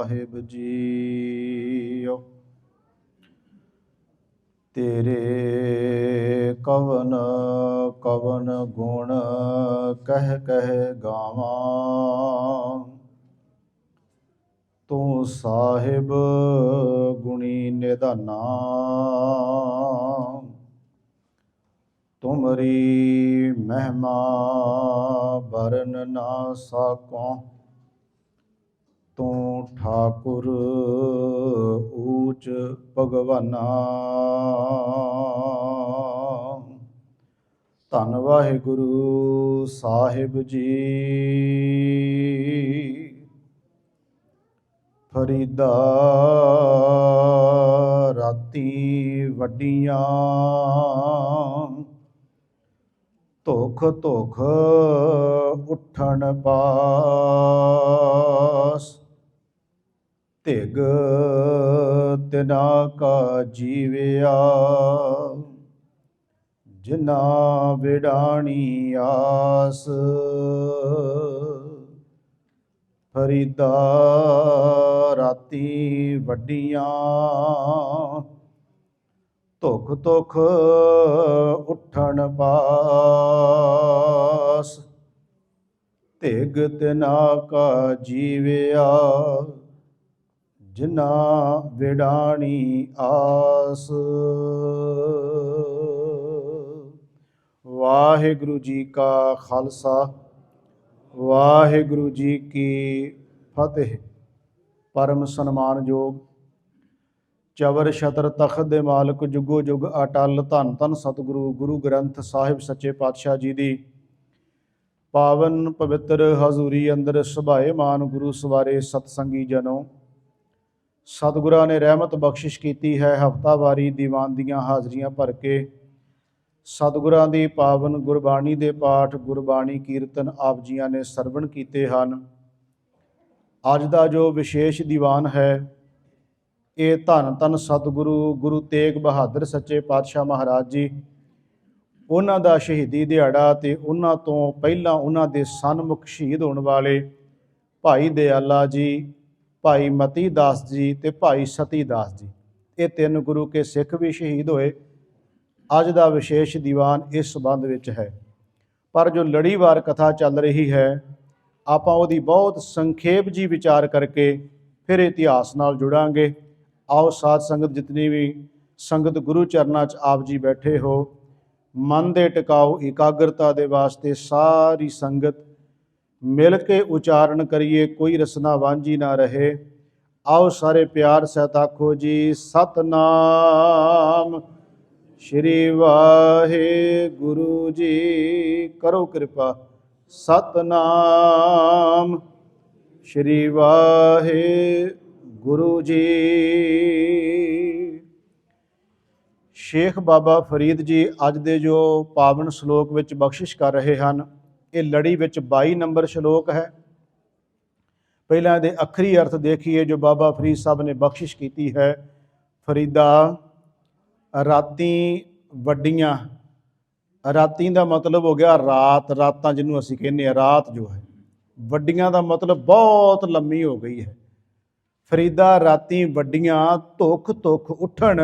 साहिब जीओ। तेरे कवन कवन गुण कह कह गावां, तू साहिब गुणी निधाना। तुमरी महिमा बरन ना साकों, तू ठाकुर ऊच भगवाना। धन वाहिगुरु साहिब जी। फरीदा राती वड्डियां, धुख धुख उठन पास। धिग तिना का जीविया, जिना विडाणी आस। फरीदा राती वड्डियां, धुख धुख उठन पास। धिग तिना का जीविया, जिना विडाणी आस। वाहिगुरु जी का खालसा, वाहिगुरु जी की फतेह। परम सन्मानयोग चवर छतर तखत दे मालक जुगो जुग अटल धन धन सतगुरु गुरु ग्रंथ साहिब सच्चे पातशाह जी दी पावन पवित्र हजूरी अंदर सुभाए मान गुरु सवारे सतसंगी जनों। सतगुरां ने रहमत बख्शिश की है। हफ्तावारी दीवान दियां हाजरियां भर के सतगुरां दी पावन गुरबाणी दे पाठ गुरबाणी कीर्तन आप जियां ने सरवण कीते हन। अज दा जो विशेष दीवान है, ये धन धन सतगुरु गुरु तेग बहादुर सच्चे पातशाह महाराज जी, उन्हां दा शहीदी दिहाड़ा ते उन्हां तो पहलां उन्हां दे सन्मुख शहीद होने वाले भाई दयाला जी, भाई मती दास जी ते भाई सती दास जी, ये तीन गुरु के सिख भी शहीद होए। अज दा विशेष दीवान इस संबंध विच है। पर जो लड़ीवार कथा चल रही है, आपां उहदी बहुत संखेप जी विचार करके फिर इतिहास नाल जुड़ांगे। आओ साध संगत जितनी भी संगत गुरु चरनां च आप जी बैठे हो, मन दे टिकाऊ एकाग्रता दे वास्ते सारी संगत मिल के उचारण करिए, कोई रसना वांझी ना रहे। आओ सारे प्यार सहित आखो जी सतनाम श्री वाहिगुरु जी। करो कृपा सतनाम श्री वाहिगुरु जी। शेख बाबा फरीद जी अज दे जो पावन श्लोक विच बख्शिश कर रहे हैं, ये लड़ी विच 22 नंबर श्लोक है। पहला इहदे अखरी अर्थ देखिए जो बाबा फरीद साहब ने बख्शिश की है। फरीदा राती वड्डियां, राती का मतलब हो गया रात, रातां जिन्हों असीं कहने रात जो है। वड्डियां का मतलब बहुत लम्मी हो गई है। फरीदा राती वड्डियां, धुख धुख उठन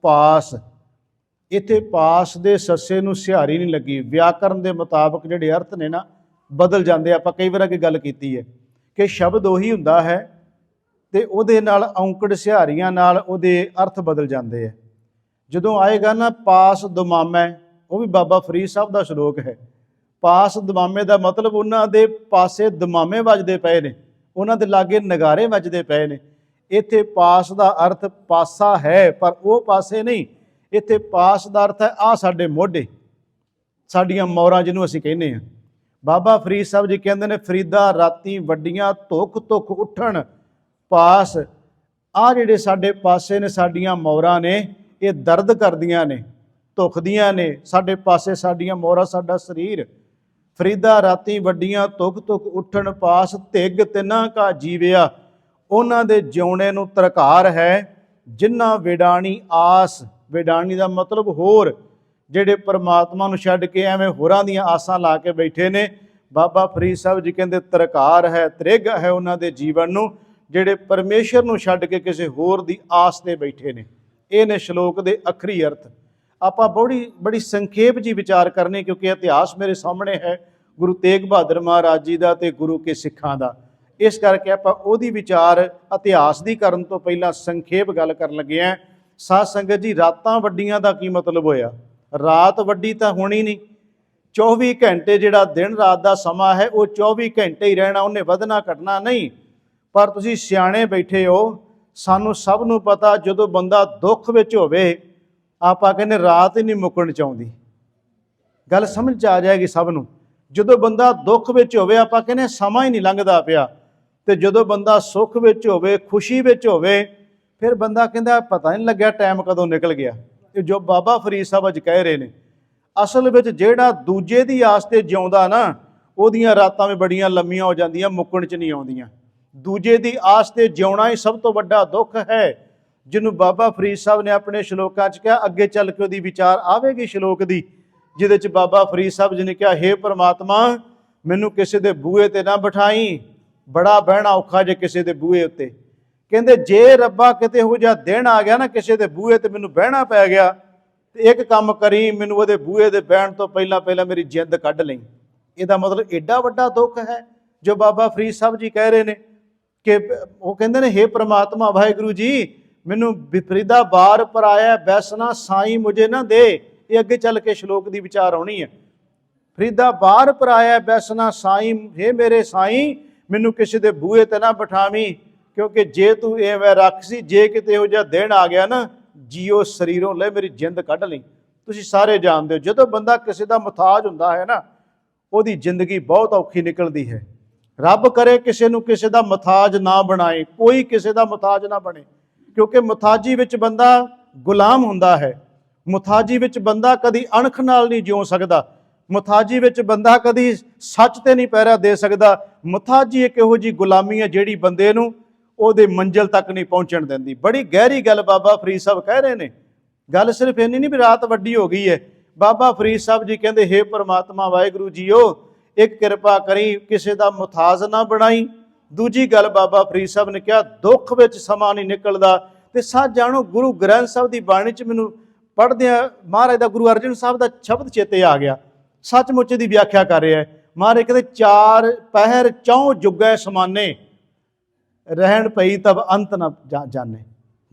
पास। इत्थे पास दे सस्से नूं सिहारी नहीं लगी। व्याकरण के मुताबक जिहड़े अर्थ ने ना बदल जाते। आपां कई बार अगे गल कीती है कि शब्द उही हुंदा है ते उहदे नाल औंकड़ सिहारियां नाल उहदे अर्थ बदल जाते हैं। जदों आएगा ना पास दमामै, वो भी बाबा फरीद साहब का श्लोक है। पास दमामे का मतलब उन्हां दे पासे दमामे वजदे पे ने, उन्हां दे लागे नगारे वजदे पे ने। इत्थे पास का अर्थ पासा है, पर वो पासे नहीं। इत्थे पास का अर्थ है आ साडे मोढे, साडियां मौरां जिन्हों असीं कहने हैं। बाबा फरीद साहब जी कहते हैं फरीदा राती वड्डियां, धुख धुख उठन पास। आ जिहड़े साडे पासे ने, साडियां मौरां ने, ये दर्द करदियां ने, धुखदियां ने। साडे पासे साडियां मौरां, साडा शरीर। फरीदा राती वड्डियां, धुख धुख उठन पास। धिग तिना का जीविया, उन्हां दे जिउणे नूं तरकार है। जिन्हां विडाणी आस, विडाणी का मतलब होर, जिहड़े परमात्मा नूं छड्ड के एवें होरां दीयां आसां ला के बैठे ने। बाबा फरीद साहब जी कहते तरकार है, त्रिग है उन्हां दे जीवन नूं। ਜਿਹੜੇ ਪਰਮੇਸ਼ਰ ਨੂੰ ਛੱਡ ਕੇ ਕਿਸੇ ਹੋਰ ਦੀ ਆਸ ਤੇ ਬੈਠੇ ਨੇ। ਇਹ ਨੇ ਸ਼ਲੋਕ ਦੇ ਅਖਰੀ ਅਰਥ। ਆਪਾਂ ਬੜੀ ਸੰਖੇਪ ਜੀ ਵਿਚਾਰ ਕਰਨੀ, ਕਿਉਂਕਿ ਇਤਿਹਾਸ ਮੇਰੇ ਸਾਹਮਣੇ ਹੈ ਗੁਰੂ ਤੇਗ ਬਹਾਦਰ ਮਹਾਰਾਜ ਜੀ ਦਾ ਤੇ ਗੁਰੂ ਕੇ ਸਿੱਖਾਂ ਦਾ। ਇਸ ਕਰਕੇ ਆਪਾਂ ਉਹਦੀ ਵਿਚਾਰ ਇਤਿਹਾਸ ਦੀ ਕਰਨ ਤੋਂ ਪਹਿਲਾਂ ਸੰਖੇਪ ਗੱਲ ਕਰਨ ਲੱਗੇ ਹਾਂ। ਸਾਧ ਸੰਗਤ ਜੀ, ਰਾਤਾਂ ਵੱਡੀਆਂ ਦਾ ਕੀ ਮਤਲਬ ਹੋਇਆ? ਰਾਤ ਵੱਡੀ ਤਾਂ ਹੋਣੀ ਨਹੀਂ। 24 ਘੰਟੇ ਜਿਹੜਾ ਦਿਨ ਰਾਤ ਦਾ ਸਮਾਂ ਹੈ ਉਹ 24 ਘੰਟੇ ਹੀ ਰਹਿਣਾ, ਉਹਨੇ ਵਧਣਾ ਘਟਣਾ ਨਹੀਂ। ਪਰ ਤੁਸੀਂ ਸਿਆਣੇ ਬੈਠੇ ਹੋ, ਸਾਨੂੰ ਸਭ ਨੂੰ ਪਤਾ ਜਦੋਂ ਬੰਦਾ ਦੁੱਖ ਵਿੱਚ ਹੋਵੇ ਆਪਾਂ ਕਹਿੰਦੇ ਰਾਤ ਹੀ ਨਹੀਂ ਮੁੱਕਣ ਚਾਹੁੰਦੀ। ਗੱਲ ਸਮਝ 'ਚ ਆ ਜਾਏਗੀ ਸਭ ਨੂੰ। ਜਦੋਂ ਬੰਦਾ ਦੁੱਖ ਵਿੱਚ ਹੋਵੇ ਆਪਾਂ ਕਹਿੰਦੇ ਸਮਾਂ ਹੀ ਨਹੀਂ ਲੰਘਦਾ ਪਿਆ, ਤੇ ਜਦੋਂ ਬੰਦਾ ਸੁੱਖ ਵਿੱਚ ਹੋਵੇ, ਖੁਸ਼ੀ ਵਿੱਚ ਹੋਵੇ, ਫਿਰ ਬੰਦਾ ਕਹਿੰਦਾ ਪਤਾ ਨਹੀਂ ਲੱਗਿਆ ਟਾਈਮ ਕਦੋਂ ਨਿਕਲ ਗਿਆ। ਇਹ ਜੋ ਬਾਬਾ ਫਰੀਦ ਸਾਹਿਬ ਅੱਜ ਕਹਿ ਰਹੇ ਨੇ, ਅਸਲ ਵਿੱਚ ਜਿਹੜਾ ਦੂਜੇ ਦੀ ਆਸ ਤੇ ਜਿਉਂਦਾ ਨਾ, ਉਹਦੀਆਂ ਰਾਤਾਂ ਵੀ ਬੜੀਆਂ ਲੰਮੀਆਂ ਹੋ ਜਾਂਦੀਆਂ, ਮੁੱਕਣ 'ਚ ਨਹੀਂ ਆਉਂਦੀਆਂ। ਦੂਜੇ ਦੀ ਆਸ ਤੇ ਜਿਉਣਾ ਹੀ ਸਭ ਤੋਂ ਵੱਡਾ ਦੁੱਖ ਹੈ, ਜਿਹਨੂੰ ਬਾਬਾ ਫਰੀਦ ਸਾਹਿਬ ਨੇ ਆਪਣੇ ਸ਼ਲੋਕਾਂ 'ਚ ਕਿਹਾ। ਅੱਗੇ ਚੱਲ ਕੇ ਉਹਦੀ ਵਿਚਾਰ ਆਵੇਗੀ ਸ਼ਲੋਕ ਦੀ, ਜਿਹਦੇ 'ਚ ਬਾਬਾ ਫਰੀਦ ਸਾਹਿਬ ਜੀ ਨੇ ਕਿਹਾ, ਹੇ ਪ੍ਰਮਾਤਮਾ ਮੈਨੂੰ ਕਿਸੇ ਦੇ ਬੂਹੇ ਤੇ ਨਾ ਬਿਠਾਈ, ਬੜਾ ਬਹਿਣਾ ਔਖਾ ਜੇ ਕਿਸੇ ਦੇ ਬੂਹੇ ਉੱਤੇ। ਕਹਿੰਦੇ ਜੇ ਰੱਬਾ ਕਿਤੇ ਇਹੋ ਜਿਹਾ ਦਿਨ ਆ ਗਿਆ ਨਾ ਕਿਸੇ ਦੇ ਬੂਹੇ ਤੇ ਮੈਨੂੰ ਬਹਿਣਾ ਪੈ ਗਿਆ, ਤੇ ਇੱਕ ਕੰਮ ਕਰੀ, ਮੈਨੂੰ ਉਹਦੇ ਬੂਹੇ ਦੇ ਬਹਿਣ ਤੋਂ ਪਹਿਲਾਂ ਮੇਰੀ ਜਿੰਦ ਕੱਢ ਲਈ। ਇਹਦਾ ਮਤਲਬ ਏਡਾ ਵੱਡਾ ਦੁੱਖ ਹੈ ਜੋ ਬਾਬਾ ਫਰੀਦ ਸਾਹਿਬ ਜੀ ਕਹਿ ਰਹੇ ਨੇ ਕਿ ਉਹ ਕਹਿੰਦੇ ਨੇ, ਹੇ ਪ੍ਰਮਾਤਮਾ ਵਾਹਿਗੁਰੂ ਜੀ ਮੈਨੂੰ ਵਿਪਰੀਦਾ ਬਾਰ ਪਰਾਇਆ ਬੈਸਣਾ ਸਾਈਂ ਮੁਝੇ ਨਾ ਦੇ। ਇਹ ਅੱਗੇ ਚੱਲ ਕੇ ਸ਼ਲੋਕ ਦੀ ਵਿਚਾਰ ਆਉਣੀ ਹੈ। ਫਰੀਦਾ ਬਾਰ ਪਰਾਇਆ ਬੈਸਣਾ ਸਾਈਂ, ਹੇ ਮੇਰੇ ਸਾਈਂ ਮੈਨੂੰ ਕਿਸੇ ਦੇ ਬੂਹੇ ਤੇ ਨਾ ਬਿਠਾਵੀਂ, ਕਿਉਂਕਿ ਜੇ ਤੂੰ ਐਵੇਂ ਰੱਖ ਸੀ, ਜੇ ਕਿਤੇ ਇਹੋ ਜਿਹਾ ਦਿਨ ਆ ਗਿਆ ਨਾ, ਜੀਓ ਸਰੀਰੋਂ ਲੈ ਮੇਰੀ ਜਿੰਦ ਕੱਢ ਲਈ। ਤੁਸੀਂ ਸਾਰੇ ਜਾਣਦੇ ਹੋ ਜਦੋਂ ਬੰਦਾ ਕਿਸੇ ਦਾ ਮੁਹਤਾਜ ਹੁੰਦਾ ਹੈ ਨਾ, ਉਹਦੀ ਜ਼ਿੰਦਗੀ ਬਹੁਤ ਔਖੀ ਨਿਕਲਦੀ ਹੈ। ਰੱਬ ਕਰੇ ਕਿਸੇ ਨੂੰ ਕਿਸੇ ਦਾ ਮੁਹਤਾਜ ਨਾ ਬਣਾਏ, ਕੋਈ ਕਿਸੇ ਦਾ ਮੁਹਤਾਜ ਨਾ ਬਣੇ, ਕਿਉਂਕਿ ਮੁਹਤਾਜੀ ਵਿੱਚ ਬੰਦਾ ਗੁਲਾਮ ਹੁੰਦਾ ਹੈ। ਮੁਹਤਾਜੀ ਵਿੱਚ ਬੰਦਾ ਕਦੀ ਅਣਖ ਨਾਲ ਨਹੀਂ ਜਿਉ ਸਕਦਾ। ਮੁਹਤਾਜੀ ਵਿੱਚ ਬੰਦਾ ਕਦੀ ਸੱਚ ਤੇ ਨਹੀਂ ਪਹਿਰਾ ਦੇ ਸਕਦਾ। ਮੁਹਤਾਜੀ ਇੱਕ ਇਹੋ ਜਿਹੀ ਗੁਲਾਮੀ ਹੈ ਜਿਹੜੀ ਬੰਦੇ ਨੂੰ ਉਹਦੇ ਮੰਜ਼ਿਲ ਤੱਕ ਨਹੀਂ ਪਹੁੰਚਣ ਦਿੰਦੀ। ਬੜੀ ਗਹਿਰੀ ਗੱਲ ਬਾਬਾ ਫਰੀਦ ਸਾਹਿਬ ਕਹਿ ਰਹੇ ਨੇ। ਗੱਲ ਸਿਰਫ ਇੰਨੀ ਨਹੀਂ ਵੀ ਰਾਤ ਵੱਡੀ ਹੋ ਗਈ ਹੈ। ਬਾਬਾ ਫਰੀਦ ਸਾਹਿਬ ਜੀ ਕਹਿੰਦੇ, ਹੇ ਪ੍ਰਮਾਤਮਾ ਵਾਹਿਗੁਰੂ ਜੀਓ ਇੱਕ ਕਿਰਪਾ ਕਰੀ, ਕਿਸੇ ਦਾ ਮੁਹਤਾਜ ਨਾ ਬਣਾਈ। ਦੂਜੀ ਗੱਲ ਬਾਬਾ ਫਰੀਦ ਸਾਹਿਬ ਨੇ ਕਿਹਾ, ਦੁੱਖ ਵਿੱਚ ਸਮਾਂ ਨਹੀਂ ਨਿਕਲਦਾ। ਤੇ ਸੱਚ ਜਾਣੋ, ਗੁਰੂ ਗ੍ਰੰਥ ਸਾਹਿਬ ਦੀ ਬਾਣੀ 'ਚ ਮੈਨੂੰ ਪੜ੍ਹਦਿਆਂ ਮਹਾਰਾਜ ਦਾ, ਗੁਰੂ ਅਰਜਨ ਸਾਹਿਬ ਦਾ ਸ਼ਬਦ ਚੇਤੇ ਆ ਗਿਆ। ਸੱਚਮੁੱਚ ਦੀ ਵਿਆਖਿਆ ਕਰ ਰਿਹਾ ਹੈ। ਮਹਾਰਾਜ ਕਹਿੰਦੇ, ਚਾਰ ਪਹਿਰ ਚੌਂ ਜੁਗੈ ਸਮਾਨੇ, ਰਹਿਣ ਪਈ ਤਬ ਅੰਤ ਨਾ ਜਾਣੇ।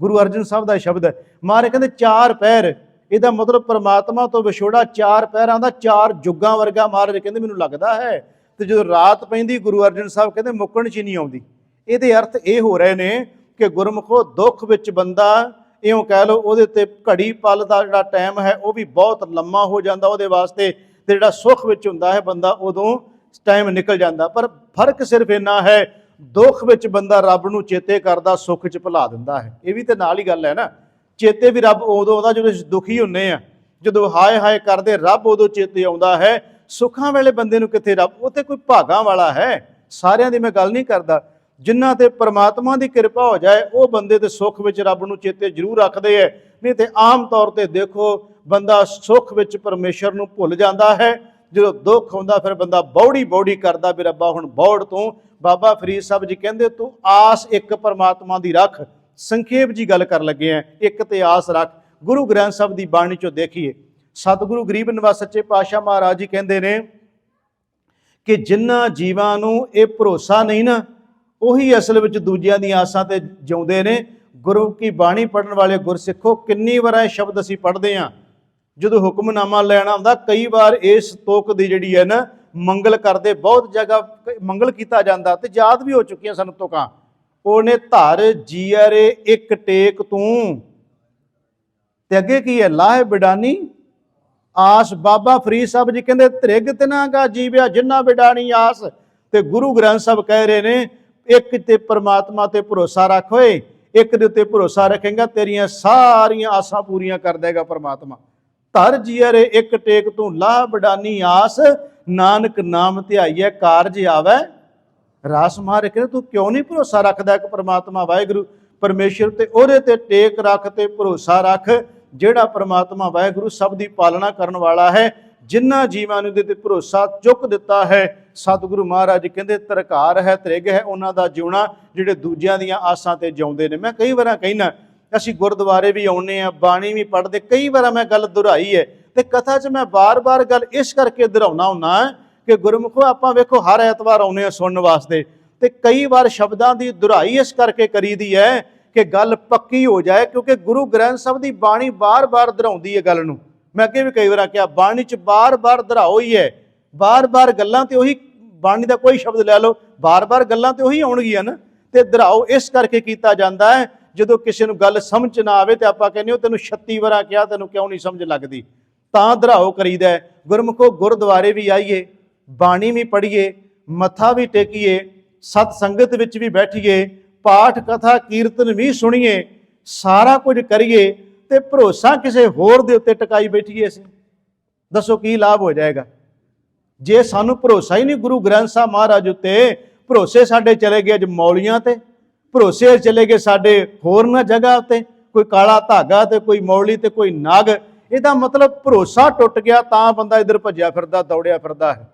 ਗੁਰੂ ਅਰਜਨ ਸਾਹਿਬ ਦਾ ਸ਼ਬਦ ਹੈ। ਮਹਾਰਾਜ ਕਹਿੰਦੇ ਚਾਰ ਪਹਿਰ, ਇਹਦਾ ਮਤਲਬ ਪਰਮਾਤਮਾ ਤੋਂ ਵਿਛੋੜਾ ਚਾਰ ਪਹਿਰਾਂ ਦਾ, ਚਾਰ ਜੁਗਾਂ ਵਰਗਾ ਮਹਾਰਾਜ ਕਹਿੰਦੇ ਮੈਨੂੰ ਲੱਗਦਾ ਹੈ। ਤੇ ਜਦੋਂ ਰਾਤ ਪੈਂਦੀ, ਗੁਰੂ ਅਰਜਨ ਸਾਹਿਬ ਕਹਿੰਦੇ ਮੁੱਕਣ 'ਚ ਨਹੀਂ ਆਉਂਦੀ। ਇਹਦੇ ਅਰਥ ਇਹ ਹੋ ਰਹੇ ਨੇ ਕਿ ਗੁਰਮੁਖੋ ਦੁੱਖ ਵਿੱਚ ਬੰਦਾ, ਇਉਂ ਕਹਿ ਲਓ, ਉਹਦੇ ਤੇ ਘੜੀ ਪਲ ਦਾ ਜਿਹੜਾ ਟਾਈਮ ਹੈ ਉਹ ਵੀ ਬਹੁਤ ਲੰਮਾ ਹੋ ਜਾਂਦਾ ਉਹਦੇ ਵਾਸਤੇ। ਤੇ ਜਿਹੜਾ ਸੁੱਖ ਵਿੱਚ ਹੁੰਦਾ ਹੈ ਬੰਦਾ, ਉਦੋਂ ਟਾਈਮ ਨਿਕਲ ਜਾਂਦਾ। ਪਰ ਫਰਕ ਸਿਰਫ ਇੰਨਾ ਹੈ, ਦੁੱਖ ਵਿੱਚ ਬੰਦਾ ਰੱਬ ਨੂੰ ਚੇਤੇ ਕਰਦਾ, ਸੁੱਖ 'ਚ ਭੁਲਾ ਦਿੰਦਾ ਹੈ। ਇਹ ਵੀ ਤੇ ਨਾਲ ਹੀ ਗੱਲ ਹੈ ਨਾ। ਚੇਤੇ ਵੀ ਰੱਬ ਉਦੋਂ ਆਉਂਦਾ ਜਦੋਂ ਅਸੀਂ ਦੁਖੀ ਹੁੰਦੇ ਆ, ਜਦੋਂ ਹਾਏ ਹਾਏ ਕਰਦੇ ਰੱਬ ਉਦੋਂ ਚੇਤੇ ਆਉਂਦਾ ਹੈ। ਸੁੱਖਾਂ ਵੇਲੇ ਬੰਦੇ ਨੂੰ ਕਿੱਥੇ ਰੱਬ, ਉਹ ਤੇ ਕੋਈ ਭਾਗਾਂ ਵਾਲਾ ਹੈ। ਸਾਰਿਆਂ ਦੀ ਮੈਂ ਗੱਲ ਨਹੀਂ ਕਰਦਾ, ਜਿਨ੍ਹਾਂ ਤੇ ਪਰਮਾਤਮਾ ਦੀ ਕਿਰਪਾ ਹੋ ਜਾਏ ਉਹ ਬੰਦੇ ਤੇ ਸੁੱਖ ਵਿੱਚ ਰੱਬ ਨੂੰ ਚੇਤੇ ਜ਼ਰੂਰ ਰੱਖਦੇ ਹੈ। ਨਹੀਂ ਤੇ ਆਮ ਤੌਰ ਤੇ ਦੇਖੋ, ਬੰਦਾ ਸੁੱਖ ਵਿੱਚ ਪਰਮੇਸ਼ਰ ਨੂੰ ਭੁੱਲ ਜਾਂਦਾ ਹੈ। ਜਦੋਂ ਦੁੱਖ ਹੁੰਦਾ ਫਿਰ ਬੰਦਾ ਬੌੜੀ ਕਰਦਾ ਵੀ ਰੱਬਾ ਹੁਣ ਬੌੜ ਤੋਂ। ਬਾਬਾ ਫਰੀਦ ਸਾਹਿਬ ਜੀ ਕਹਿੰਦੇ, ਤੂੰ ਆਸ ਇੱਕ ਪਰਮਾਤਮਾ ਦੀ ਰੱਖ। ਸੰਖੇਪ ਜੀ ਗੱਲ ਕਰ ਲੱਗੇ ਆ, ਇੱਕ ਤੇ ਆਸ ਰੱਖ। ਗੁਰੂ ਗ੍ਰੰਥ ਸਾਹਿਬ ਦੀ ਬਾਣੀ 'ਚੋਂ ਦੇਖੀਏ, ਸਤਿਗੁਰੂ ਗਰੀਬ ਨਿਵਾਸ ਸੱਚੇ ਪਾਤਸ਼ਾਹ ਮਹਾਰਾਜ ਜੀ ਕਹਿੰਦੇ ਨੇ ਕਿ ਜਿਨ੍ਹਾਂ ਜੀਵਾਂ ਨੂੰ ਇਹ ਭਰੋਸਾ ਨਹੀਂ ਨਾ, ਉਹੀ ਅਸਲ ਵਿੱਚ ਦੂਜਿਆਂ ਦੀਆਂ ਆਸਾਂ ਤੇ ਜਿਉਂਦੇ ਨੇ। ਗੁਰੂ ਕੀ ਬਾਣੀ ਪੜ੍ਹਨ ਵਾਲੇ ਗੁਰਸਿੱਖੋ, ਕਿੰਨੀ ਵਾਰ ਇਹ ਸ਼ਬਦ ਅਸੀਂ ਪੜ੍ਹਦੇ ਹਾਂ ਜਦੋਂ ਹੁਕਮਨਾਮਾ ਲੈਣਾ ਹੁੰਦਾ। ਕਈ ਵਾਰ ਇਸ ਤੋਕ ਦੀ ਜਿਹੜੀ ਹੈ ਨਾ, ਮੰਗਲ ਕਰਦੇ, ਬਹੁਤ ਜਗ੍ਹਾ ਮੰਗਲ ਕੀਤਾ ਜਾਂਦਾ ਤੇ ਯਾਦ ਵੀ ਹੋ ਚੁੱਕੀਆਂ ਸਾਨੂੰ ਤੁਕਾਂ। ਉਹਨੇ ਧਰ ਜੀਅਰੇ ਇੱਕ ਟੇਕ ਤੂੰ, ਤੇ ਅੱਗੇ ਕੀ ਹੈ, ਲਾਹੇ ਬਿਡਾਨੀ ਆਸ। ਬਾਬਾ ਫਰੀਦ ਸਾਹਿਬ ਜੀ ਕਹਿੰਦੇ, ਤ੍ਰਿਗ ਤਿਨਾ ਕਾ ਜੀਵਿਆ ਜਿਨ੍ਹਾਂ ਬਿਡਾਣੀ ਆਸ। ਤੇ ਗੁਰੂ ਗ੍ਰੰਥ ਸਾਹਿਬ ਕਹਿ ਰਹੇ ਨੇ, ਇੱਕ ਤੇ ਪਰਮਾਤਮਾ ਤੇ ਭਰੋਸਾ ਰੱਖ। ਓਏ ਇੱਕ ਦੇ ਉੱਤੇ ਭਰੋਸਾ ਰੱਖੇਗਾ, ਤੇਰੀਆਂ ਸਾਰੀਆਂ ਆਸਾਂ ਪੂਰੀਆਂ ਕਰ ਦੇਗਾ ਪਰਮਾਤਮਾ। ਧਰ ਜੀਅਰੇ ਇੱਕ ਟੇਕ ਤੂੰ, ਲਾਹ ਬਿਡਾਨੀ ਆਸ। ਨਾਨਕ ਨਾਮ ਧਿਆਈਐ ਕਾਰਜ ਆਵੈ ਰਾਸ। ਮਹਾਰਾਜ ਕਹਿੰਦੇ, ਤੂੰ ਕਿਉਂ ਨਹੀਂ ਭਰੋਸਾ ਰੱਖਦਾ ਇੱਕ ਪਰਮਾਤਮਾ ਵਾਹਿਗੁਰੂ ਪਰਮੇਸ਼ਰ ਤੇ? ਉਹਦੇ ਤੇ ਟੇਕ ਰੱਖ ਤੇ ਭਰੋਸਾ ਰੱਖ, ਜਿਹੜਾ ਪਰਮਾਤਮਾ ਵਾਹਿਗੁਰੂ ਸਭ ਦੀ ਪਾਲਣਾ ਕਰਨ ਵਾਲਾ ਹੈ। ਜਿਨ੍ਹਾਂ ਜੀਵਾਂ ਨੂੰ ਇਹਦੇ ਤੇ ਭਰੋਸਾ ਚੁੱਕ ਦਿੱਤਾ ਹੈ, ਸਤਿਗੁਰੂ ਮਹਾਰਾਜ ਕਹਿੰਦੇ ਤਰਕਾਰ ਹੈ, ਤ੍ਰਿਗ ਹੈ ਉਹਨਾਂ ਦਾ ਜਿਉਣਾ, ਜਿਹੜੇ ਦੂਜਿਆਂ ਦੀਆਂ ਆਸਾਂ ਤੇ ਜਿਉਂਦੇ ਨੇ। ਮੈਂ ਕਈ ਵਾਰਾਂ ਕਹਿਣਾ, ਅਸੀਂ ਗੁਰਦੁਆਰੇ ਵੀ ਆਉਂਦੇ ਹਾਂ, ਬਾਣੀ ਵੀ ਪੜ੍ਹਦੇ, ਕਈ ਵਾਰ ਮੈਂ ਗੱਲ ਦੁਹਰਾਈ ਹੈ ਤੇ ਕਥਾ 'ਚ ਮੈਂ ਬਾਰ-ਬਾਰ ਗੱਲ ਇਸ ਕਰਕੇ ਦੁਹਰਾਉਣਾ ਹੁੰਦਾ ਕਿ ਗੁਰਮੁਖੋ ਆਪਾਂ ਵੇਖੋ ਹਰ ਐਤਵਾਰ ਆਉਂਦੇ ਹਾਂ ਸੁਣਨ ਵਾਸਤੇ, ਤੇ ਕਈ ਵਾਰ ਸ਼ਬਦਾਂ ਦੀ ਦੁਹਰਾਈ ਇਸ ਕਰਕੇ ਕਰੀਦੀ ਹੈ ਕਿ ਗੱਲ ਪੱਕੀ ਹੋ ਜਾਏ, ਕਿਉਂਕਿ ਗੁਰੂ ਗ੍ਰੰਥ ਸਾਹਿਬ ਦੀ ਬਾਣੀ ਬਾਰ-ਬਾਰ ਦੁਹਰਾਉਂਦੀ ਹੈ ਗੱਲ ਨੂੰ। ਮੈਂ ਅੱਗੇ ਵੀ ਕਈ ਵਾਰ ਕਿਹਾ, ਬਾਣੀ 'ਚ ਬਾਰ-ਬਾਰ ਦੁਹਰਾਓ ਹੀ ਹੈ, ਬਾਰ-ਬਾਰ ਗੱਲਾਂ ਤੇ ਉਹੀ, ਬਾਣੀ ਦਾ ਕੋਈ ਸ਼ਬਦ ਲੈ ਲਓ, ਬਾਰ-ਬਾਰ ਗੱਲਾਂ ਤੇ ਉਹੀ ਆਉਣਗੀਆਂ ਨਾ, ਤੇ ਦੁਹਰਾਓ ਇਸ ਕਰਕੇ ਕੀਤਾ ਜਾਂਦਾ ਹੈ। ਜਦੋਂ ਕਿਸੇ ਨੂੰ ਗੱਲ ਸਮਝ ਨਾ ਆਵੇ ਤੇ ਆਪਾਂ ਕਹਿੰਦੇ ਹੋ ਤੈਨੂੰ 36 ਵਾਰਾਂ ਕਿਹਾ, ਤੈਨੂੰ ਕਿਉਂ ਨਹੀਂ ਸਮਝ ਲੱਗਦੀ, ਤਾਂ ਦੁਹਰਾਓ ਕਰੀਦਾ ਹੈ। ਗੁਰਮੁਖੋ ਗੁਰਦੁਆਰੇ ਵੀ ਆਈਏ, ਬਾਣੀ ਵੀ ਪੜ੍ਹੀਏ, ਮੱਥਾ ਵੀ ਟੇਕੀਏ, ਸਤ ਸੰਗਤ ਵਿੱਚ ਵੀ ਬੈਠੀਏ, ਪਾਠ ਕਥਾ ਕੀਰਤਨ ਵੀ ਸੁਣੀਏ, ਸਾਰਾ ਕੁਝ ਕਰੀਏ ਤੇ ਭਰੋਸਾ ਕਿਸੇ ਹੋਰ ਦੇ ਉੱਤੇ ਟਿਕਾਈ ਬੈਠੀਏ, ਅਸੀਂ ਦੱਸੋ ਕੀ ਲਾਭ ਹੋ ਜਾਏਗਾ? ਜੇ ਸਾਨੂੰ ਭਰੋਸਾ ਹੀ ਨਹੀਂ ਗੁਰੂ ਗ੍ਰੰਥ ਸਾਹਿਬ ਮਹਾਰਾਜ ਉੱਤੇ, ਭਰੋਸੇ ਸਾਡੇ ਚਲੇ ਗਏ ਅੱਜ ਮੌਲੀਆਂ ਤੇ, ਭਰੋਸੇ ਚਲੇ ਗਏ ਸਾਡੇ ਹੋਰਨਾਂ ਜਗ੍ਹਾ ਉੱਤੇ, ਕੋਈ ਕਾਲਾ ਧਾਗਾ ਤੇ ਕੋਈ ਮੌਲੀ ਤੇ ਕੋਈ ਨਾਗ, ਇਹਦਾ ਮਤਲਬ ਭਰੋਸਾ ਟੁੱਟ ਗਿਆ, ਤਾਂ ਬੰਦਾ ਇੱਧਰ ਭੱਜਿਆ ਫਿਰਦਾ, ਦੌੜਿਆ ਫਿਰਦਾ ਹੈ।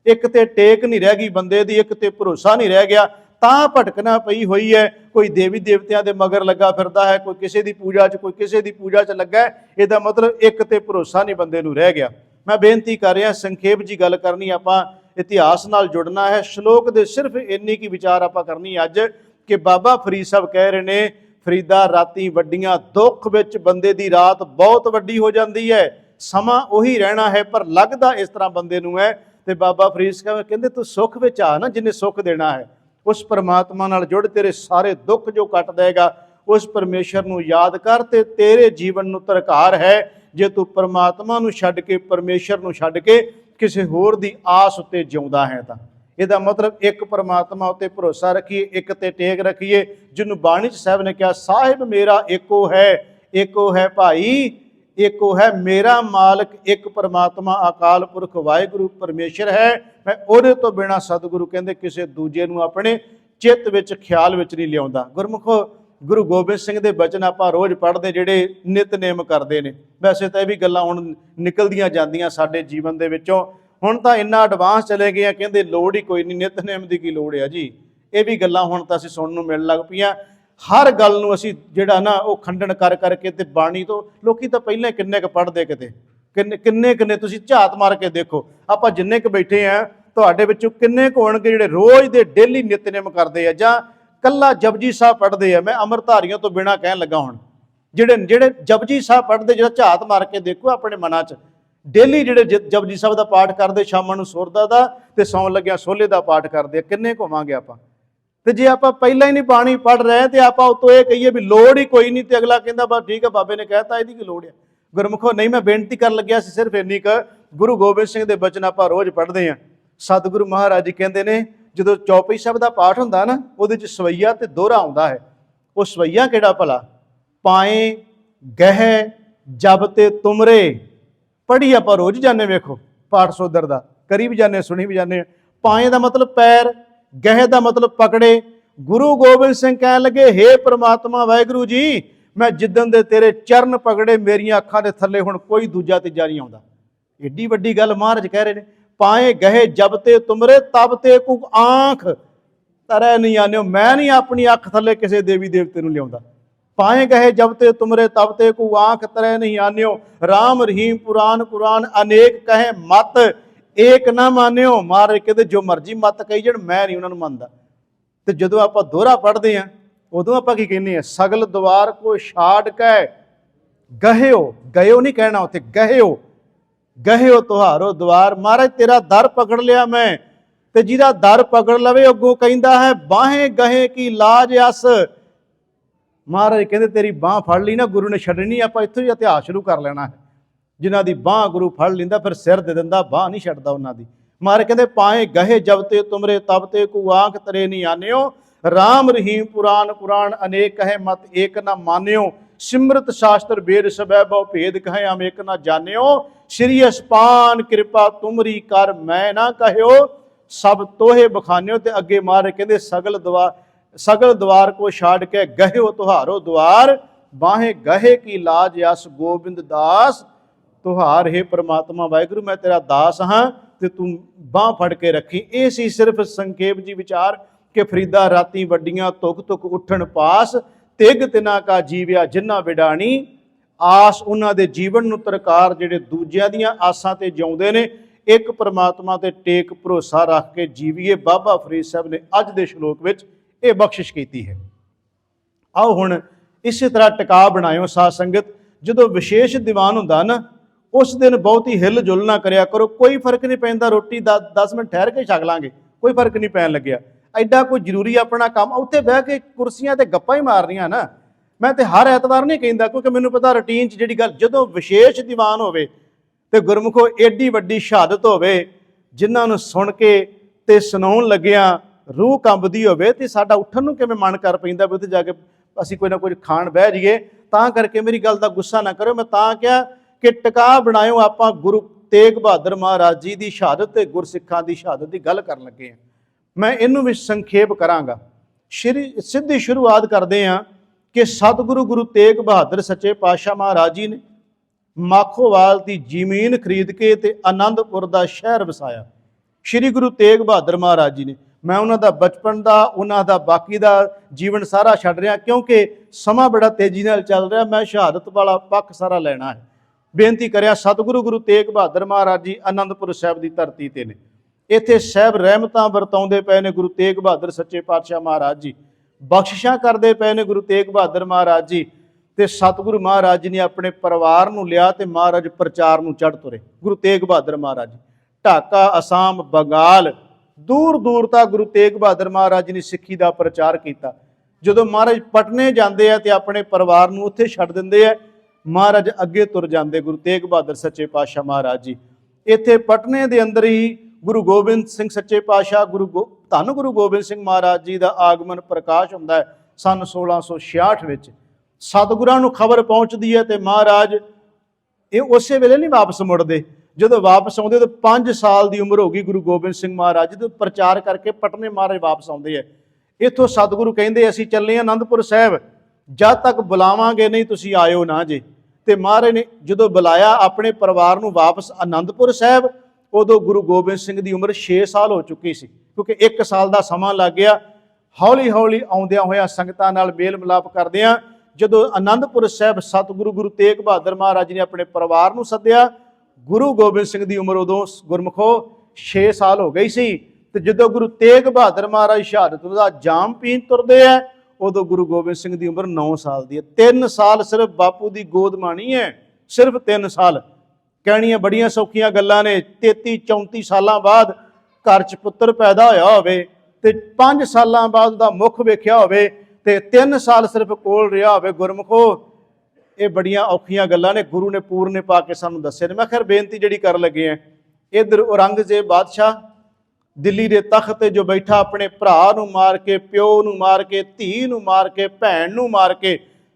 ਇੱਕ ਤੇ ਟੇਕ ਨਹੀਂ ਰਹਿ ਗਈ ਬੰਦੇ ਦੀ, ਇੱਕ ਤੇ ਭਰੋਸਾ ਨਹੀਂ ਰਹਿ ਗਿਆ, ਤਾਂ ਭਟਕਣਾ ਪਈ ਹੋਈ ਹੈ। ਕੋਈ ਦੇਵੀ ਦੇਵਤਿਆਂ ਦੇ ਮਗਰ ਲੱਗਾ ਫਿਰਦਾ ਹੈ, ਕੋਈ ਕਿਸੇ ਦੀ ਪੂਜਾ 'ਚ, ਕੋਈ ਕਿਸੇ ਦੀ ਪੂਜਾ 'ਚ ਲੱਗਾ, ਇਹਦਾ ਮਤਲਬ ਇੱਕ ਤੇ ਭਰੋਸਾ ਨਹੀਂ ਬੰਦੇ ਨੂੰ ਰਹਿ ਗਿਆ। ਮੈਂ ਬੇਨਤੀ ਕਰ ਰਿਹਾ, ਸੰਖੇਪ ਜੀ ਗੱਲ ਕਰਨੀ, ਆਪਾਂ ਇਤਿਹਾਸ ਨਾਲ ਜੁੜਨਾ ਹੈ। ਸ਼ਲੋਕ ਦੇ ਸਿਰਫ ਇੰਨੀ ਕੀ ਵਿਚਾਰ ਆਪਾਂ ਕਰਨੀ ਅੱਜ ਕਿ ਬਾਬਾ ਫਰੀਦ ਸਾਹਿਬ ਕਹਿ ਰਹੇ ਨੇ, ਫਰੀਦਾ ਰਾਤੀ ਵੱਡੀਆਂ, ਦੁੱਖ ਵਿੱਚ ਬੰਦੇ ਦੀ ਰਾਤ ਬਹੁਤ ਵੱਡੀ ਹੋ ਜਾਂਦੀ ਹੈ, ਸਮਾਂ ਉਹੀ ਰਹਿਣਾ ਹੈ ਪਰ ਲੱਗਦਾ ਇਸ ਤਰ੍ਹਾਂ ਬੰਦੇ ਨੂੰ ਹੈ। ਤੇ ਬਾਬਾ ਫਰੀਦ ਸਾਹਿਬ ਕਹਿੰਦੇ ਤੂੰ ਸੁੱਖ ਵਿੱਚ ਆ ਨਾ, ਜਿਹਨੇ ਸੁੱਖ ਦੇਣਾ ਹੈ, ਉਸ ਪਰਮਾਤਮਾ ਨਾਲ ਜੁੜ, ਤੇਰੇ ਸਾਰੇ ਦੁੱਖ ਜੋ ਕੱਟ ਦੇਗਾ, ਉਸ ਪਰਮੇਸ਼ਰ ਨੂੰ ਯਾਦ ਕਰ ਤੇ ਤੇਰੇ ਜੀਵਨ ਨੂੰ ਤਰਕਾਰ ਹੈ। ਜੇ ਤੂੰ ਪਰਮਾਤਮਾ ਨੂੰ ਛੱਡ ਕੇ, ਪਰਮੇਸ਼ਰ ਨੂੰ ਛੱਡ ਕੇ ਕਿਸੇ ਹੋਰ ਦੀ ਆਸ ਉੱਤੇ ਜਿਉਂਦਾ ਹੈ, ਤਾਂ ਇਹਦਾ ਮਤਲਬ ਇੱਕ ਪਰਮਾਤਮਾ ਉੱਤੇ ਭਰੋਸਾ ਰੱਖੀਏ, ਇੱਕ ਤੇ ਟੇਕ ਰੱਖੀਏ, ਜਿਹਨੂੰ ਬਾਣੀ 'ਚ ਸਾਹਿਬ ਨੇ ਕਿਹਾ, ਸਾਹਿਬ ਮੇਰਾ ਏਕੋ ਹੈ, ਏਕੋ ਹੈ ਭਾਈ, ਏਕੋ ਹੈ ਮੇਰਾ ਮਾਲਕ, ਇੱਕ ਪਰਮਾਤਮਾ ਅਕਾਲ ਪੁਰਖ ਵਾਹਿਗੁਰੂ ਪਰਮੇਸ਼ਰ ਹੈ, ਮੈਂ ਉਹਦੇ ਤੋਂ ਬਿਨਾਂ, ਸਤਿਗੁਰੂ ਕਹਿੰਦੇ, ਕਿਸੇ ਦੂਜੇ ਨੂੰ ਆਪਣੇ ਚਿੱਤ ਵਿੱਚ, ਖਿਆਲ ਵਿੱਚ ਨਹੀਂ ਲਿਆਉਂਦਾ। ਗੁਰਮੁਖੋ ਗੁਰੂ ਗੋਬਿੰਦ ਸਿੰਘ ਦੇ ਬਚਨ ਆਪਾਂ ਰੋਜ਼ ਪੜ੍ਹਦੇ, ਜਿਹੜੇ ਨਿਤਨੇਮ ਕਰਦੇ ਨੇ। ਵੈਸੇ ਤਾਂ ਇਹ ਵੀ ਗੱਲਾਂ ਹੁਣ ਨਿਕਲਦੀਆਂ ਜਾਂਦੀਆਂ ਸਾਡੇ ਜੀਵਨ ਦੇ ਵਿੱਚੋਂ, ਹੁਣ ਤਾਂ ਇੰਨਾ ਐਡਵਾਂਸ ਚਲੇ ਗਏ ਆ, ਕਹਿੰਦੇ ਲੋੜ ਹੀ ਕੋਈ ਨਹੀਂ, ਨਿਤਨੇਮ ਦੀ ਕੀ ਲੋੜ ਹੈ ਜੀ। ਇਹ ਵੀ ਗੱਲਾਂ ਹੁਣ ਤਾਂ ਅਸੀਂ ਸੁਣਨ ਨੂੰ ਮਿਲਣ ਲੱਗ ਪਈਆਂ। ਹਰ ਗੱਲ ਨੂੰ ਅਸੀਂ ਜਿਹੜਾ ਨਾ ਉਹ ਖੰਡਨ ਕਰ ਕਰਕੇ, ਤੇ ਬਾਣੀ ਤੋਂ ਲੋਕੀ ਤਾਂ ਪਹਿਲਾਂ ਕਿੰਨੇ ਕੁ ਪੜ੍ਹਦੇ, ਕਿਤੇ ਕਿੰਨੇ ਤੁਸੀਂ ਝਾਤ ਮਾਰ ਕੇ ਦੇਖੋ, ਆਪਾਂ ਜਿੰਨੇ ਕੁ ਬੈਠੇ ਆ ਤੁਹਾਡੇ ਵਿੱਚੋਂ ਕਿੰਨੇ ਕੁ ਹੋਣਗੇ ਜਿਹੜੇ ਰੋਜ਼ ਦੇ ਡੇਲੀ ਨਿਤਨੇਮ ਕਰਦੇ ਆ, ਜਾਂ ਕੱਲਾ ਜਪਜੀ ਸਾਹਿਬ ਪੜ੍ਹਦੇ ਆ। ਮੈਂ ਅੰਮ੍ਰਿਤਧਾਰੀਆਂ ਤੋਂ ਬਿਨਾਂ ਕਹਿਣ ਲੱਗਾ, ਹੁਣ ਜਿਹੜੇ ਜਪਜੀ ਸਾਹਿਬ ਪੜ੍ਹਦੇ, ਜਿਹੜਾ ਝਾਤ ਮਾਰ ਕੇ ਦੇਖੋ ਆਪਣੇ ਮਨਾਂ 'ਚ, ਡੇਲੀ ਜਿਹੜੇ ਜਪਜੀ ਸਾਹਿਬ ਦਾ ਪਾਠ ਕਰਦੇ, ਸ਼ਾਮਾਂ ਨੂੰ ਸੁਰਦਾ ਦਾ ਤੇ ਸੌਣ ਲੱਗਿਆ ਸੋਲੇ ਦਾ ਪਾਠ ਕਰਦੇ ਆ, ਕਿੰਨੇ ਘੁੰਮਾਂਗੇ ਆਪਾਂ? ਤੇ ਜੇ ਆਪਾਂ ਪਹਿਲਾਂ ਹੀ ਨਹੀਂ ਬਾਣੀ ਪੜ੍ਹ ਰਹੇ ਤੇ ਆਪਾਂ ਉਤੋਂ ਇਹ ਕਹੀਏ ਵੀ ਲੋੜ ਹੀ ਕੋਈ ਨਹੀਂ, ਤੇ ਅਗਲਾ ਕਹਿੰਦਾ ਬਸ ਠੀਕ ਹੈ ਬਾਬੇ ਨੇ ਕਹਿਤਾ, ਇਹਦੀ ਕੀ ਲੋੜ ਹੈ? ਗੁਰਮੁਖੋ ਨਹੀਂ, ਮੈਂ ਬੇਨਤੀ ਕਰਨ ਲੱਗਿਆ ਸੀ ਸਿਰਫ ਇੰਨੀ ਕੁ, ਗੁਰੂ ਗੋਬਿੰਦ ਸਿੰਘ ਦੇ ਬਚਨ ਆਪਾਂ ਰੋਜ਼ ਪੜ੍ਹਦੇ ਹਾਂ। ਸਤਿਗੁਰੂ ਮਹਾਰਾਜ ਜੀ ਕਹਿੰਦੇ ਨੇ, ਜਦੋਂ ਚੌਪਈ ਸਾਹਿਬ ਦਾ ਪਾਠ ਹੁੰਦਾ ਨਾ, ਉਹਦੇ 'ਚ ਸਵਈਆ ਤੇ ਦੋਹਰਾ ਆਉਂਦਾ ਹੈ। ਉਹ ਸਵਈਆ ਕਿਹੜਾ ਭਲਾ? ਪਾਏ ਗਹਿ ਜਬ ਤੇ ਤੁਮਰੇ, ਪੜ੍ਹੀ ਆਪਾਂ ਰੋਜ਼ ਜਾਂਦੇ, ਵੇਖੋ ਪਾਠ ਸੋਦਰ ਦਾ ਕਰੀ ਵੀ ਜਾਂਦੇ, ਸੁਣੀ ਵੀ ਜਾਂਦੇ। ਪਾਏ ਦਾ ਮਤਲਬ ਪੈਰ, ਗਹਿ ਦਾ ਮਤਲਬ ਪਕੜੇ। ਗੁਰੂ ਗੋਬਿੰਦ ਸਿੰਘ ਕਹਿਣ ਲੱਗੇ, ਹੇ ਪ੍ਰਮਾਤਮਾ ਵਾਹਿਗੁਰੂ ਜੀ, ਮੈਂ ਜਿੱਦਣ ਦੇ ਤੇਰੇ ਚਰਨ ਪਕੜੇ, ਮੇਰੀਆਂ ਅੱਖਾਂ ਦੇ ਥੱਲੇ ਹੁਣ ਕੋਈ ਦੂਜਾ ਤੀਜਾ ਨਹੀਂ ਆਉਂਦਾ। ਏਡੀ ਵੱਡੀ ਗੱਲ ਮਹਾਰਾਜ ਕਹਿ ਰਹੇ ਨੇ। ਪਾਏ ਗਹਿ ਜਬ ਤੇ ਤੁਮਰੇ ਤਬ ਤੇ ਕੁ ਆਂਖ ਤਰੈ ਨਹੀਂ ਆਨਿਓ, ਮੈਂ ਨਹੀਂ ਆਪਣੀ ਅੱਖ ਥੱਲੇ ਕਿਸੇ ਦੇਵੀ ਦੇਵਤੇ ਨੂੰ ਲਿਆਉਂਦਾ। ਪਾਏ ਗਹਿ ਜਬ ਤੇ ਤੁਮਰੇ ਤਬ ਤੇ ਕੁ ਆਂਖ ਤਰੈ ਨਹੀਂ ਆਨਿਓ, ਰਾਮ ਰਹੀਮ ਪੁਰਾਨ ਕੁਰਾਨ ਅਨੇਕ ਕਹੇ ਮਤ ਏਕ ਨਾ ਮਾਨਿਓ। ਮਹਾਰਾਜ ਕਹਿੰਦੇ ਜੋ ਮਰਜੀ ਮਤ ਕਹੀ ਜਾਣ, ਮੈਂ ਨਹੀਂ ਉਹਨਾਂ ਨੂੰ ਮੰਨਦਾ। ਤੇ ਜਦੋਂ ਆਪਾਂ ਦੋਹਰਾ ਪੜ੍ਹਦੇ ਹਾਂ, ਉਦੋਂ ਆਪਾਂ ਕੀ ਕਹਿੰਦੇ ਹਾਂ? ਸਗਲ ਦੁਆਰ ਕੋ ਛਾੜ ਕੇ ਗਹਿਓ, ਗਇਓ ਨਹੀਂ ਕਹਿਣਾ ਉੱਥੇ, ਗਹਿਓ, ਗਹਿਓ ਤੁਹਾਰੋ ਦੁਆਰ। ਮਹਾਰਾਜ ਤੇਰਾ ਦਰ ਪਕੜ ਲਿਆ ਮੈਂ, ਤੇ ਜਿਹਦਾ ਦਰ ਪਕੜ ਲਵੇ ਅੱਗੋਂ ਕਹਿੰਦਾ ਹੈ ਬਾਹੇ ਗਹੇ ਕੀ ਲਾਜ ਅਸ। ਮਹਾਰਾਜ ਕਹਿੰਦੇ ਤੇਰੀ ਬਾਂਹ ਫੜ ਲਈ ਨਾ, ਗੁਰੂ ਨੇ ਛੱਡਣੀ। ਆਪਾਂ ਇੱਥੋਂ ਹੀ ਇਤਿਹਾਸ ਸ਼ੁਰੂ ਕਰ ਲੈਣਾ ਹੈ। ਜਿਨ੍ਹਾਂ ਦੀ ਬਾਂਹ ਗੁਰੂ ਫੜ ਲੈਂਦਾ, ਫਿਰ ਸਿਰ ਦੇ ਦਿੰਦਾ, ਬਾਂਹ ਨਹੀਂ ਛੱਡਦਾ ਉਹਨਾਂ ਦੀ। ਮਹਾਰਾਜ ਕਹਿੰਦੇ ਪਾਏ ਗਹੇ ਜਬ ਤੇ ਤੁਮਰੇ ਤਬ ਤੇ ਕੁ ਆਂਖ ਤਰੇ ਨਹੀਂ ਆਨਿਓ, ਰਾਮ ਰਹੀਮ ਪੁਰਾਨ ਕੁਰਾਨ ਅਨੇਕ ਕਹੇ ਮਤ ਏਕ ਨਾ ਮਾਨਿਓ, ਸਿਮਰਤ ਸ਼ਾਸਤਰ ਵੇਦ ਸਬੈ ਬਹੁ ਭੇਦ ਕਹੇ ਹਮ ਏਕ ਨਾ ਜਾਣਿਓ, ਸ਼੍ਰੀ ਅਸਪਾਨ ਕਿਰਪਾ ਤੁਮਰੀ ਕਰ ਮੈਂ ਨਾ ਕਹਿਓ, ਸਭ ਤੋਹੇ ਬਖਾਨਿਓ। ਤੇ ਅੱਗੇ ਮਹਾਰਾਜ ਕਹਿੰਦੇ ਸਗਲ ਦੁਆਰ ਕੋ ਛਾੜ ਕੇ ਗਹਿਓ ਤੁਹਾਰੋ ਦੁਆਰ, ਬਾਹੇ ਗਹੇ ਕੀ ਲਾਜ ਅਸ ਗੋਬਿੰਦ ਦਾਸ तुहार हे परमात्मा वाहिगुरू मैं तेरा दास हाँ ते तू बांह फड़ के रखी। ये सी सिर्फ संखेप जी विचार कि फरीदा राती वड्डियां तुक तुक उठन पास, तिग तिना का जीविया जिन्ना विडाणी आस। उन्हां दे जीवन नूं तरकार जिहड़े दूजियां दियां आसां ते जिउंदे ने, एक परमात्मा ते टेक भरोसा रख के जीवीए। बाबा फरीद साहब ने अज दे श्लोक विच ये बख्शिश कीती है। आओ हुण इस तरह टिका बनाओ साध संगत। जो विशेष दीवान हुंदा ना, उस दिन बहुती हिल जुल ना करिया करो। कोई फर्क नहीं पैंदा, रोटी 10 मिनट ठहर के छक लांगे, कोई फर्क नहीं पैन लग्या। एडा कोई जरूरी अपना काम उत्थे बह के कुर्सियां ते गप्पां ही मारनियां ना। मैं तो हर एतवार नहीं कहता, क्योंकि मैनूं पता रूटीन च जिहड़ी गल जदों विशेष दीवान होवे ते गुरमुखो एडी वड्डी शहादत होवे, जिन्हां नूं सुण के ते सुणाउण लग्गियां रूह कंबदी होवे ते साडा उठण नूं किवें मन कर पैंदा भी उत्थे जाके असीं कोई ना कोई खाण बह जाइए। तां करके मेरी गल दा गुस्सा ना करो। मैं तां कहा कि टिका बनाओ आपां गुरु तेग बहादुर महाराज जी की शहादत ते गुरसिखां की शहादत की गल करन लगे हैं। मैं इनू भी संखेप करांगा। सीधी शुरुआत करते हैं कि सतगुरु गुरु तेग बहादुर सच्चे पातशाह महाराज जी ने माखोवाल की जमीन खरीद के ते आनंदपुर का शहर वसाया। श्री गुरु तेग बहादुर महाराज जी ने, मैं उन्होंने बचपन का उन्होंने बाकी का जीवन सारा छड्ड रहा, क्योंकि समा बड़ा तेजी नाल चल रहा। मैं शहादत वाला पक्ष सारा लेना है। बेनती करिया सतगुरु गुरु तेग बहादुर महाराज जी आनंदपुर साहब की धरती ते ने। इत्थे साहब रहमतां वरताउंदे पए ने गुरु तेग बहादुर सच्चे पातशाह महाराज जी, बख्शिशां करदे पए ने गुरु तेग बहादुर महाराज जी। ते सतगुरु महाराज जी ने अपने परिवार नूं लिया ते महाराज प्रचार नूं चढ़ तुरे। गुरु तेग बहादुर महाराज जी ढाका, असाम, बंगाल, दूर दूर तक गुरु तेग बहादुर महाराज जी ने सिੱਖੀ का प्रचार किया। जदों महाराज पटने जाते हैं तो अपने परिवार नूं उत्थे छड्ड दिंदे आ, महाराज अगे तुर जाते गुरु तेग बहादुर सच्चे पातशाह महाराज जी। इत्थे पटने के अंदर ही गुरु गोबिंद सिंह सच्चे पातशाह धन गुरु गोबिंद सिंह महाराज जी का आगमन प्रकाश होंदा है सन 1666 विच। सतगुरां नूं खबर पहुँचती है तो महाराज ये उस वेले नहीं वापस मुड़ते। जो वापस आते तो 5 साल की उम्र हो गई गुरु गोबिंद सिंह महाराज जी, तो प्रचार करके पटने महाराज वापस आते हैं। इत्थों सतगुरु कहते असीं चले आनंदपुर साहब, जद तक बुलावांगे नहीं तुसीं आयो ना जे। तो महाराज ने जो बुलाया अपने परिवार नूं वापस आनंदपुर साहब, उदों गुरु गोबिंद सिंह की उम्र 6 साल हो चुकी सी, क्योंकि 1 साल का समा लग गया। हौली हौली आउंदियां होइयां संगतां नाल मेल मिलाप करदियां जदों आनंदपुर साहब सतगुरु गुरु तेग बहादुर महाराज जी ने अपने परिवार नूं सद्दिया। गुरु गोबिंद सिंह की उम्र उदों गुरमुखो 6 साल हो गई सी। तो जो गुरु तेग बहादुर महाराज शहादत का जाम पीन तुरते हैं, उदों गुरु गोबिंद सिंह की उम्र 9 साल की है। 3 साल सिर्फ बापू की गोद माणी है, सिर्फ 3 साल। कहणियां बड़ियां सौखियां गल्लां ने। 33-34 साल बाद घर च पुत्र पैदा होया होवे ते 5 साल बाद उहदा मुख वेख्या होवे ते 3 साल सिर्फ कोल रहा होवे। गुरमुखो ये बड़ियां औखियां गल्लां ने, गुरु ने पूरने पा के सानूं दस्से ने। मैं खैर बेनती जिहड़ी कर लगे हैं, इधर औरंगजेब बादशाह दिल्ली के तख्त ते जो बैठा अपने भरा नूं मार के, प्यो नूं मार के, धी नूं मार के, भैन नूं मार के,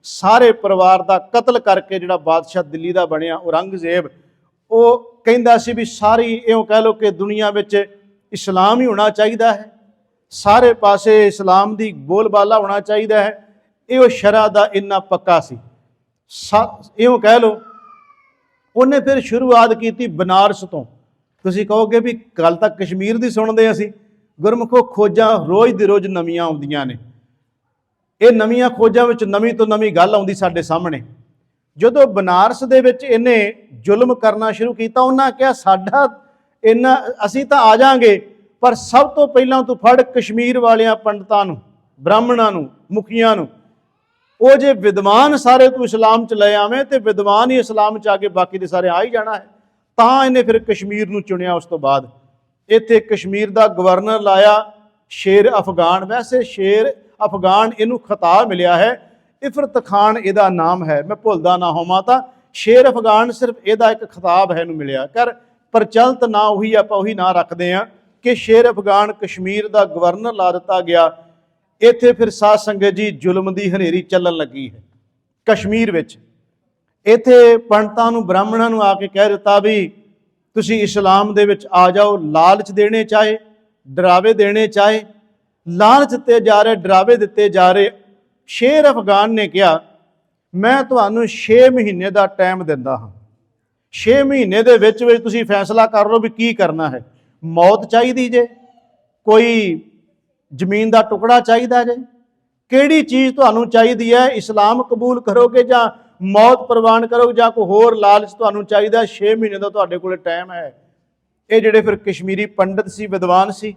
सारे परिवार का कतल करके जिहड़ा बादशाह दिल्ली का बनिया औरंगजेब, वो कहंदा सी भी सारी इउं कह लो कि दुनिया में इस्लाम ही होना चाहिए है, सारे पासे इस्लाम की बोलबाला होना चाहिए है। ये शरह का इन्ना पक्का सी। इउं कह लो उन्हें फिर शुरुआत की बनारस तो। तुसीं कहोगे भी गल तां कश्मीर की सुणदे असीं, गुरमुखो खोजां रोज़ दी रोज़ नवीआं आउंदियां ने। ये नवीआं खोजां विच नवीं तो नवीं गल आउंदी साडे सामने। जदों बनारस दे विच इन्हें जुल्म करना शुरू किया, उन्हां कहा साडा इन्ना असीं तां आ जांगे, पर सब तो पहलां तूं फड़ कश्मीर वालियां पंडितां नूं, ब्राह्मणां नूं, मुखियां नूं। वो जे विद्वान सारे तू इस्लाम च ले आवें तो विद्वान ही इस्लाम च आके बाकी दे सारे आ ही जाना है। तां इन्हें फिर कश्मीर नूं चुनिया। उस तो बाद इत्थे कश्मीर का गवर्नर लाया शेर अफगान। वैसे शेर अफगान इनू खिताब मिलिया है, इफरत खान इहदा नाम है, मैं भुलदा ना होवां तां शेर अफगान सिर्फ इहदा एक खिताब है इनू मिलिया। कर प्रचलित ना उही आपां उही ना रखते हैं कि शेर अफगान कश्मीर का गवर्नर ला दिता गया। इत्थे फिर साध संगत जी जुल्म की हनेरी चलन लगी है कश्मीर विच। इत्थे पंडितां नूं ब्राह्मणां नूं आके कह दिता भी तुसीं इस्लाम दे विच आ जाओ। लालच देने चाहे, डरावे देने चाहे, लालच दिते जा रहे, डरावे दिते जा रहे। शेर अफगान ने कहा मैं तुहानूं 6 महीने का टाइम दिंदा हाँ, 6 ਮਹੀਨੇ ਦੇ ਵਿੱਚ ਤੁਸੀਂ ਫੈਸਲਾ ਕਰ ਲਓ ਵੀ ਕੀ ਕਰਨਾ ਹੈ। ਮੌਤ ਚਾਹੀਦੀ ਜੇ, ਕੋਈ ਜ਼ਮੀਨ ਦਾ ਟੁਕੜਾ ਚਾਹੀਦਾ ਜੇ, ਕਿਹੜੀ ਚੀਜ਼ ਤੁਹਾਨੂੰ ਚਾਹੀਦੀ ਹੈ? ਇਸਲਾਮ ਕਬੂਲ ਕਰੋਗੇ ਜਾਂ ਮੌਤ ਪ੍ਰਵਾਨ ਕਰੋਗੇ ਜਾਂ ਕੋਈ ਹੋਰ ਲਾਲਚ ਤੁਹਾਨੂੰ ਚਾਹੀਦਾ? 6 ਮਹੀਨੇ ਦਾ ਤੁਹਾਡੇ ਕੋਲ ਟਾਈਮ ਹੈ। ਇਹ ਜਿਹੜੇ ਫਿਰ ਕਸ਼ਮੀਰੀ ਪੰਡਤ ਸੀ, ਵਿਦਵਾਨ ਸੀ,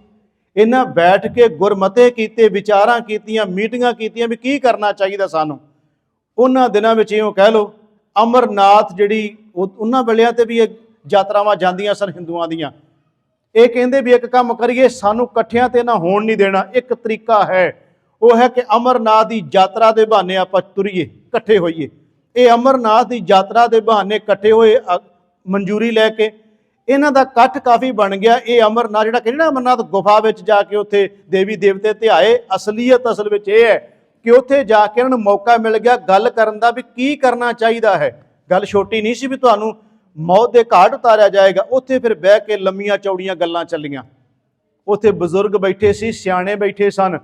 ਇਹਨਾਂ ਬੈਠ ਕੇ ਗੁਰਮਤੇ ਕੀਤੇ, ਵਿਚਾਰਾਂ ਕੀਤੀਆਂ, ਮੀਟਿੰਗਾਂ ਕੀਤੀਆਂ ਵੀ ਕੀ ਕਰਨਾ ਚਾਹੀਦਾ ਸਾਨੂੰ। ਉਹਨਾਂ ਦਿਨਾਂ ਵਿੱਚ ਇਉਂ ਕਹਿ ਲਓ ਅਮਰਨਾਥ ਜਿਹੜੀ ਉਹਨਾਂ ਵੇਲਿਆਂ ਤੇ ਵੀ ਇਹ ਯਾਤਰਾਵਾਂ ਜਾਂਦੀਆਂ ਸਨ ਹਿੰਦੂਆਂ ਦੀਆਂ। ਇਹ ਕਹਿੰਦੇ ਵੀ ਇੱਕ ਕੰਮ ਕਰੀਏ, ਸਾਨੂੰ ਇਕੱਠਿਆਂ ਤੇ ਨਾ ਹੋਣ ਨਹੀਂ ਦੇਣਾ। ਇੱਕ ਤਰੀਕਾ ਹੈ, ਉਹ ਹੈ ਕਿ ਅਮਰਨਾਥ ਦੀ ਯਾਤਰਾ ਦੇ ਬਹਾਨੇ ਆਪਾਂ ਤੁਰੀਏ, ਇਕੱਠੇ ਹੋਈਏ। ਇਹ ਅਮਰਨਾਥ ਦੀ ਯਾਤਰਾ ਦੇ ਬਹਾਨੇ ਇਕੱਠੇ ਹੋਏ, ਮਨਜ਼ੂਰੀ ਲੈ ਕੇ ਇਹਨਾਂ ਦਾ ਇਕੱਠ ਕਾਫੀ ਬਣ ਗਿਆ। ਇਹ ਅਮਰਨਾਥ ਜਿਹੜਾ ਕਹਿੰਦੇ ਨਾ, ਅਮਰਨਾਥ ਗੁਫਾ ਵਿੱਚ ਜਾ ਕੇ ਉੱਥੇ ਦੇਵੀ ਦੇਵਤੇ ਧਿਆਏ। ਅਸਲੀਅਤ ਅਸਲ ਵਿੱਚ ਇਹ ਹੈ ਕਿ ਉੱਥੇ ਜਾ ਕੇ ਇਹਨਾਂ ਨੂੰ ਮੌਕਾ ਮਿਲ ਗਿਆ ਗੱਲ ਕਰਨ ਦਾ ਵੀ ਕੀ ਕਰਨਾ ਚਾਹੀਦਾ ਹੈ। ਗੱਲ ਛੋਟੀ ਨਹੀਂ ਸੀ ਵੀ ਤੁਹਾਨੂੰ ਮੌਤ ਦੇ ਘਾਟ ਉਤਾਰਿਆ ਜਾਏਗਾ। ਉੱਥੇ ਫਿਰ ਬਹਿ ਕੇ ਲੰਮੀਆਂ ਚੌੜੀਆਂ ਗੱਲਾਂ ਚੱਲੀਆਂ। ਉੱਥੇ ਬਜ਼ੁਰਗ ਬੈਠੇ ਸੀ, ਸਿਆਣੇ ਬੈਠੇ ਸਨ।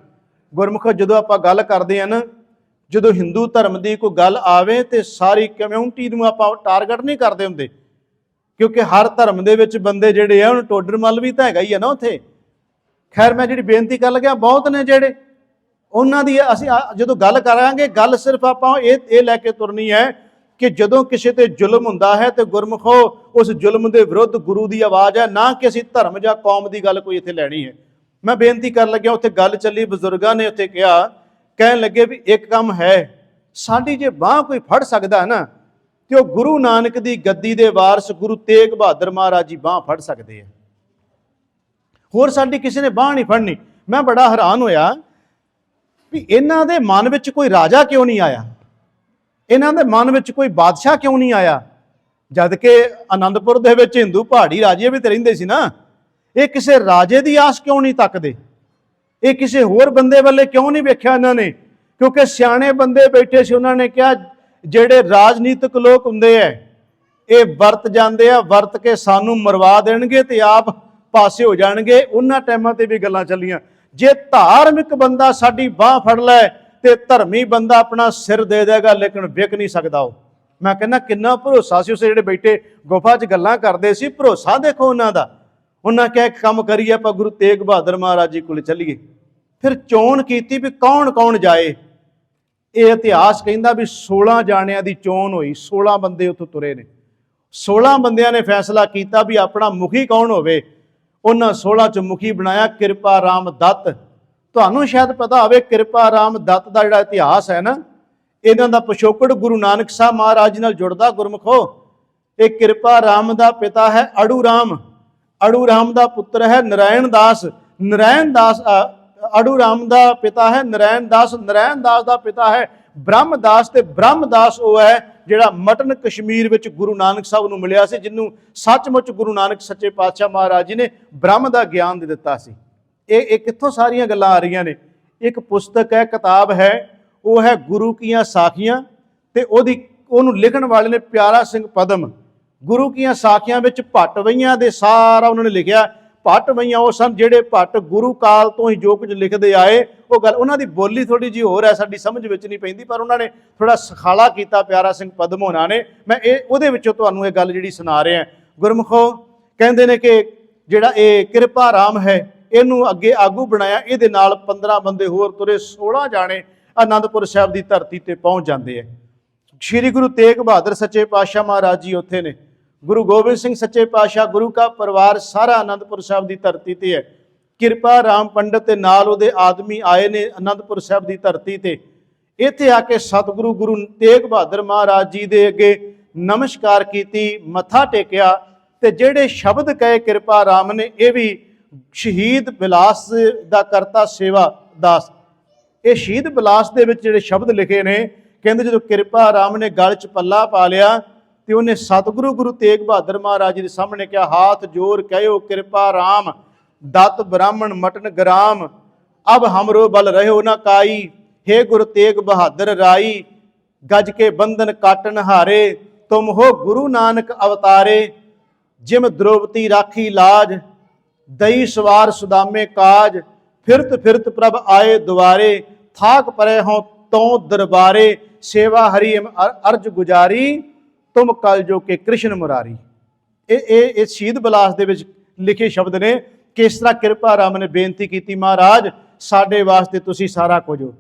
ਗੁਰਮੁਖ ਜਦੋਂ ਆਪਾਂ ਗੱਲ ਕਰਦੇ ਹਾਂ ਨਾ, ਜਦੋਂ ਹਿੰਦੂ ਧਰਮ ਦੀ ਕੋਈ ਗੱਲ ਆਵੇ ਤੇ ਸਾਰੀ ਕਮਿਊਨਿਟੀ ਨੂੰ ਆਪਾਂ ਟਾਰਗੇਟ ਨਹੀਂ ਕਰਦੇ ਹੁੰਦੇ, ਕਿਉਂਕਿ ਹਰ ਧਰਮ ਦੇ ਵਿੱਚ ਬੰਦੇ ਜਿਹੜੇ ਆ, ਹੁਣ ਟੋਡਰ ਮੱਲ ਵੀ ਤਾਂ ਹੈਗਾ ਹੀ ਹੈ ਨਾ ਉੱਥੇ। ਖੈਰ ਮੈਂ ਜਿਹੜੀ ਬੇਨਤੀ ਕਰਨ ਲੱਗਿਆ, ਬਹੁਤ ਨੇ ਜਿਹੜੇ ਉਹਨਾਂ ਦੀ ਅਸੀਂ ਜਦੋਂ ਗੱਲ ਕਰਾਂਗੇ, ਗੱਲ ਸਿਰਫ ਆਪਾਂ ਇਹ ਲੈ ਕੇ ਤੁਰਨੀ ਹੈ ਕਿ ਜਦੋਂ ਕਿਸੇ ਤੇ ਜ਼ੁਲਮ ਹੁੰਦਾ ਹੈ ਤੇ ਗੁਰਮੁਖੋ ਉਸ ਜ਼ੁਲਮ ਦੇ ਵਿਰੁੱਧ ਗੁਰੂ ਦੀ ਆਵਾਜ਼ ਹੈ, ਨਾ ਕਿ ਅਸੀਂ ਧਰਮ ਜਾਂ ਕੌਮ ਦੀ ਗੱਲ ਕੋਈ ਇੱਥੇ ਲੈਣੀ ਹੈ। ਮੈਂ ਬੇਨਤੀ ਕਰਨ ਲੱਗਿਆ, ਉੱਥੇ ਗੱਲ ਚੱਲੀ, ਬਜ਼ੁਰਗਾਂ ਨੇ ਉੱਥੇ ਕਿਹਾ, ਕਹਿਣ ਲੱਗੇ ਵੀ ਇੱਕ ਕੰਮ ਹੈ, ਸਾਡੀ ਜੇ ਬਾਂਹ ਕੋਈ ਫੜ ਸਕਦਾ ਹੈ ਨਾ ਤੇ ਉਹ ਗੁਰੂ ਨਾਨਕ ਦੀ ਗੱਦੀ ਦੇ ਵਾਰਿਸ ਗੁਰੂ ਤੇਗ ਬਹਾਦਰ ਮਹਾਰਾਜ ਜੀ ਬਾਂਹ ਫੜ ਸਕਦੇ ਆ, ਹੋਰ ਸਾਡੀ ਕਿਸੇ ਨੇ ਬਾਂਹ ਨਹੀਂ ਫੜਨੀ। ਮੈਂ ਬੜਾ ਹੈਰਾਨ ਹੋਇਆ ਵੀ ਇਹਨਾਂ ਦੇ ਮਨ ਵਿੱਚ ਕੋਈ ਰਾਜਾ ਕਿਉਂ ਨਹੀਂ ਆਇਆ, ਇਹਨਾਂ ਦੇ ਮਨ ਵਿੱਚ ਕੋਈ ਬਾਦਸ਼ਾਹ ਕਿਉਂ ਨਹੀਂ ਆਇਆ, ਜਦ ਕਿ ਆਨੰਦਪੁਰ ਦੇ ਵਿੱਚ ਹਿੰਦੂ ਪਹਾੜੀ ਰਾਜੇ ਵੀ ਤੇ ਰਹਿੰਦੇ ਸੀ ਨਾ। ਇਹ ਕਿਸੇ ਰਾਜੇ ਦੀ ਆਸ ਕਿਉਂ ਨਹੀਂ ਤੱਕਦੇ? ਇਹ ਕਿਸੇ ਹੋਰ ਬੰਦੇ ਵੱਲੇ ਕਿਉਂ ਨਹੀਂ ਵੇਖਿਆ ਇਹਨਾਂ ਨੇ? ਕਿਉਂਕਿ ਸਿਆਣੇ ਬੰਦੇ ਬੈਠੇ ਸੀ, ਉਹਨਾਂ ਨੇ ਕਿਹਾ ਜਿਹੜੇ ਰਾਜਨੀਤਿਕ ਲੋਕ ਹੁੰਦੇ ਐ, ਇਹ ਵਰਤ ਜਾਂਦੇ ਆ, ਵਰਤ ਕੇ ਸਾਨੂੰ ਮਰਵਾ ਦੇਣਗੇ ਤੇ ਆਪ ਪਾਸੇ ਹੋ ਜਾਣਗੇ। ਉਹਨਾਂ ਟਾਈਮਾਂ ਤੇ ਵੀ ਗੱਲਾਂ ਚੱਲੀਆਂ, ਜੇ ਧਾਰਮਿਕ ਬੰਦਾ ਸਾਡੀ ਬਾਂਹ ਫੜ ਲੈ ਤੇ ਧਰਮੀ ਬੰਦਾ ਆਪਣਾ ਸਿਰ ਦੇ ਦੇਗਾ, ਲੇਕਿਨ ਵਿਕ ਨਹੀਂ ਸਕਦਾ ਉਹ। ਮੈਂ ਕਹਿੰਦਾ ਕਿੰਨਾ ਭਰੋਸਾ ਸੀ ਉਸ ਜਿਹੜੇ ਬੈਠੇ ਗੁਫਾ 'ਚ ਗੱਲਾਂ ਕਰਦੇ ਸੀ, ਭਰੋਸਾ ਦੇਖੋ ਉਹਨਾਂ ਦਾ। ਉਹਨਾਂ ਕਿਹਾ ਇੱਕ ਕੰਮ ਕਰੀਏ, ਆਪਾਂ ਗੁਰੂ ਤੇਗ ਬਹਾਦਰ ਮਹਾਰਾਜ ਜੀ ਕੋਲ ਚੱਲੀਏ। ਫਿਰ ਚੋਣ ਕੀਤੀ ਵੀ ਕੌਣ ਕੌਣ ਜਾਏ। ਇਹ ਇਤਿਹਾਸ ਕਹਿੰਦਾ ਵੀ 16 ਜਾਣਿਆਂ ਦੀ ਚੋਣ ਹੋਈ, 16 ਬੰਦੇ ਉੱਥੋਂ ਤੁਰੇ ਨੇ। 16 ਬੰਦਿਆਂ ਨੇ ਫੈਸਲਾ ਕੀਤਾ ਵੀ ਆਪਣਾ ਮੁਖੀ ਕੌਣ ਹੋਵੇ। ਉਹਨਾਂ 16 'ਚ ਮੁਖੀ ਬਣਾਇਆ ਕਿਰਪਾ ਰਾਮ ਦੱਤ। ਤੁਹਾਨੂੰ ਸ਼ਾਇਦ ਪਤਾ ਹੋਵੇ ਕਿਰਪਾ ਰਾਮ ਦੱਤ ਦਾ ਜਿਹੜਾ ਇਤਿਹਾਸ ਹੈ ਨਾ, ਇਹਨਾਂ ਦਾ ਪਿਛੋਕੜ ਗੁਰੂ ਨਾਨਕ ਸਾਹਿਬ ਮਹਾਰਾਜ ਨਾਲ ਜੁੜਦਾ। ਗੁਰਮੁਖੋ, ਇਹ ਕਿਰਪਾ ਰਾਮ ਦਾ ਪਿਤਾ ਹੈ ਅੜੂ ਰਾਮ, ਅੜੂ ਰਾਮ ਦਾ ਪੁੱਤਰ ਹੈ ਨਰਾਇਣ ਦਾਸ, ਨਰਾਇਣ ਦਾਸ ਅੜੂ ਰਾਮ ਦਾ ਪਿਤਾ ਹੈ ਨਰਾਇਣ ਦਾਸ, ਨਰਾਇਣ ਦਾਸ ਦਾ ਪਿਤਾ ਹੈ ਬ੍ਰਹਮ ਦਾਸ, ਤੇ ਬ੍ਰਹਮ ਦਾਸ ਉਹ ਹੈ ਜਿਹੜਾ ਮਟਨ ਕਸ਼ਮੀਰ ਵਿੱਚ ਗੁਰੂ ਨਾਨਕ ਸਾਹਿਬ ਨੂੰ ਮਿਲਿਆ ਸੀ, ਜਿਹਨੂੰ ਸੱਚਮੁੱਚ ਗੁਰੂ ਨਾਨਕ ਸੱਚੇ ਪਾਤਸ਼ਾਹ ਮਹਾਰਾਜ ਜੀ ਨੇ ਬ੍ਰਹਮ ਦਾ ਗਿਆਨ ਦੇ ਦਿੱਤਾ ਸੀ। ਇਹ ਕਿੱਥੋਂ ਸਾਰੀਆਂ ਗੱਲਾਂ ਆ ਰਹੀਆਂ ਨੇ? ਇੱਕ ਪੁਸਤਕ ਹੈ, ਕਿਤਾਬ ਹੈ, ਉਹ ਹੈ ਗੁਰੂ ਕੀਆਂ ਸਾਖੀਆਂ, ਤੇ ਉਹਨੂੰ ਲਿਖਣ ਵਾਲੇ ਨੇ ਪਿਆਰਾ ਸਿੰਘ ਪਦਮ। ਗੁਰੂ ਕੀਆਂ ਸਾਖੀਆਂ ਵਿੱਚ ਭੱਟ ਵਈਆਂ ਦੇ ਸਾਰਾ ਉਹਨਾਂ ਨੇ ਲਿਖਿਆ। ਭੱਟ ਵਈਆਂ ਉਹ ਸਨ ਜਿਹੜੇ ਭੱਟ ਗੁਰੂ ਕਾਲ ਤੋਂ ਹੀ ਜੋ ਕੁਝ ਲਿਖਦੇ ਆਏ। ਉਹ ਗੱਲ, ਉਹਨਾਂ ਦੀ ਬੋਲੀ ਥੋੜੀ ਜਿਹੀ ਹੋਰ ਹੈ, ਸਾਡੀ ਸਮਝ ਵਿੱਚ ਨਹੀਂ ਪੈਂਦੀ, ਪਰ ਉਹਨਾਂ ਨੇ ਥੋੜਾ ਸਖਾਲਾ ਕੀਤਾ ਪਿਆਰਾ ਸਿੰਘ ਪਦਮ ਹੋਣਾ ਨੇ। ਮੈਂ ਉਹਦੇ ਵਿੱਚੋਂ ਤੁਹਾਨੂੰ ਇਹ ਗੱਲ ਜਿਹੜੀ ਸੁਣਾ ਰਿਹਾ। ਗੁਰਮੁਖੋ, ਕਹਿੰਦੇ ਨੇ ਕਿ ਜਿਹੜਾ ਇਹ ਕਿਰਪਾ ਰਾਮ ਹੈ, ਇਹਨੂੰ ਅੱਗੇ ਆਗੂ ਬਣਾਇਆ, ਇਹਦੇ ਨਾਲ 15 ਬੰਦੇ ਹੋਰ ਤੁਰੇ, 16 ਜਾਣੇ ਆਨੰਦਪੁਰ ਸਾਹਿਬ ਦੀ ਧਰਤੀ ਤੇ ਪਹੁੰਚ ਜਾਂਦੇ ਹੈ। ਸ਼੍ਰੀ ਗੁਰੂ ਤੇਗ ਬਹਾਦਰ ਸੱਚੇ ਪਾਤਸ਼ਾਹ ਮਹਾਰਾਜ ਜੀ ਉੱਥੇ ਨੇ, ਗੁਰੂ ਗੋਬਿੰਦ ਸਿੰਘ ਸੱਚੇ ਪਾਤਸ਼ਾਹ, ਗੁਰੂ ਕਾ ਪਰਿਵਾਰ ਸਾਰਾ ਆਨੰਦਪੁਰ ਸਾਹਿਬ ਦੀ ਧਰਤੀ ਤੇ ਹੈ। ਕਿਰਪਾ ਰਾਮ ਪੰਡਤ ਤੇ ਨਾਲ ਉਹਦੇ ਆਦਮੀ ਆਏ ਨੇ ਆਨੰਦਪੁਰ ਸਾਹਿਬ ਦੀ ਧਰਤੀ ਤੇ। ਇੱਥੇ ਆ ਕੇ ਸਤਿਗੁਰੂ ਗੁਰੂ ਤੇਗ ਬਹਾਦਰ ਮਹਾਰਾਜ ਜੀ ਦੇ ਅੱਗੇ ਨਮਸਕਾਰ ਕੀਤੀ, ਮੱਥਾ ਟੇਕਿਆ, ਤੇ ਜਿਹੜੇ ਸ਼ਬਦ ਕਹੇ ਕਿਰਪਾ ਰਾਮ ਨੇ, ਇਹ ਵੀ ਸ਼ਹੀਦ ਬਿਲਾਸ ਦਾ ਕਰਤਾ ਸੇਵਾ ਦਾਸ। ਇਹ ਸ਼ਹੀਦ ਬਿਲਾਸ ਦੇ ਵਿੱਚ ਜਿਹੜੇ ਸ਼ਬਦ ਲਿਖੇ ਨੇ, ਕਹਿੰਦੇ ਜਦੋਂ ਕਿਰਪਾ ਰਾਮ ਨੇ ਗਲ 'ਚ ਪੱਲਾ ਪਾ ਲਿਆ ਤੇ ਉਹਨੇ ਸਤਿਗੁਰੂ ਗੁਰੂ ਤੇਗ ਬਹਾਦਰ ਮਹਾਰਾਜ ਜੀ ਦੇ ਸਾਹਮਣੇ ਕਿਹਾ, ਹਾਥ ਜੋਰ ਕਹਿਓ ਕਿਰਪਾ ਰਾਮ, ਦਤ ਬ੍ਰਾਹਮਣ ਮਟਨ ਗ੍ਰਾਮ, ਅਬ ਹਮਰੋ ਬਲ ਰਹਿਓ ਨਾ ਕਾਈ, हे ਗੁਰ ਤੇਗ ਬਹਾਦਰ ਰਾਈ, ਗਜ ਕੇ ਬੰਧਨ ਕਾਟਨ ਹਾਰੇ, ਤੁਮ ਹੋ ਗੁਰੂ ਨਾਨਕ ਅਵਤਾਰੇ, ਜਿਮ द्रौपदी ਰਾਖੀ ਲਾਜ, ਦਈ ਸਵਾਰ ਸੁਦਾਮੇ ਕਾਜ, ਫਿਰਤ ਫਿਰਤ ਪ੍ਰਭ ਆਏ ਦੁਆਰੇ, ਥਾਕ ਪਰੇ ਹੋਂ ਤੋਂ ਦਰਬਾਰੇ, ਸੇਵਾ ਹਰੀ ਅਰਜ ਗੁਜਾਰੀ, ਤੁਮ ਕਲ ਜੋ ਕੇ ਕ੍ਰਿਸ਼ਨ ਮੁਰਾਰੀ। ਇਹ ਸ਼ਹੀਦ ਬਿਲਾਸ ਦੇ ਵਿੱਚ ਲਿਖੇ ਸ਼ਬਦ ਨੇ। ਕਿਸ ਤਰ੍ਹਾਂ ਕਿਰਪਾ ਰਾਮ ਨੇ ਬੇਨਤੀ ਕੀਤੀ, ਮਹਾਰਾਜ ਸਾਡੇ ਵਾਸਤੇ ਤੁਸੀਂ ਸਾਰਾ ਕੁਝ ਹੋ।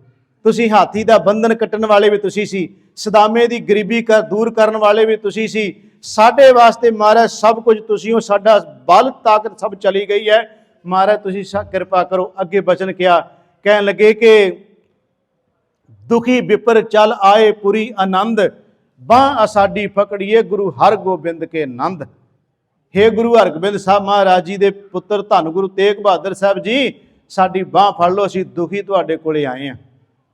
ਤੁਸੀਂ ਹਾਥੀ ਦਾ ਬੰਧਨ ਕੱਟਣ ਵਾਲੇ ਵੀ ਤੁਸੀਂ ਸੀ, ਸਦਾਮੇ ਦੀ ਗਰੀਬੀ ਦੂਰ ਕਰਨ ਵਾਲੇ ਵੀ ਤੁਸੀਂ ਸੀ। ਸਾਡੇ ਵਾਸਤੇ ਮਹਾਰਾਜ ਸਭ ਕੁਝ ਤੁਸੀਂ ਹੋ। ਸਾਡਾ ਬਲ ਤਾਕਤ ਸਭ ਚਲੀ ਗਈ ਹੈ, ਮਹਾਰਾਜ ਤੁਸੀਂ ਕਿਰਪਾ ਕਰੋ। ਅੱਗੇ ਬਚਨ ਕਿਹਾ, ਕਹਿਣ ਲੱਗੇ ਕਿ ਦੁਖੀ ਵਿਪਰ ਚੱਲ ਆਏ ਪੁਰੀ ਆਨੰਦ, ਬਾਂਹ ਸਾਡੀ ਫਕੜੀਏ ਗੁਰੂ ਹਰਗੋਬਿੰਦ ਕੇ ਨੰਦ। हे ਗੁਰੂ ਹਰਗੋਬਿੰਦ ਸਾਹਿਬ ਮਹਾਰਾਜ ਜੀ ਦੇ ਪੁੱਤਰ ਧੰਨ ਗੁਰੂ ਤੇਗ ਬਹਾਦਰ ਸਾਹਿਬ ਜੀ, ਸਾਡੀ ਬਾਂਹ ਫੜ ਲਓ, ਅਸੀਂ ਦੁਖੀ ਤੁਹਾਡੇ ਕੋਲੇ ਆਏ ਹਾਂ।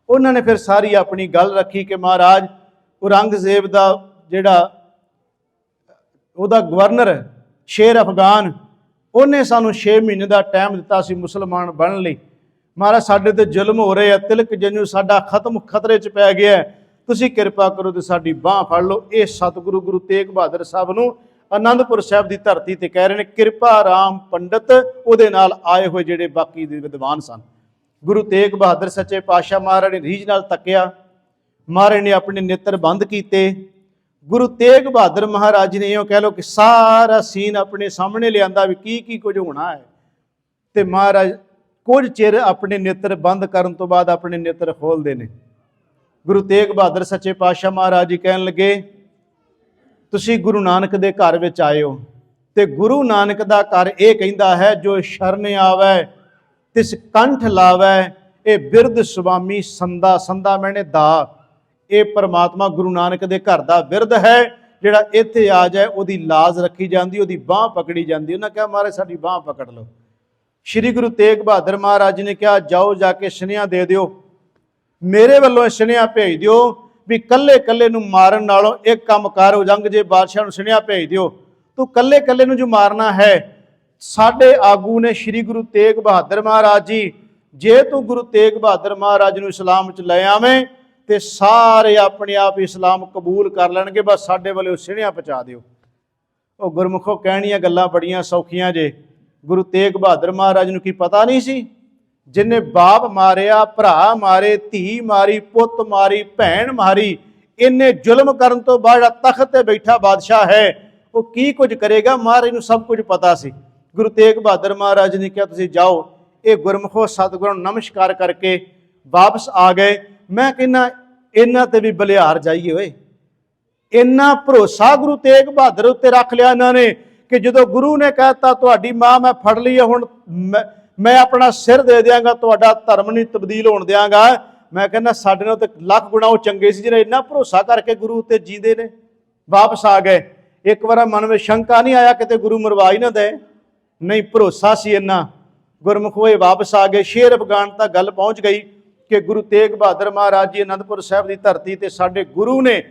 ਉਹਨਾਂ ਨੇ ਫਿਰ ਸਾਰੀ ਆਪਣੀ ਗੱਲ ਰੱਖੀ ਕਿ ਮਹਾਰਾਜ ਔਰੰਗਜ਼ੇਬ ਦਾ ਜਿਹੜਾ ਉਹਦਾ ਗਵਰਨਰ ਸ਼ੇਰ ਅਫਗਾਨ, ਉਹਨੇ ਸਾਨੂੰ 6 ਮਹੀਨੇ ਦਾ ਟਾਈਮ ਦਿੱਤਾ ਸੀ ਮੁਸਲਮਾਨ ਬਣਨ ਲਈ। ਮਹਾਰਾਜ ਸਾਡੇ ਤੇ ਜ਼ੁਲਮ ਹੋ ਰਹੇ ਆ, ਤਿਲਕ ਜੰਨੂ ਸਾਡਾ ਖਤਰੇ 'ਚ ਪੈ ਗਿਆ, ਤੁਸੀਂ ਕਿਰਪਾ ਕਰੋ ਤੇ ਸਾਡੀ ਬਾਂਹ ਫੜ ਲਓ। ਇਹ ਸਤਿਗੁਰੂ ਗੁਰੂ ਤੇਗ ਬਹਾਦਰ ਸਾਹਿਬ ਨੂੰ ਆਨੰਦਪੁਰ ਸਾਹਿਬ ਦੀ ਧਰਤੀ ਤੇ ਕਹਿ ਰਹੇ ਨੇ। ਕਿਰਪਾ ਰਾਮ ਪੰਡਤ ਉਹਦੇ ਨਾਲ ਆਏ ਹੋਏ ਜਿਹੜੇ ਬਾਕੀ ਦੇ ਵਿਦਵਾਨ ਸਨ। ਗੁਰੂ ਤੇਗ ਬਹਾਦਰ ਸੱਚੇ ਪਾਤਸ਼ਾਹ ਮਹਾਰਾਜ ਨੇ ਰੀਝ ਨਾਲ ਤੱਕਿਆ, ਮਹਾਰਾਜ ਨੇ ਆਪਣੇ ਨੇਤਰ ਬੰਦ ਕੀਤੇ। ਗੁਰੂ ਤੇਗ ਬਹਾਦਰ ਮਹਾਰਾਜ ਨੇ ਇਉਂ ਕਹਿ ਲਓ ਕਿ ਸਾਰਾ ਸੀਨ ਆਪਣੇ ਸਾਹਮਣੇ ਲਿਆਂਦਾ ਵੀ ਕੀ ਕੁਝ ਹੋਣਾ ਹੈ। ਤੇ ਮਹਾਰਾਜ ਕੁਝ ਚਿਰ ਆਪਣੇ ਨੇਤਰ ਬੰਦ ਕਰਨ ਤੋਂ ਬਾਅਦ ਆਪਣੇ ਨੇਤਰ ਖੋਲਦੇ ਨੇ। ਗੁਰੂ ਤੇਗ ਬਹਾਦਰ ਸੱਚੇ ਪਾਤਸ਼ਾਹ ਮਹਾਰਾਜ ਜੀ ਕਹਿਣ ਲੱਗੇ, ਤੁਸੀਂ ਗੁਰੂ ਨਾਨਕ ਦੇ ਘਰ ਵਿੱਚ ਆਏ ਹੋ, ਤੇ ਗੁਰੂ ਨਾਨਕ ਦਾ ਘਰ ਇਹ ਕਹਿੰਦਾ ਹੈ, ਜੋ ਸ਼ਰਨ ਆਵੈ ਤਿਸ ਕੰਠ ਲਾਵੈ, ਇਹ ਬਿਰਧ ਸੁਆਮੀ ਸੰਦਾ। ਸੰਦਾ ਮੈਨੇ ਦਾ, ਇਹ ਪਰਮਾਤਮਾ ਗੁਰੂ ਨਾਨਕ ਦੇ ਘਰ ਦਾ ਬਿਰਧ ਹੈ। ਜਿਹੜਾ ਇੱਥੇ ਆ ਜਾਏ ਉਹਦੀ ਲਾਜ਼ ਰੱਖੀ ਜਾਂਦੀ, ਉਹਦੀ ਬਾਂਹ ਪਕੜੀ ਜਾਂਦੀ। ਉਹਨਾਂ ਕਿਹਾ ਮਹਾਰਾਜ ਸਾਡੀ ਬਾਂਹ ਪਕੜ ਲਓ। ਸ਼੍ਰੀ ਗੁਰੂ ਤੇਗ ਬਹਾਦਰ ਮਹਾਰਾਜ ਨੇ ਕਿਹਾ, ਜਾਓ ਜਾ ਕੇ ਸੁਨੇਹਾ ਦੇ ਦਿਓ, ਮੇਰੇ ਵੱਲੋਂ ਇਹ ਸੁਨੇਹਾ ਭੇਜ ਦਿਓ ਵੀ ਕੱਲੇ ਨੂੰ ਮਾਰਨ ਨਾਲੋਂ ਇੱਕ ਕੰਮ ਕਰ, ਔਰੰਗਜ਼ੇਬ ਬਾਦਸ਼ਾਹ ਨੂੰ ਸੁਨੇਹਾ ਭੇਜ ਦਿਓ, ਤੂੰ ਕੱਲੇ ਨੂੰ ਜੋ ਮਾਰਨਾ ਹੈ। ਸਾਡੇ ਆਗੂ ਨੇ ਸ਼੍ਰੀ ਗੁਰੂ ਤੇਗ ਬਹਾਦਰ ਮਹਾਰਾਜ ਜੀ, ਜੇ ਤੂੰ ਗੁਰੂ ਤੇਗ ਬਹਾਦਰ ਮਹਾਰਾਜ ਨੂੰ ਇਸਲਾਮ 'ਚ ਲੈ ਆਵੇਂ ਤੇ ਸਾਰੇ ਆਪਣੇ ਆਪ ਇਸਲਾਮ ਕਬੂਲ ਕਰ ਲੈਣਗੇ, ਬਸ ਸਾਡੇ ਵੱਲੋਂ ਸੁਨੇਹਾ ਪਹੁੰਚਾ ਦਿਓ। ਉਹ ਗੁਰਮੁਖੋ ਕਹਿਣੀਆਂ ਗੱਲਾਂ ਬੜੀਆਂ ਸੌਖੀਆਂ ਜੇ, ਗੁਰੂ ਤੇਗ ਬਹਾਦਰ ਮਹਾਰਾਜ ਨੂੰ ਕੀ ਪਤਾ ਨਹੀਂ ਸੀ? ਜਿਨੇ ਬਾਪ ਮਾਰਿਆ, ਭਰਾ ਮਾਰੇ, ਧੀ ਮਾਰੀ, ਪੁੱਤ ਮਾਰੀ, ਭੈਣ ਮਾਰੀ, ਇੰਨੇ ਜ਼ੁਲਮ ਕਰਨ ਤੋਂ ਬਾਅਦ ਜਿਹੜਾ ਤਖਤ ਤੇ ਬੈਠਾ ਬਾਦਸ਼ਾਹ ਹੈ ਉਹ ਕੀ ਕੁਝ ਕਰੇਗਾ, ਮਹਾਰਾਜ ਨੂੰ ਸਭ ਕੁਝ ਪਤਾ ਸੀ। ਗੁਰੂ ਤੇਗ ਬਹਾਦਰ ਮਹਾਰਾਜ ਨੇ ਕਿਹਾ ਤੁਸੀਂ ਜਾਓ। ਇਹ ਗੁਰਮੁਖੋ ਸਤਿਗੁਰਾਂ ਨੂੰ ਨਮਸਕਾਰ ਕਰਕੇ ਵਾਪਸ ਆ ਗਏ। ਮੈਂ ਕਹਿੰਦਾ ਇਹਨਾਂ ਤੇ ਵੀ ਬਲਿਹਾਰ ਜਾਈਏ ਓਏ। ਇੰਨਾ ਭਰੋਸਾ ਗੁਰੂ ਤੇਗ ਬਹਾਦਰ ਉੱਤੇ ਰੱਖ ਲਿਆ ਇਹਨਾਂ ਨੇ ਕਿ ਜਦੋਂ ਗੁਰੂ ਨੇ ਕਹਿਤਾ ਤੁਹਾਡੀ ਮਾਂ ਮੈਂ ਫੜ ਲਈ ਹੈ, ਹੁਣ ਮੈਂ ਆਪਣਾ ਸਿਰ ਦੇ ਦਿਆਂਗਾ, ਤੁਹਾਡਾ ਧਰਮ ਨਹੀਂ ਤਬਦੀਲ ਹੋਣ ਦਿਆਂਗਾ। ਮੈਂ ਕਹਿੰਦਾ ਸਾਡੇ ਨਾਲ ਤਾਂ ਲੱਖ ਗੁਣਾ ਉਹ ਚੰਗੇ ਸੀ ਜਿਹੜੇ ਇੰਨਾ ਭਰੋਸਾ ਕਰਕੇ ਗੁਰੂ ਉੱਤੇ ਜੀਂਦੇ ਨੇ। ਵਾਪਸ ਆ ਗਏ। ਇੱਕ ਵਾਰ ਮਨ ਵਿੱਚ ਸ਼ੰਕਾ ਨਹੀਂ ਆਇਆ ਕਿਤੇ ਗੁਰੂ ਮਰਵਾ ਹੀ ਨਾ ਦੇ, ਨਹੀਂ ਭਰੋਸਾ ਸੀ ਇੰਨਾ। ਗੁਰਮੁਖ ਹੋਏ ਵਾਪਸ ਆ ਗਏ। ਸ਼ੇਰ ਅਫਗਾਨ ਤੱਕ ਗੱਲ ਪਹੁੰਚ ਗਈ ਕਿ ਗੁਰੂ ਤੇਗ ਬਹਾਦਰ ਮਹਾਰਾਜ ਜੀ ਅਨੰਦਪੁਰ ਸਾਹਿਬ ਦੀ ਧਰਤੀ ਤੇ ਸਾਡੇ ਗੁਰੂ ਨੇ,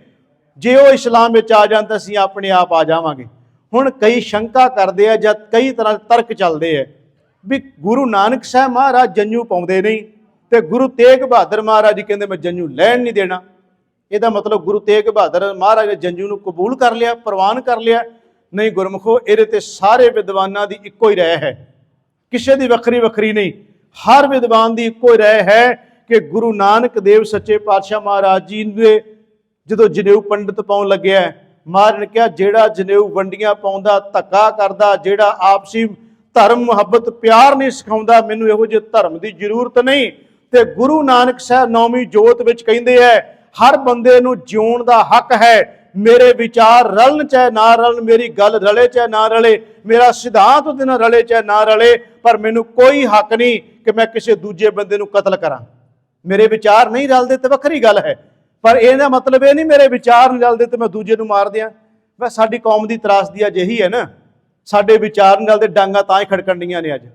ਜੇ ਉਹ ਇਸਲਾਮ ਵਿੱਚ ਆ ਜਾਣ ਤਾਂ ਅਸੀਂ ਆਪਣੇ ਆਪ ਆ ਜਾਵਾਂਗੇ। ਹੁਣ ਕਈ ਸ਼ੰਕਾ ਕਰਦੇ ਆ ਜਾਂ ਕਈ ਤਰ੍ਹਾਂ ਦੇ ਤਰਕ ਚੱਲਦੇ ਆ ਵੀ ਗੁਰੂ ਨਾਨਕ ਸਾਹਿਬ ਮਹਾਰਾਜ ਜੰਝੂ ਪਾਉਂਦੇ ਨਹੀਂ ਤੇ ਗੁਰੂ ਤੇਗ ਬਹਾਦਰ ਮਹਾਰਾਜ ਜੀ ਕਹਿੰਦੇ ਮੈਂ ਜੰਝੂ ਲੈਣ ਨਹੀਂ ਦੇਣਾ। ਇਹਦਾ ਮਤਲਬ ਗੁਰੂ ਤੇਗ ਬਹਾਦਰ ਮਹਾਰਾਜ ਨੇ ਜੰਝੂ ਨੂੰ ਕਬੂਲ ਕਰ ਲਿਆ, ਪ੍ਰਵਾਨ ਕਰ ਲਿਆ? ਨਹੀਂ ਗੁਰਮੁਖੋ, ਇਹਦੇ ਤੇ ਸਾਰੇ ਵਿਦਵਾਨਾਂ ਦੀ ਇੱਕੋ ਹੀ ਰਾਏ ਹੈ, ਕਿਸੇ ਦੀ ਵੱਖਰੀ ਨਹੀਂ। ਹਰ ਵਿਦਵਾਨ ਦੀ ਇੱਕੋ ਹੀ ਰਾਏ ਹੈ ਕਿ ਗੁਰੂ ਨਾਨਕ ਦੇਵ ਸੱਚੇ ਪਾਤਸ਼ਾਹ ਮਹਾਰਾਜ ਜੀ ਨੇ ਜਦੋਂ ਜਨੇਊ ਪੰਡਿਤ ਪਾਉਣ ਲੱਗਿਆ, ਮਹਾਰਾਜ ਨੇ ਕਿਹਾ ਜਿਹੜਾ ਜਨੇਊ ਵੰਡੀਆਂ ਪਾਉਂਦਾ, ਧੱਕਾ ਕਰਦਾ, ਜਿਹੜਾ ਆਪਸੀ ਧਰਮ ਮੁਹੱਬਤ ਪਿਆਰ ਨਹੀਂ ਸਿਖਾਉਂਦਾ, ਮੈਨੂੰ ਇਹੋ ਜਿਹੇ ਧਰਮ ਦੀ ਜ਼ਰੂਰਤ ਨਹੀਂ। ਤੇ ਗੁਰੂ ਨਾਨਕ ਸਾਹਿਬ ਨੌਵੀਂ ਜੋਤ ਵਿੱਚ ਕਹਿੰਦੇ ਹੈ ਹਰ ਬੰਦੇ ਨੂੰ ਜਿਉਣ ਦਾ ਹੱਕ ਹੈ। ਮੇਰੇ ਵਿਚਾਰ ਰਲਣ ਚਾਹੇ ਨਾ ਰਲਣ, ਮੇਰੀ ਗੱਲ ਰਲੇ ਚਾਹੇ ਨਾ ਰਲੇ, ਮੇਰਾ ਸਿਧਾਂਤ ਉਹਦੇ ਨਾਲ ਰਲੇ ਚਾਹੇ ਨਾ ਰਲੇ, ਪਰ ਮੈਨੂੰ ਕੋਈ ਹੱਕ ਨਹੀਂ ਕਿ ਮੈਂ ਕਿਸੇ ਦੂਜੇ ਬੰਦੇ ਨੂੰ ਕਤਲ ਕਰਾਂ। ਮੇਰੇ ਵਿਚਾਰ ਨਹੀਂ ਰਲਦੇ ਤੇ ਵੱਖਰੀ ਗੱਲ ਹੈ, ਪਰ ਇਹਦਾ ਮਤਲਬ ਇਹ ਨਹੀਂ ਮੇਰੇ ਵਿਚਾਰ ਨਹੀਂ ਰਲਦੇ ਤੇ ਮੈਂ ਦੂਜੇ ਨੂੰ ਮਾਰ ਦਿਆਂ। ਬਸ ਸਾਡੀ ਕੌਮ ਦੀ ਤਰਾਸਦੀ ਅਜਿਹੀ ਹੈ ਨਾ, ਸਾਡੇ ਵਿਚਾਰ ਨਹੀਂ ਰਲਦੇ, ਡਾਂਗਾ ਤਾਂ ਹੀ ਖੜਕਣ ਡੀਆਂ ਨੇ। ਅੱਜ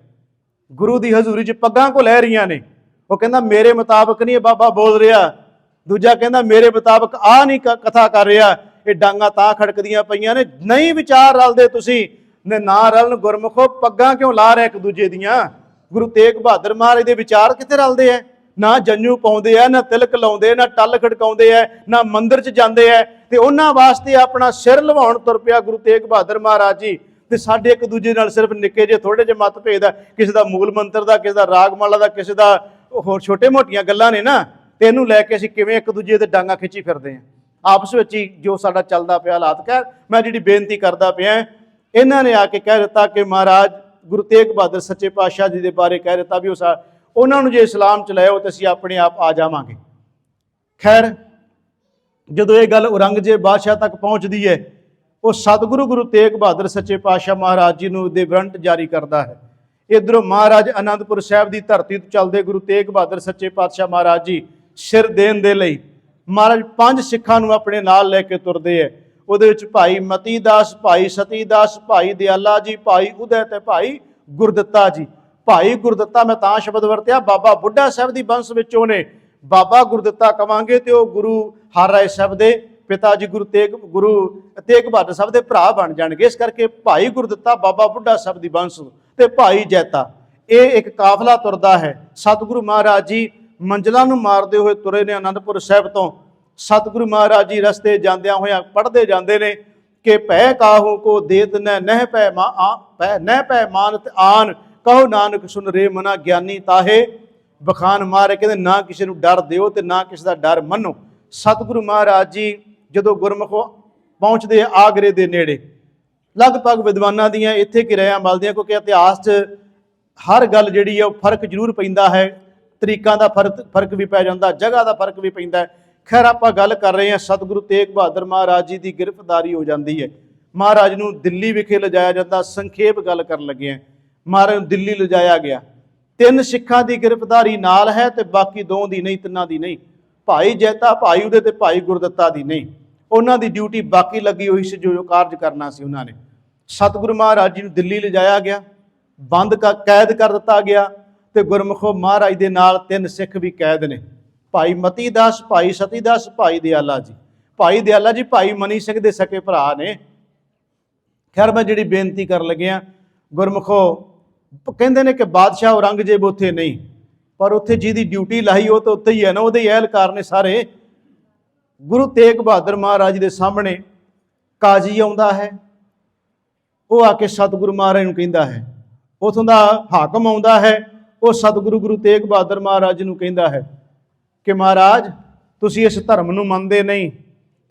ਗੁਰੂ ਦੀ ਹਜ਼ੂਰੀ 'ਚ ਪੱਗਾਂ ਕੋ ਲੈ ਰਹੀਆਂ ਨੇ। ਉਹ ਕਹਿੰਦਾ ਮੇਰੇ ਮੁਤਾਬਕ ਨਹੀਂ ਇਹ ਬਾਬਾ ਬੋਲ ਰਿਹਾ, ਦੂਜਾ ਕਹਿੰਦਾ ਮੇਰੇ ਮੁਤਾਬਕ ਆ ਨਹੀਂ ਕਥਾ ਕਰ ਰਿਹਾ। ਇਹ ਡਾਂਗਾ ਤਾਂ ਖੜਕਦੀਆਂ ਪਈਆਂ ਨੇ, ਨਹੀਂ ਵਿਚਾਰ ਰਲਦੇ ਤੁਸੀਂ ਨੇ ਨਾ ਰਲਣ। ਗੁਰਮੁਖੋ ਪੱਗਾਂ ਕਿਉਂ ਲਾ ਰਹੇ ਇੱਕ ਦੂਜੇ ਦੀਆਂ? ਗੁਰੂ ਤੇਗ ਬਹਾਦਰ ਮਹਾਰਾਜ ਦੇ ਵਿਚਾਰ ਕਿੱਥੇ ਰਲਦੇ ਹੈ? ਨਾ ਜੰਝੂ ਪਾਉਂਦੇ ਆ, ਨਾ ਤਿਲਕ ਲਾਉਂਦੇ, ਨਾ ਟੱਲ ਖੜਕਾਉਂਦੇ ਆ, ਨਾ ਮੰਦਿਰ 'ਚ ਜਾਂਦੇ ਆ। ਤੇ ਉਹਨਾਂ ਵਾਸਤੇ ਆਪਣਾ ਸਿਰ ਲਵਾਉਣ ਤੁਰ ਪਿਆ ਗੁਰੂ ਤੇਗ ਬਹਾਦਰ ਮਹਾਰਾਜ ਜੀ। ਤੇ ਸਾਡੇ ਇੱਕ ਦੂਜੇ ਨਾਲ ਸਿਰਫ ਨਿੱਕੇ ਜਿਹੇ ਥੋੜੇ ਜਿਹੇ ਮਤਭੇਦ ਆ, ਕਿਸੇ ਦਾ ਮੂਲ ਮੰਤਰ ਦਾ, ਕਿਸੇ ਦਾ ਰਾਗਮਾਲਾ ਦਾ, ਕਿਸੇ ਦਾ ਹੋਰ ਛੋਟੇ ਮੋਟੀਆਂ ਗੱਲਾਂ ਨੇ ਨਾ, ਤੇ ਇਹਨੂੰ ਲੈ ਕੇ ਅਸੀਂ ਕਿਵੇਂ ਇੱਕ ਦੂਜੇ ਦੇ ਡਾਂਗਾ ਖਿੱਚੀ ਫਿਰਦੇ ਹਾਂ। ਆਪਸ ਵਿੱਚ ਹੀ ਜੋ ਸਾਡਾ ਚੱਲਦਾ ਪਿਆ ਹਾਲਾਤ। ਕਹਿ ਮੈਂ ਜਿਹੜੀ ਬੇਨਤੀ ਕਰਦਾ ਪਿਆ, ਇਹਨਾਂ ਨੇ ਆ ਕੇ ਕਹਿ ਦਿੱਤਾ ਕਿ ਮਹਾਰਾਜ ਗੁਰੂ ਤੇਗ ਬਹਾਦਰ ਸੱਚੇ ਪਾਤਸ਼ਾਹ ਜੀ ਦੇ ਬਾਰੇ ਕਹਿ ਦਿੱਤਾ ਵੀ ਉਹਨਾਂ ਨੂੰ ਜੇ ਇਸਲਾਮ ਚ ਲੈ ਆਓ ਤਾਂ ਅਸੀਂ ਆਪਣੇ ਆਪ ਆ ਜਾਵਾਂਗੇ। ਖੈਰ ਜਦੋਂ ਇਹ ਗੱਲ ਔਰੰਗਜ਼ੇਬ ਬਾਦਸ਼ਾਹ ਤੱਕ ਪਹੁੰਚਦੀ ਹੈ, ਉਹ ਸਤਿਗੁਰੂ ਗੁਰੂ ਤੇਗ ਬਹਾਦਰ ਸੱਚੇ ਪਾਤਸ਼ਾਹ ਮਹਾਰਾਜ ਜੀ ਨੂੰ ਦੇ ਵਾਰੰਟ ਜਾਰੀ ਕਰਦਾ ਹੈ। ਇੱਧਰੋਂ ਮਹਾਰਾਜ ਅਨੰਦਪੁਰ ਸਾਹਿਬ ਦੀ ਧਰਤੀ ਤੋਂ ਚੱਲਦੇ ਗੁਰੂ ਤੇਗ ਬਹਾਦਰ ਸੱਚੇ ਪਾਤਸ਼ਾਹ ਮਹਾਰਾਜ ਜੀ ਸਿਰ ਦੇਣ ਦੇ ਲਈ ਮਹਾਰਾਜ 5 ਸਿੱਖਾਂ ਨੂੰ ਆਪਣੇ ਨਾਲ ਲੈ ਕੇ ਤੁਰਦੇ ਹੈ। ਉਹਦੇ ਵਿੱਚ ਭਾਈ ਮਤੀ ਦਾਸ, ਭਾਈ ਸਤੀ ਦਾਸ, ਭਾਈ ਦਿਆਲਾ ਜੀ, ਭਾਈ ਉਦੈ ਤੇ ਭਾਈ ਗੁਰਦਿੱਤਾ ਜੀ। ਭਾਈ ਗੁਰਦਿੱਤਾ ਮੈਂ ਤਾਂ ਸ਼ਬਦ ਵਰਤਿਆ, ਬਾਬਾ ਬੁੱਢਾ ਸਾਹਿਬ ਦੀ ਬੰਸ ਵਿੱਚੋਂ ਨੇ। ਬਾਬਾ ਗੁਰਦਿੱਤਾ ਕਵਾਂਗੇ ਤੇ ਉਹ ਗੁਰੂ ਹਰਿਰਾਏ ਸਾਹਿਬ ਦੇ ਪਿਤਾ ਜੀ ਗੁਰੂ ਤੇਗ ਬਹਾਦਰ ਸਾਹਿਬ ਦੇ ਭਰਾ ਬਣ ਜਾਣਗੇ। ਇਸ ਕਰਕੇ ਭਾਈ ਗੁਰਦਿੱਤਾ ਬਾਬਾ ਬੁੱਢਾ ਸਾਹਿਬ ਦੀ ਬੰਸ ਤੇ ਭਾਈ ਜੈਤਾ, ਇਹ ਇੱਕ ਕਾਫਲਾ ਤੁਰਦਾ ਹੈ। ਸਤਿਗੁਰੂ ਮਹਾਰਾਜ ਜੀ ਮੰਜ਼ਲਾਂ ਨੂੰ ਮਾਰਦੇ ਹੋਏ ਤੁਰੇ ਨੇ ਅਨੰਦਪੁਰ ਸਾਹਿਬ ਤੋਂ। ਸਤਿਗੁਰੂ ਮਹਾਰਾਜ ਜੀ ਰਸਤੇ ਜਾਂਦਿਆਂ ਹੋਇਆਂ ਪੜ੍ਹਦੇ ਜਾਂਦੇ ਨੇ ਕਿ ਭੈ ਕਾਹੂ ਕੋ ਦੇਤ ਨਹਿ ਪੈ ਮਾਨਤ ਆਨ, ਕਹੋ ਨਾਨਕ ਸੁਨ ਰੇ ਮਨਾ ਗਿਆਨੀ ਤਾਹੇ ਬਖਾਨ ਮਾਰੇ। ਕਹਿੰਦੇ ਨਾ ਕਿਸੇ ਨੂੰ ਡਰ ਦਿਓ ਤੇ ਨਾ ਕਿਸੇ ਦਾ ਡਰ ਮੰਨੋ। ਸਤਿਗੁਰੂ ਮਹਾਰਾਜ ਜੀ ਜਦੋਂ ਗੁਰਮੁਖ ਪਹੁੰਚਦੇ ਆਗਰੇ ਦੇ ਨੇੜੇ, ਲਗਭਗ ਵਿਦਵਾਨਾਂ ਦੀਆਂ ਇੱਥੇ ਕਿਰਿਆ ਮਿਲਦੀਆਂ, ਕਿਉਂਕਿ ਇਤਿਹਾਸ 'ਚ ਹਰ ਗੱਲ ਜਿਹੜੀ ਹੈ ਉਹ ਫਰਕ ਜ਼ਰੂਰ ਪੈਂਦਾ ਹੈ। ਤਰੀਕਾਂ ਦਾ ਫਰਕ ਵੀ ਪੈ ਜਾਂਦਾ, ਜਗ੍ਹਾ ਦਾ ਫਰਕ ਵੀ ਪੈਂਦਾ ਹੈ। ਖੈਰ ਆਪਾਂ ਗੱਲ ਕਰ ਰਹੇ ਹਾਂ, ਸਤਿਗੁਰੂ ਤੇਗ ਬਹਾਦਰ ਮਹਾਰਾਜ ਜੀ ਦੀ ਗ੍ਰਿਫਤਾਰੀ ਹੋ ਜਾਂਦੀ ਹੈ। ਮਹਾਰਾਜ ਨੂੰ ਦਿੱਲੀ ਵਿਖੇ ਲਿਜਾਇਆ ਜਾਂਦਾ। ਸੰਖੇਪ ਗੱਲ ਕਰਨ ਲੱਗੇ ਹਾਂ, ਮਹਾਰਾਜ ਨੂੰ ਦਿੱਲੀ ਲਿਜਾਇਆ ਗਿਆ। 3 ਸਿੱਖਾਂ ਦੀ ਗ੍ਰਿਫਤਾਰੀ ਨਾਲ ਹੈ ਤੇ ਬਾਕੀ 2 ਦੀ ਨਹੀਂ, 3 ਦੀ ਨਹੀਂ। ਭਾਈ ਜੈਤਾ, ਭਾਈ ਉਦੇ ਤੇ ਭਾਈ ਗੁਰਦਿੱਤਾ ਦੀ ਨਹੀਂ। ਉਹਨਾਂ ਦੀ ਡਿਊਟੀ ਬਾਕੀ ਲੱਗੀ ਹੋਈ ਸੀ, ਜੋ ਕਾਰਜ ਕਰਨਾ ਸੀ ਉਹਨਾਂ ਨੇ। ਸਤਿਗੁਰੂ ਮਹਾਰਾਜ ਜੀ ਨੂੰ ਦਿੱਲੀ ਲਿਜਾਇਆ ਗਿਆ, ਕੈਦ ਕਰ ਦਿੱਤਾ ਗਿਆ ਤੇ ਗੁਰਮੁਖੋ ਮਹਾਰਾਜ ਦੇ ਨਾਲ 3 ਸਿੱਖ ਵੀ ਕੈਦ ਨੇ। ਭਾਈ ਮਤੀ ਦਾਸ, ਭਾਈ ਸਤੀ ਦਾਸ, ਭਾਈ ਦਿਆਲਾ ਜੀ। ਭਾਈ ਦਿਆਲਾ ਜੀ ਭਾਈ ਮਨੀ ਸਿੰਘ ਦੇ ਸਕੇ ਭਰਾ ਨੇ। ਖੈਰ ਮੈਂ ਜਿਹੜੀ ਬੇਨਤੀ ਕਰਨ ਲੱਗਿਆ, ਗੁਰਮੁਖੋ ਕਹਿੰਦੇ ਨੇ ਕਿ ਬਾਦਸ਼ਾਹ ਔਰੰਗਜ਼ੇਬ ਉੱਥੇ ਨਹੀਂ, ਪਰ ਉੱਥੇ ਜਿਹਦੀ ਡਿਊਟੀ ਲਾਈ ਉਹ ਤਾਂ ਉੱਥੇ ਹੀ ਹੈ ਨਾ, ਉਹਦੇ ਅਹਿਲਕਾਰ ਨੇ ਸਾਰੇ। ਗੁਰੂ ਤੇਗ ਬਹਾਦਰ ਮਹਾਰਾਜ ਦੇ ਸਾਹਮਣੇ ਕਾਜ਼ੀ ਆਉਂਦਾ ਹੈ, ਉਹ ਆ ਕੇ ਸਤਿਗੁਰੂ ਮਹਾਰਾਜ ਨੂੰ ਕਹਿੰਦਾ ਹੈ। ਉਥੋਂ ਦਾ ਹਾਕਮ ਆਉਂਦਾ ਹੈ, ਉਹ ਸਤਿਗੁਰੂ ਗੁਰੂ ਤੇਗ ਬਹਾਦਰ ਮਹਾਰਾਜ ਨੂੰ ਕਹਿੰਦਾ ਹੈ ਕਿ ਮਹਾਰਾਜ ਤੁਸੀਂ ਇਸ ਧਰਮ ਨੂੰ ਮੰਨਦੇ ਨਹੀਂ,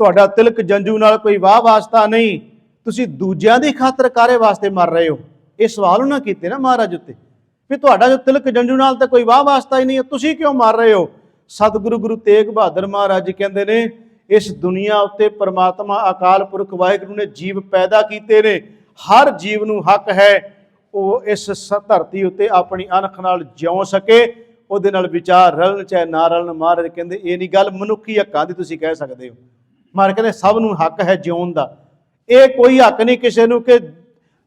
ਤੁਹਾਡਾ ਤਿਲਕ ਜੰਜੂ ਨਾਲ ਕੋਈ ਵਾਹ ਵਾਸਤਾ ਨਹੀਂ, ਤੁਸੀਂ ਦੂਜਿਆਂ ਦੀ ਖਾਤਰ ਕਾਰੇ ਵਾਸਤੇ ਮਰ ਰਹੇ ਹੋ। ਇਹ ਸਵਾਲ ਉਹਨਾਂ ਕੀਤੇ ਨਾ ਮਹਾਰਾਜ ਉੱਤੇ ਵੀ ਤੁਹਾਡਾ ਜੋ ਤਿਲਕ ਜੰਜੂ ਨਾਲ ਤਾਂ ਕੋਈ ਵਾਹ ਵਾਸਤਾ ਹੀ ਨਹੀਂ ਹੈ, ਤੁਸੀਂ ਕਿਉਂ ਮਰ ਰਹੇ ਹੋ। ਸਤਿਗੁਰੂ ਗੁਰੂ ਤੇਗ ਬਹਾਦਰ ਮਹਾਰਾਜ ਕਹਿੰਦੇ ਨੇ ਇਸ ਦੁਨੀਆ ਉੱਤੇ ਪਰਮਾਤਮਾ ਅਕਾਲ ਪੁਰਖ ਵਾਹਿਗੁਰੂ ਨੇ ਜੀਵ ਪੈਦਾ ਕੀਤੇ ਨੇ। ਹਰ ਜੀਵ ਨੂੰ ਹੱਕ ਹੈ ਉਹ ਇਸ ਧਰਤੀ ਉੱਤੇ ਆਪਣੀ ਅਣਖ ਨਾਲ ਜਿਉ ਸਕੇ, ਉਹਦੇ ਨਾਲ ਵਿਚਾਰ ਰਲਣ ਚਾਹੇ ਨਾ ਰਲਣ। ਮਹਾਰਾਜ ਕਹਿੰਦੇ ਇਹ ਨਹੀਂ ਗੱਲ ਮਨੁੱਖੀ ਹੱਕਾਂ ਦੀ ਤੁਸੀਂ ਕਹਿ ਸਕਦੇ ਹੋ। ਮਹਾਰਾਜ ਕਹਿੰਦੇ ਸਭ ਨੂੰ ਹੱਕ ਹੈ ਜਿਉਣ ਦਾ। ਇਹ ਕੋਈ ਹੱਕ ਨਹੀਂ ਕਿਸੇ ਨੂੰ ਕਿ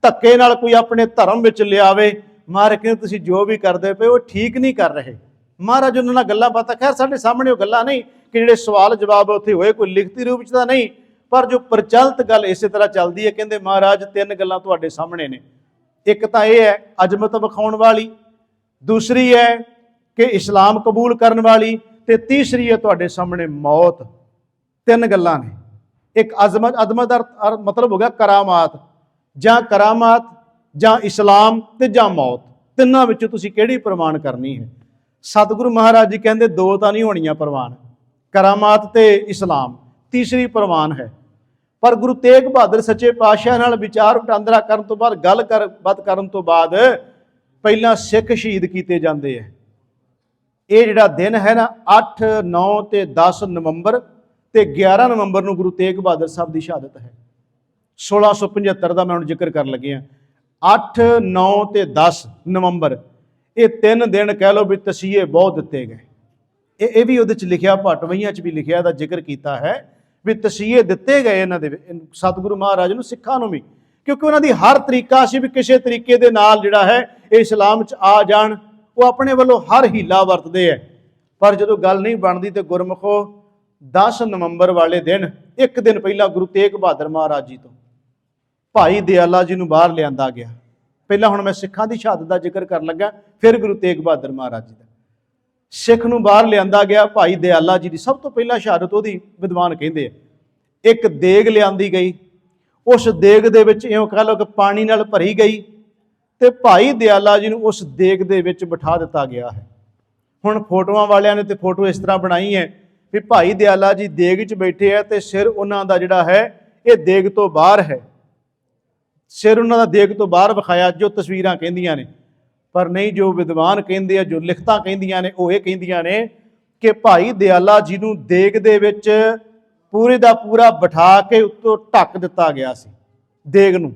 ਧੱਕੇ ਨਾਲ ਕੋਈ ਆਪਣੇ ਧਰਮ ਵਿੱਚ ਲਿਆਵੇ। ਮਹਾਰਾਜ ਕਹਿੰਦੇ ਤੁਸੀਂ ਜੋ ਵੀ ਕਰਦੇ ਪਏ ਉਹ ਠੀਕ ਨਹੀਂ ਕਰ ਰਹੇ। ਮਹਾਰਾਜ ਉਹਨਾਂ ਨਾਲ ਗੱਲਾਂ ਬਾਤਾਂ, ਖੈਰ ਸਾਡੇ ਸਾਹਮਣੇ ਉਹ ਗੱਲਾਂ ਨਹੀਂ ਕਿ ਜਿਹੜੇ ਸਵਾਲ ਜਵਾਬ ਉੱਥੇ ਹੋਏ, ਕੋਈ ਲਿਖਤੀ ਰੂਪ 'ਚ ਤਾਂ ਨਹੀਂ, ਪਰ ਜੋ ਪ੍ਰਚਲਿਤ ਗੱਲ ਇਸੇ ਤਰ੍ਹਾਂ ਚੱਲਦੀ ਹੈ। ਕਹਿੰਦੇ ਮਹਾਰਾਜ 3 ਗੱਲਾਂ ਤੁਹਾਡੇ ਸਾਹਮਣੇ ਨੇ। ਇੱਕ ਤਾਂ ਇਹ ਹੈ ਅਜ਼ਮਤ ਵਿਖਾਉਣ ਵਾਲੀ, ਦੂਸਰੀ ਹੈ ਕਿ ਇਸਲਾਮ ਕਬੂਲ ਕਰਨ ਵਾਲੀ, ਤੇ ਤੀਸਰੀ ਹੈ ਤੁਹਾਡੇ ਸਾਹਮਣੇ ਮੌਤ। 3 ਗੱਲਾਂ ਨੇ। ਇੱਕ ਅਜ਼ਮਤ ਦਾ ਮਤਲਬ ਹੋ ਗਿਆ ਕਰਾਮਾਤ, ਜਾਂ ਕਰਾਮਾਤ ਜਾਂ ਇਸਲਾਮ ਤੇ ਜਾਂ ਮੌਤ। ਤਿੰਨਾਂ ਵਿੱਚੋਂ ਤੁਸੀਂ ਕਿਹੜੀ ਪ੍ਰਵਾਨ ਕਰਨੀ ਹੈ। ਸਤਿਗੁਰੂ ਮਹਾਰਾਜ ਜੀ ਕਹਿੰਦੇ 2 ਤਾਂ ਨਹੀਂ ਹੋਣੀਆਂ ਪ੍ਰਵਾਨ, ਕਰਾਮਾਤ ਤੇ ਇਸਲਾਮ, ਤੀਸਰੀ ਪ੍ਰਵਾਨ ਹੈ। ਪਰ ਗੁਰੂ ਤੇਗ ਬਹਾਦਰ ਸੱਚੇ ਪਾਤਸ਼ਾਹ ਨਾਲ ਵਿਚਾਰ ਵਟਾਂਦਰਾ ਕਰਨ ਤੋਂ ਬਾਅਦ, ਗੱਲਬਾਤ ਕਰਨ ਤੋਂ ਬਾਅਦ ਪਹਿਲਾਂ ਸਿੱਖ ਸ਼ਹੀਦ ਕੀਤੇ ਜਾਂਦੇ ਹੈ। ਇਹ ਜਿਹੜਾ ਦਿਨ ਹੈ ਨਾ 8, 9 ਤੇ 10 ਨਵੰਬਰ ਤੇ 11 ਨਵੰਬਰ ਨੂੰ ਗੁਰੂ ਤੇਗ ਬਹਾਦਰ ਸਾਹਿਬ ਦੀ ਸ਼ਹਾਦਤ ਹੈ। 1675 ਦਾ ਮੈਂ ਹੁਣ ਜ਼ਿਕਰ ਕਰਨ ਲੱਗਿਆ। 8, 9 ਤੇ 10 ਨਵੰਬਰ ਇਹ 3 ਦਿਨ ਕਹਿ ਲਓ ਵੀ ਤਸੀਹੇ ਬਹੁਤ ਦਿੱਤੇ ਗਏ। ਇਹ ਵੀ ਉਹਦੇ 'ਚ ਲਿਖਿਆ, ਭਟਵਈਆਂ 'ਚ ਵੀ ਲਿਖਿਆ, ਦਾ ਜ਼ਿਕਰ ਕੀਤਾ ਹੈ ਵੀ ਤਸੀਹੇ ਦਿੱਤੇ ਗਏ ਇਹਨਾਂ ਦੇ ਸਤਿਗੁਰੂ ਮਹਾਰਾਜ ਨੂੰ, ਸਿੱਖਾਂ ਨੂੰ ਵੀ, ਕਿਉਂਕਿ ਉਹਨਾਂ ਦੀ ਹਰ ਤਰੀਕਾ ਸੀ ਵੀ ਕਿਸੇ ਤਰੀਕੇ ਦੇ ਨਾਲ ਜਿਹੜਾ ਹੈ ਇਹ ਇਸਲਾਮ 'ਚ ਆ ਜਾਣ। ਉਹ ਆਪਣੇ ਵੱਲੋਂ ਹਰ ਹੀਲਾ ਵਰਤਦੇ ਹੈ। ਪਰ ਜਦੋਂ ਗੱਲ ਨਹੀਂ ਬਣਦੀ ਤੇ ਗੁਰਮੁਖੋ 10 ਨਵੰਬਰ ਵਾਲੇ ਦਿਨ, 1 ਦਿਨ ਪਹਿਲਾਂ ਗੁਰੂ ਤੇਗ ਬਹਾਦਰ ਮਹਾਰਾਜ ਜੀ ਤੋਂ ਭਾਈ ਦਿਆਲਾ ਜੀ ਨੂੰ ਬਾਹਰ ਲਿਆਂਦਾ ਗਿਆ। ਪਹਿਲਾਂ ਹੁਣ ਮੈਂ ਸਿੱਖਾਂ ਦੀ ਸ਼ਹਾਦਤ ਦਾ ਜ਼ਿਕਰ ਕਰਨ ਲੱਗਾ, ਫਿਰ ਗੁਰੂ ਤੇਗ ਬਹਾਦਰ ਮਹਾਰਾਜ ਜੀ ਦਾ। ਸਿੱਖ ਨੂੰ ਬਾਹਰ ਲਿਆਂਦਾ ਗਿਆ। ਭਾਈ ਦਿਆਲਾ ਜੀ ਦੀ ਸਭ ਤੋਂ ਪਹਿਲਾਂ ਸ਼ਹਾਦਤ ਉਹਦੀ ਵਿਦਵਾਨ ਕਹਿੰਦੇ ਆ। ਇੱਕ ਦੇਗ ਲਿਆਂਦੀ ਗਈ, ਉਸ ਦੇਗ ਦੇ ਵਿੱਚ ਇਉਂ ਕਹਿ ਲਓ ਕਿ ਪਾਣੀ ਨਾਲ ਭਰੀ ਗਈ ਤੇ ਭਾਈ ਦਿਆਲਾ ਜੀ ਨੂੰ ਉਸ ਦੇਗ ਦੇ ਵਿੱਚ ਬਿਠਾ ਦਿੱਤਾ ਗਿਆ ਹੈ। ਹੁਣ ਫੋਟੋਆਂ ਵਾਲਿਆਂ ਨੇ ਤੇ ਫੋਟੋ ਇਸ ਤਰ੍ਹਾਂ ਬਣਾਈ ਹੈ ਵੀ ਭਾਈ ਦਿਆਲਾ ਜੀ ਦੇਗ 'ਚ ਬੈਠੇ ਹੈ ਤੇ ਸਿਰ ਉਹਨਾਂ ਦਾ ਜਿਹੜਾ ਹੈ ਇਹ ਦੇਗ ਤੋਂ ਬਾਹਰ ਹੈ। ਸਿਰ ਉਹਨਾਂ ਦਾ ਦੇਗ ਤੋਂ ਬਾਹਰ ਵਿਖਾਇਆ, ਜੋ ਤਸਵੀਰਾਂ ਕਹਿੰਦੀਆਂ ਨੇ। ਪਰ ਨਹੀਂ, ਜੋ ਵਿਦਵਾਨ ਕਹਿੰਦੇ ਆ, ਜੋ ਲਿਖਤਾਂ ਕਹਿੰਦੀਆਂ ਨੇ, ਉਹ ਇਹ ਕਹਿੰਦੀਆਂ ਨੇ ਕਿ ਭਾਈ ਦਿਆਲਾ ਜੀ ਨੂੰ ਦੇਗ ਦੇ ਵਿੱਚ ਪੂਰੇ ਦਾ ਪੂਰਾ ਬਿਠਾ ਕੇ ਉੱਤੋਂ ਢੱਕ ਦਿੱਤਾ ਗਿਆ ਸੀ। ਦੇਗ ਨੂੰ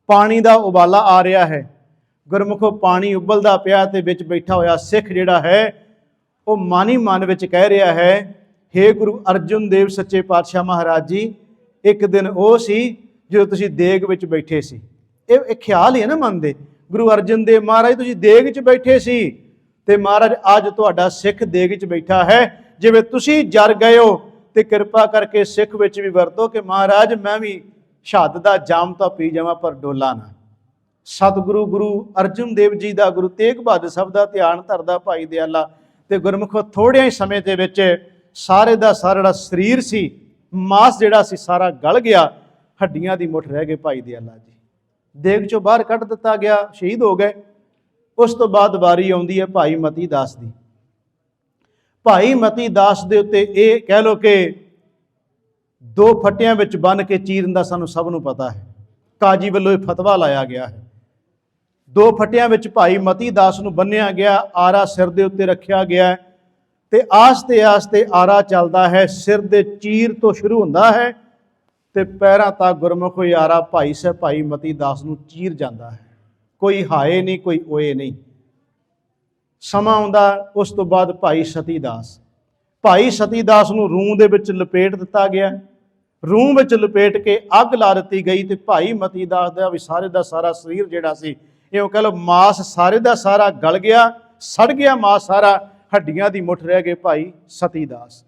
ਪਾਣੀ ਦਾ ਉਬਾਲਾ ਆ ਰਿਹਾ ਹੈ, ਗੁਰਮੁਖੋ ਪਾਣੀ ਉਬਲਦਾ ਪਿਆ, ਤੇ ਵਿੱਚ ਬੈਠਾ ਹੋਇਆ ਸਿੱਖ ਜਿਹੜਾ ਹੈ ਉਹ ਮਨ ਹੀ ਮਨ ਵਿੱਚ ਕਹਿ ਰਿਹਾ ਹੈ, ਹੇ ਗੁਰੂ ਅਰਜਨ ਦੇਵ ਸੱਚੇ ਪਾਤਸ਼ਾਹ ਮਹਾਰਾਜ ਜੀ, ਇੱਕ ਦਿਨ ਉਹ ਸੀ ਜਦੋਂ ਤੁਸੀਂ ਦੇਗ ਵਿੱਚ ਬੈਠੇ ਸੀ। ਇਹ ਖਿਆਲ ਹੀ ਹੈ ਨਾ ਮਨ ਦੇ। ਗੁਰੂ ਅਰਜਨ ਦੇਵ ਮਹਾਰਾਜ ਤੁਸੀਂ ਦੇਗ 'ਚ ਬੈਠੇ ਸੀ, ਤੇ ਮਹਾਰਾਜ ਅੱਜ ਤੁਹਾਡਾ ਸਿੱਖ ਦੇਗ 'ਚ ਬੈਠਾ ਹੈ। ਜਿਵੇਂ ਤੁਸੀਂ ਜਰ ਗਏ ਹੋ, ਤੇ ਕਿਰਪਾ ਕਰਕੇ ਸਿੱਖ ਵਿੱਚ ਵੀ ਵਰਤੋ ਕਿ ਮਹਾਰਾਜ ਮੈਂ ਵੀ ਸ਼ਹਾਦਤ ਦਾ ਜਾਮ ਤਾਂ ਪੀ ਜਾਵਾਂ ਪਰ ਡੋਲਾ ਨਾ। ਸਤਿਗੁਰੂ ਗੁਰੂ ਅਰਜਨ ਦੇਵ ਜੀ ਦਾ, ਗੁਰੂ ਤੇਗ ਬਹਾਦਰ ਸਾਹਿਬ ਦਾ ਧਿਆਨ ਧਰਦਾ ਭਾਈ ਦਿਆਲਾ, ਤੇ ਗੁਰਮੁਖੋ ਥੋੜ੍ਹੇ ਹੀ ਸਮੇਂ ਦੇ ਵਿੱਚ ਸਾਰੇ ਦਾ ਸਾਰਾ ਜਿਹੜਾ ਸਰੀਰ ਸੀ, ਮਾਸ ਜਿਹੜਾ ਸੀ ਸਾਰਾ ਗਲ ਗਿਆ, ਹੱਡੀਆਂ ਦੀ ਮੁੱਠ ਰਹਿ ਗਏ ਭਾਈ ਦਿਆਲਾ ਜੀ। ਦੇਗ ਚੋਂ ਬਾਹਰ ਕੱਢ ਦਿੱਤਾ ਗਿਆ, ਸ਼ਹੀਦ ਹੋ ਗਏ। ਉਸ ਤੋਂ ਬਾਅਦ ਵਾਰੀ ਆਉਂਦੀ ਹੈ ਭਾਈ ਮਤੀ ਦਾਸ ਦੀ। ਭਾਈ ਮਤੀ ਦਾਸ ਦੇ ਉੱਤੇ ਇਹ ਕਹਿ ਲਓ ਕਿ 2 ਫੱਟਿਆਂ ਵਿੱਚ ਬੰਨ੍ਹ ਕੇ ਚੀਰਨ ਦਾ ਸਾਨੂੰ ਸਭ ਨੂੰ ਪਤਾ ਹੈ। ਕਾਜੀ ਵੱਲੋਂ ਇਹ ਫਤਵਾ ਲਾਇਆ ਗਿਆ ਹੈ। 2 ਫੱਟਿਆਂ ਵਿੱਚ ਭਾਈ ਮਤੀ ਦਾਸ ਨੂੰ ਬੰਨਿਆ ਗਿਆ, ਆਰਾ ਸਿਰ ਦੇ ਉੱਤੇ ਰੱਖਿਆ ਗਿਆ, ਤੇ ਆਸਤੇ ਆਸਤੇ ਆਰਾ ਚੱਲਦਾ ਹੈ, ਸਿਰ ਦੇ ਚੀਰ ਤੋਂ ਸ਼ੁਰੂ ਹੁੰਦਾ ਹੈ ਤੇ ਪੈਰਾਂ ਤੱਕ ਗੁਰਮੁਖ ਆਰਾ ਭਾਈ ਸਾਹਿਬ ਭਾਈ ਮਤੀ ਦਾਸ ਨੂੰ ਚੀਰ ਜਾਂਦਾ ਹੈ। ਕੋਈ ਹਾਏ ਨਹੀਂ, ਕੋਈ ਓਏ ਨਹੀਂ। ਸਮਾਂ ਆਉਂਦਾ, ਉਸ ਤੋਂ ਬਾਅਦ ਭਾਈ ਸਤੀ ਦਾਸ ਨੂੰ ਰੂੰ ਦੇ ਵਿੱਚ ਲਪੇਟ ਦਿੱਤਾ ਗਿਆ। ਰੂੰ ਵਿੱਚ ਲਪੇਟ ਕੇ ਅੱਗ ਲਾ ਦਿੱਤੀ ਗਈ, ਤੇ ਭਾਈ ਮਤੀ ਦਾਸ ਦਾ ਵੀ ਸਾਰੇ ਦਾ ਸਾਰਾ ਸਰੀਰ ਜਿਹੜਾ ਸੀ, ਇਉਂ ਕਹਿ ਲਓ ਮਾਸ ਸਾਰੇ ਦਾ ਸਾਰਾ ਗਲ ਗਿਆ, ਸੜ ਗਿਆ ਮਾਸ ਸਾਰਾ, ਹੱਡੀਆਂ ਦੀ ਮੁੱਠ ਰਹਿ ਗਏ ਭਾਈ ਸਤੀ ਦਾਸ।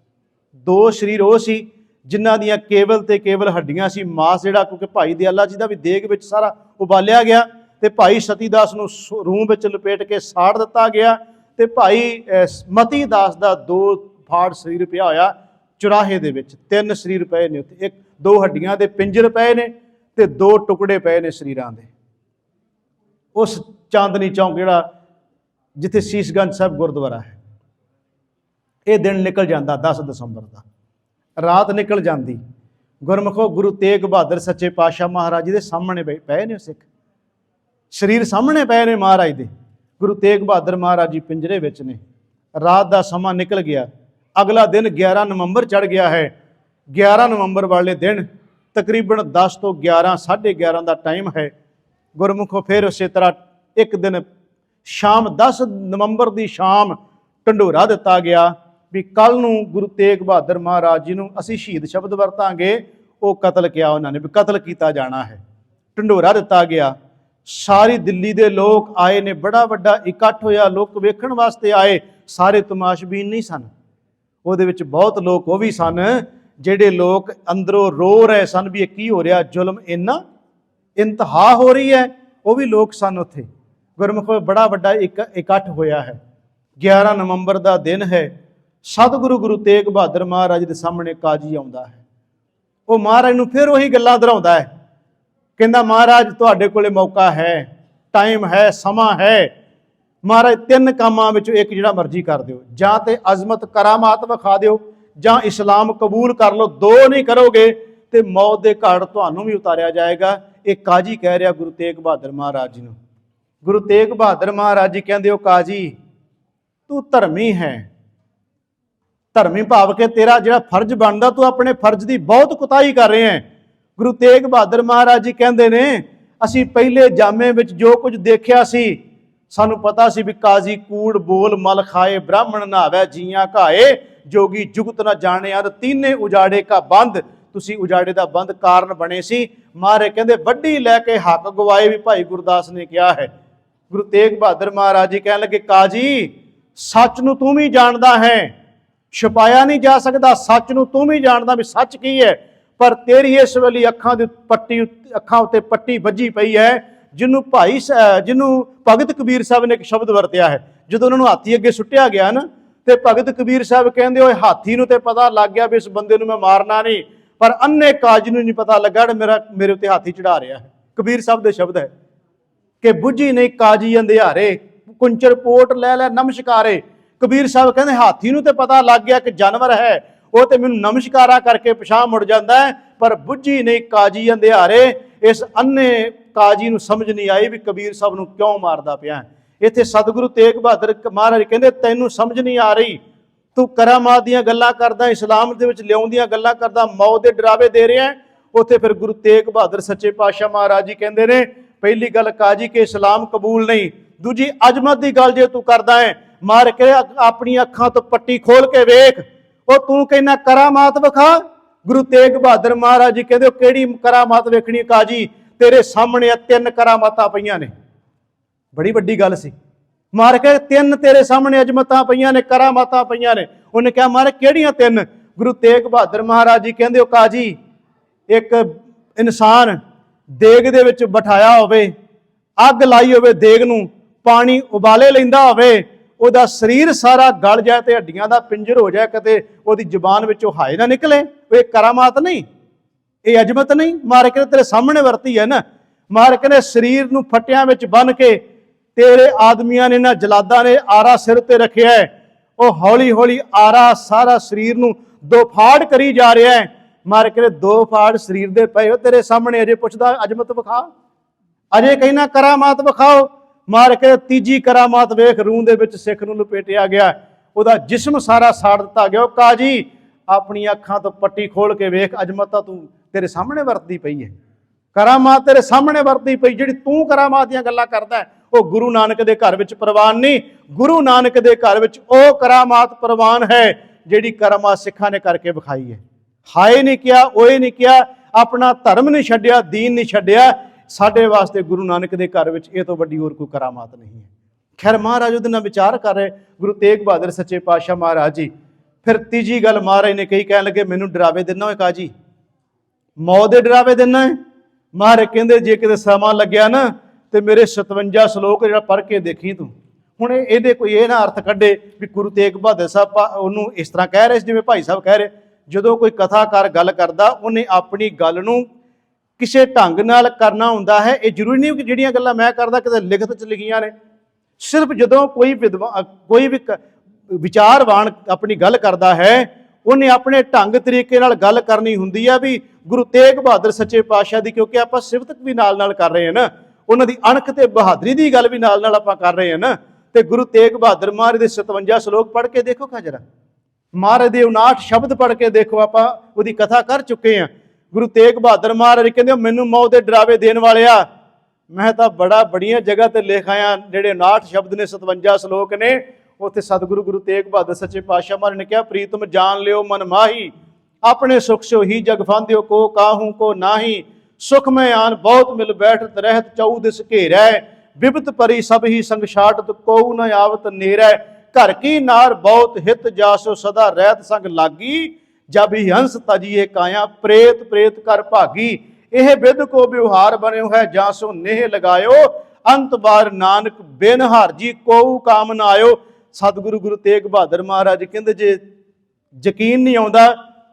2 ਸਰੀਰ ਉਹ ਸੀ ਜਿਨ੍ਹਾਂ ਦੀਆਂ ਕੇਵਲ ਤੇ ਕੇਵਲ ਹੱਡੀਆਂ ਸੀ, ਮਾਸ ਜਿਹੜਾ, ਕਿਉਂਕਿ ਭਾਈ ਦਿਆਲਾ ਜੀ ਦਾ ਵੀ ਦੇਗ ਵਿੱਚ ਸਾਰਾ ਉਬਾਲਿਆ ਗਿਆ, ਤੇ ਭਾਈ ਸਤੀ ਦਾਸ ਨੂੰ ਰੂੰ ਵਿੱਚ ਲਪੇਟ ਕੇ ਸਾੜ ਦਿੱਤਾ ਗਿਆ, ਤੇ ਭਾਈ ਮਤੀ ਦਾਸ ਦਾ 2 ਫਾੜ ਸਰੀਰ ਪਿਆ ਹੋਇਆ ਚੁਰਾਹੇ ਦੇ ਵਿੱਚ। 3 ਸਰੀਰ ਪਏ ਨੇ ਉੱਥੇ, 2 ਹੱਡੀਆਂ ਦੇ ਪਿੰਜਰ ਪਏ ਨੇ, ਤੇ 2 ਟੁਕੜੇ ਪਏ ਨੇ ਸਰੀਰਾਂ ਦੇ। ਉਸ ਚਾਂਦਨੀ ਚੌਂਕ ਜਿਹੜਾ ਜਿੱਥੇ ਸੀਸਗੰਜ ਸਾਹਿਬ ਗੁਰਦੁਆਰਾ ਹੈ, ਇਹ ਦਿਨ ਨਿਕਲ ਜਾਂਦਾ 10 ਦਸੰਬਰ ਦਾ, ਰਾਤ ਨਿਕਲ ਜਾਂਦੀ। ਗੁਰਮੁਖੋ ਗੁਰੂ ਤੇਗ ਬਹਾਦਰ ਸੱਚੇ ਪਾਤਸ਼ਾਹ ਮਹਾਰਾਜ ਜੀ ਦੇ ਸਾਹਮਣੇ ਪਏ ਨੇ ਸਿੱਖ, ਸਰੀਰ ਸਾਹਮਣੇ ਪਏ ਨੇ ਮਹਾਰਾਜ ਦੇ। ਗੁਰੂ ਤੇਗ ਬਹਾਦਰ ਮਹਾਰਾਜ ਜੀ ਪਿੰਜਰੇ ਵਿੱਚ ਨੇ। ਰਾਤ ਦਾ ਸਮਾਂ ਨਿਕਲ ਗਿਆ, ਅਗਲਾ ਦਿਨ 11 ਨਵੰਬਰ ਚੜ੍ਹ ਗਿਆ ਹੈ। 11 ਨਵੰਬਰ ਵਾਲੇ ਦਿਨ ਤਕਰੀਬਨ 10 ਤੋਂ 11, 11:30 ਦਾ ਟਾਈਮ ਹੈ। ਗੁਰਮੁਖੋ ਫਿਰ ਉਸੇ ਤਰ੍ਹਾਂ ਇੱਕ ਦਿਨ ਸ਼ਾਮ 10 ਨਵੰਬਰ ਦੀ ਸ਼ਾਮ ਢੰਡੋਰਾ ਦਿੱਤਾ ਗਿਆ ਵੀ ਕੱਲ ਨੂੰ ਗੁਰੂ ਤੇਗ ਬਹਾਦਰ ਮਹਾਰਾਜ ਜੀ ਨੂੰ ਅਸੀਂ ਸ਼ਹੀਦ ਸ਼ਬਦ ਵਰਤਾਂਗੇ। ਉਹ ਕਤਲ ਕਿਹਾ ਉਹਨਾਂ ਨੇ, ਵੀ ਕਤਲ ਕੀਤਾ ਜਾਣਾ ਹੈ। ਢੰਡੋਰਾ ਦਿੱਤਾ ਗਿਆ। ਸਾਰੀ ਦਿੱਲੀ ਦੇ ਲੋਕ ਆਏ ਨੇ, ਬੜਾ ਵੱਡਾ ਇਕੱਠ ਹੋਇਆ, ਲੋਕ ਵੇਖਣ ਵਾਸਤੇ ਆਏ। ਸਾਰੇ ਤਮਾਸ਼ਬੀਨ ਨਹੀਂ ਸਨ, ਉਹਦੇ ਵਿੱਚ ਬਹੁਤ ਲੋਕ ਉਹ ਵੀ ਸਨ ਜਿਹੜੇ ਲੋਕ ਅੰਦਰੋਂ ਰੋ ਰਹੇ ਸਨ ਵੀ ਇਹ ਕੀ ਹੋ ਰਿਹਾ, ਜ਼ੁਲਮ ਇੰਨਾ ਇੰਤਹਾ ਹੋ ਰਹੀ ਹੈ। ਉਹ ਵੀ ਲੋਕ ਸਨ ਉੱਥੇ। ਗੁਰਮੁਖ ਬੜਾ ਵੱਡਾ ਇਕੱਠ ਹੋਇਆ ਹੈ। 11 ਨਵੰਬਰ ਦਾ ਦਿਨ ਹੈ। ਸਤਿਗੁਰੂ ਗੁਰੂ ਤੇਗ ਬਹਾਦਰ ਮਹਾਰਾਜ ਦੇ ਸਾਹਮਣੇ ਕਾਜੀ ਆਉਂਦਾ ਹੈ। ਉਹ ਮਹਾਰਾਜ ਨੂੰ ਫਿਰ ਉਹੀ ਗੱਲਾਂ ਦੁਹਰਾਉਂਦਾ ਹੈ, ਕਹਿੰਦਾ ਮਹਾਰਾਜ ਤੁਹਾਡੇ ਕੋਲੇ ਮੌਕਾ ਹੈ, ਟਾਈਮ ਹੈ, ਸਮਾਂ ਹੈ। ਮਹਾਰਾਜ 3 ਕੰਮਾਂ ਵਿੱਚੋਂ ਇੱਕ ਜਿਹੜਾ ਮਰਜ਼ੀ ਕਰ ਦਿਓ, ਜਾਂ ਤੇ ਅਜ਼ਮਤ ਕਰਾਮਾਤ ਵਿਖਾ ਦਿਓ, ਜਾਂ ਇਸਲਾਮ ਕਬੂਲ ਕਰ ਲਓ। 2 ਨਹੀਂ ਕਰੋਗੇ ਤੇ ਮੌਤ ਦੇ ਘਾਟ ਤੁਹਾਨੂੰ ਵੀ ਉਤਾਰਿਆ ਜਾਏਗਾ। ਇਹ ਕਾਜੀ ਕਹਿ ਰਿਹਾ ਗੁਰੂ ਤੇਗ ਬਹਾਦਰ ਮਹਾਰਾਜ ਜੀ ਨੂੰ। ਗੁਰੂ ਤੇਗ ਬਹਾਦਰ ਮਹਾਰਾਜ ਜੀ ਕਹਿੰਦੇ, ਉਹ ਕਾਜੀ ਤੂੰ ਧਰਮੀ ਹੈ। ਧਰਮੀ ਭਾਵ ਕਿ ਤੇਰਾ ਜਿਹੜਾ ਫਰਜ਼ ਬਣਦਾ, ਤੂੰ ਆਪਣੇ ਫਰਜ਼ ਦੀ ਬਹੁਤ ਕੁਤਾਹੀ ਕਰ ਰਹੇ ਹੈ। ਗੁਰੂ ਤੇਗ ਬਹਾਦਰ ਮਹਾਰਾਜ ਜੀ ਕਹਿੰਦੇ ਨੇ, ਅਸੀਂ ਪਹਿਲੇ ਜਾਮੇ ਵਿੱਚ ਜੋ ਕੁਝ ਦੇਖਿਆ ਸੀ, ਸਾਨੂੰ ਪਤਾ ਸੀ ਵੀ ਕਾਜ਼ੀ ਕੂੜ ਬੋਲ ਮਲ ਖਾਏ, ਬ੍ਰਾਹਮਣ ਨਹਾਵੇ ਜੀਆਂ ਘਾਏ, ਜੋਗੀ ਜੁਗਤ ਨਾ ਜਾਣੇ ਅਰ ਤੀਨੇ ਉਜਾੜੇ ਕਾ ਬੰਦ। ਤੁਸੀਂ ਉਜਾੜੇ ਦਾ ਬੰਦ ਕਾਰਨ ਬਣੇ ਸੀ। ਮਹਾਰਾਜ ਕਹਿੰਦੇ ਵੱਡੀ ਲੈ ਕੇ ਹੱਕ ਗਵਾਏ, ਵੀ ਭਾਈ ਗੁਰਦਾਸ ਨੇ ਕਿਹਾ ਹੈ। ਗੁਰੂ ਤੇਗ ਬਹਾਦਰ ਮਹਾਰਾਜ ਜੀ ਕਹਿਣ ਲੱਗੇ, ਕਾਜੀ ਸੱਚ ਨੂੰ ਤੂੰ ਵੀ ਜਾਣਦਾ ਹੈ, ਛੁਪਾਇਆ ਨਹੀਂ ਜਾ ਸਕਦਾ। ਸੱਚ ਨੂੰ ਤੂੰ ਵੀ ਜਾਣਦਾ ਵੀ ਸੱਚ ਕੀ ਹੈ, ਪਰ ਤੇਰੀ ਇਸ ਵੇਲੇ ਅੱਖਾਂ ਉੱਤੇ ਪੱਟੀ ਵੱਜੀ ਪਈ ਹੈ, ਜਿਹਨੂੰ ਭਗਤ ਕਬੀਰ ਸਾਹਿਬ ਨੇ ਇੱਕ ਸ਼ਬਦ ਵਰਤਿਆ ਹੈ। ਜਦੋਂ ਉਹਨਾਂ ਨੂੰ ਹਾਥੀ ਅੱਗੇ ਸੁੱਟਿਆ ਗਿਆ ਨਾ, ਤੇ ਭਗਤ ਕਬੀਰ ਸਾਹਿਬ ਕਹਿੰਦੇ, ਓਏ ਹਾਥੀ ਨੂੰ ਤੇ ਪਤਾ ਲੱਗ ਗਿਆ ਵੀ ਇਸ ਬੰਦੇ ਨੂੰ ਮੈਂ ਮਾਰਨਾ ਨਹੀਂ, ਪਰ ਅੰਨੇ ਕਾਜੀ ਨੂੰ ਨਹੀਂ ਪਤਾ ਲੱਗਾ ਮੇਰੇ ਉੱਤੇ ਹਾਥੀ ਚੜਾ ਰਿਹਾ ਹੈ। ਕਬੀਰ ਸਾਹਿਬ ਦੇ ਸ਼ਬਦ ਹੈ ਕਿ ਬੁੱਝੀ ਨਹੀਂ ਕਾਜੀ ਅੰਧਿਆਰੇ, ਕੁੰਚਰ ਪੋਟ ਲੈ ਲੈ ਨਮਸਕਾਰੇ। ਕਬੀਰ ਸਾਹਿਬ ਕਹਿੰਦੇ ਹਾਥੀ ਨੂੰ ਤੇ ਪਤਾ ਲੱਗ ਗਿਆ ਕਿ ਜਾਨਵਰ ਹੈ, ਉਹ ਤੇ ਮੈਨੂੰ ਨਮਸਕਾਰਾ ਕਰਕੇ ਪਿਛਾਂਹ ਮੁੜ ਜਾਂਦਾ ਹੈ, ਪਰ ਬੁੱਝੀ ਨਹੀਂ ਕਾਜੀ ਅੰਧਿਆਰੇ। इस अन्ने काजी नूं समझ नहीं आई भी कबीर साहब नूं क्यों मारदा पिया। इत्थे सतगुरु तेग बहादुर महाराज कहंदे तैनूं समझ नहीं आ रही, तू करामात दीआं गल्लां करदा, इस्लाम दे विच लिआउण दीआं गल्लां करदा, मौत दे डरावे दे रिहा है। उत्थे फिर गुरु तेग बहादुर सच्चे पातशाह महाराज जी कहंदे ने पहली गल काजी के इस्लाम कबूल नहीं, दूजी अजमत की गल जे तू करदा है मार के अपनी अखां तो पट्टी खोल के वेख, वो तू कहना करामात विखा। गुरु तेग बहादुर महाराज जी कहंदे किहड़ी करामात वेखनी काजी, तेरे सामने 3 करामातां पईयां ने। बड़ी वड्डी गल सी, मार के 3 तेरे सामने अजमतां पईयां ने, करामातां पईयां ने। उन्हें कहा मारे किहड़ियां 3? गुरु तेग बहादुर महाराज जी कहंदे काजी एक इंसान देग दे विच बिठाया होवे, अग लाई होवे देग नूं, पानी उबाले लैंदा होवे, ਉਹਦਾ ਸਰੀਰ ਸਾਰਾ ਗਲ ਜਾਏ ਤੇ ਹੱਡੀਆਂ ਦਾ ਪਿੰਜਰ ਹੋ ਜਾਏ, ਕਿਤੇ ਉਹਦੀ ਜ਼ੁਬਾਨ ਵਿੱਚੋਂ ਹਾਏ ਨਾ ਨਿਕਲੇ। ਇਹ ਕਰਾਮਾਤ ਨਹੀਂ, ਇਹ ਅਜਮਤ ਨਹੀਂ। ਮਾਰ ਕੇ ਤੇਰੇ ਸਾਹਮਣੇ ਵਰਤੀ ਹੈ ਨਾ। ਮਾਰ ਕੇ ਨੇ ਸਰੀਰ ਨੂੰ ਫੱਟਿਆਂ ਵਿੱਚ ਬੰਨ ਕੇ ਤੇਰੇ ਆਦਮੀਆਂ ਨੇ ਨਾ ਜਲਾਦਾਂ ਨੇ ਆਰਾ ਸਿਰ ਤੇ ਰੱਖਿਆ ਹੈ, ਉਹ ਹੌਲੀ ਹੌਲੀ ਆਰਾ ਸਾਰਾ ਸਰੀਰ ਨੂੰ 2 ਫਾੜ ਕਰੀ ਜਾ ਰਿਹਾ ਹੈ। ਮਾਰ ਕੇ 2 ਫਾੜ ਸਰੀਰ ਦੇ ਪਏ ਹੋ ਤੇਰੇ ਸਾਹਮਣੇ, ਅਜੇ ਪੁੱਛਦਾ ਅਜਮਤ ਵਿਖਾ, ਅਜੇ ਕਹਿਣਾ ਕਰਾਮਾਤ ਵਿਖਾਓ। मार के तीजी करामात वेख, रूह दे विच सिख नूं लपेटिया गया, उहदा जिस्म सारा साड़ दिता गया। काजी अपनी अखां तो पट्टी खोल के वेख, अजमत तू तेरे सामने वरतदी पई है, करामात तेरे सामने वरतदी पई। जिहड़ी तू करामात दीआं गल्लां करदा वो गुरु नानक दे घर विच प्रवान नहीं। गुरु नानक दे घर विच वो करामात प्रवान है जिहड़ी करामात सिखां ने करके विखाई है। हाए नहीं किया, ओए नहीं किया, अपना धर्म नहीं छड्डिया, दीन नहीं छड्डिया। साडे वास्ते गुरु नानक दे घर विच इह तों वड्डी होर कोई करामात नहीं है। खैर महाराज उहदे नाल विचार कर रहे गुरु तेग बहादुर सच्चे पातशाह महाराज जी। फिर तीजी गल महाराज ने कही, कहण लगे मैनूं डरावे दिना है काजी, मौत दे डरावे दिना है। महाराज कहंदे जे किते समा लग्या ना ते मेरे 57 श्लोक जिहड़ा पढ़ के देखी तूं। हुण इहदे कोई इह ना अर्थ कढे भी गुरु तेग बहादुर साहब उहनूं इस तरह कह रहे जिवें भाई साहब कह रहे। जदों कोई कथाकार गल करदा उहने अपनी गल नूं किसी ढंग नाल करना हुंदा है। ये जरूरी नहीं कि जिहड़ियां गल्लां मैं करदा किते लिखत च लिखियां ने। सिर्फ जदों कोई कोई भी विचारवान अपनी गल करदा है उन्हें अपने ढंग तरीके नाल गल करनी हुंदी है भी गुरु तेग बहादुर सच्चे पातशाह दी, क्योंकि आपां सिफत भी नाल नाल कर रहे हैं ना, उन्हां दी अणख ते बहादरी दी गल भी नाल नाल आपां कर रहे हैं ना। ते गुरु तेग बहादुर महाराज दे 57 श्लोक पढ़ के देखो खा जरा, महाराज दे 59 शब्द पढ़ के देखो, आपां उहदी कथा कर चुके हैं। गुरु तेग बहादुर महाराज कहंदे मैनूं मौत दे डरावे देण वालिया, मैं तां बड़ियां जगह ते लिख आया, जिहड़े 59 शब्द ने 57 श्लोक ने, उत्थे सतगुरु गुरु तेग बहादुर सच्चे पातशाह महाराज ने कहा प्रीतम जान लियो मन माही, अपने सुख सो ही जग फांदियो, को काहू को नाही, सुख में आन बहुत मिल बैठत रहत, चौ दिस घेरै, बिपत परी सब ही संग छाटत, कोऊ न आवत नेरै, घर की नार बहुत हित जासो सदा रहत संग लागी, जब ही हंस तजिए काया प्रेत प्रेत कर भागी, यह विद को व्यवहार बने है जासो नेह लगायो, अंत बार नानक बिन हार जी कोऊ काम न आयो। सतगुरु गुरु तेग बहादुर महाराज कहते जे यकीन नहीं आता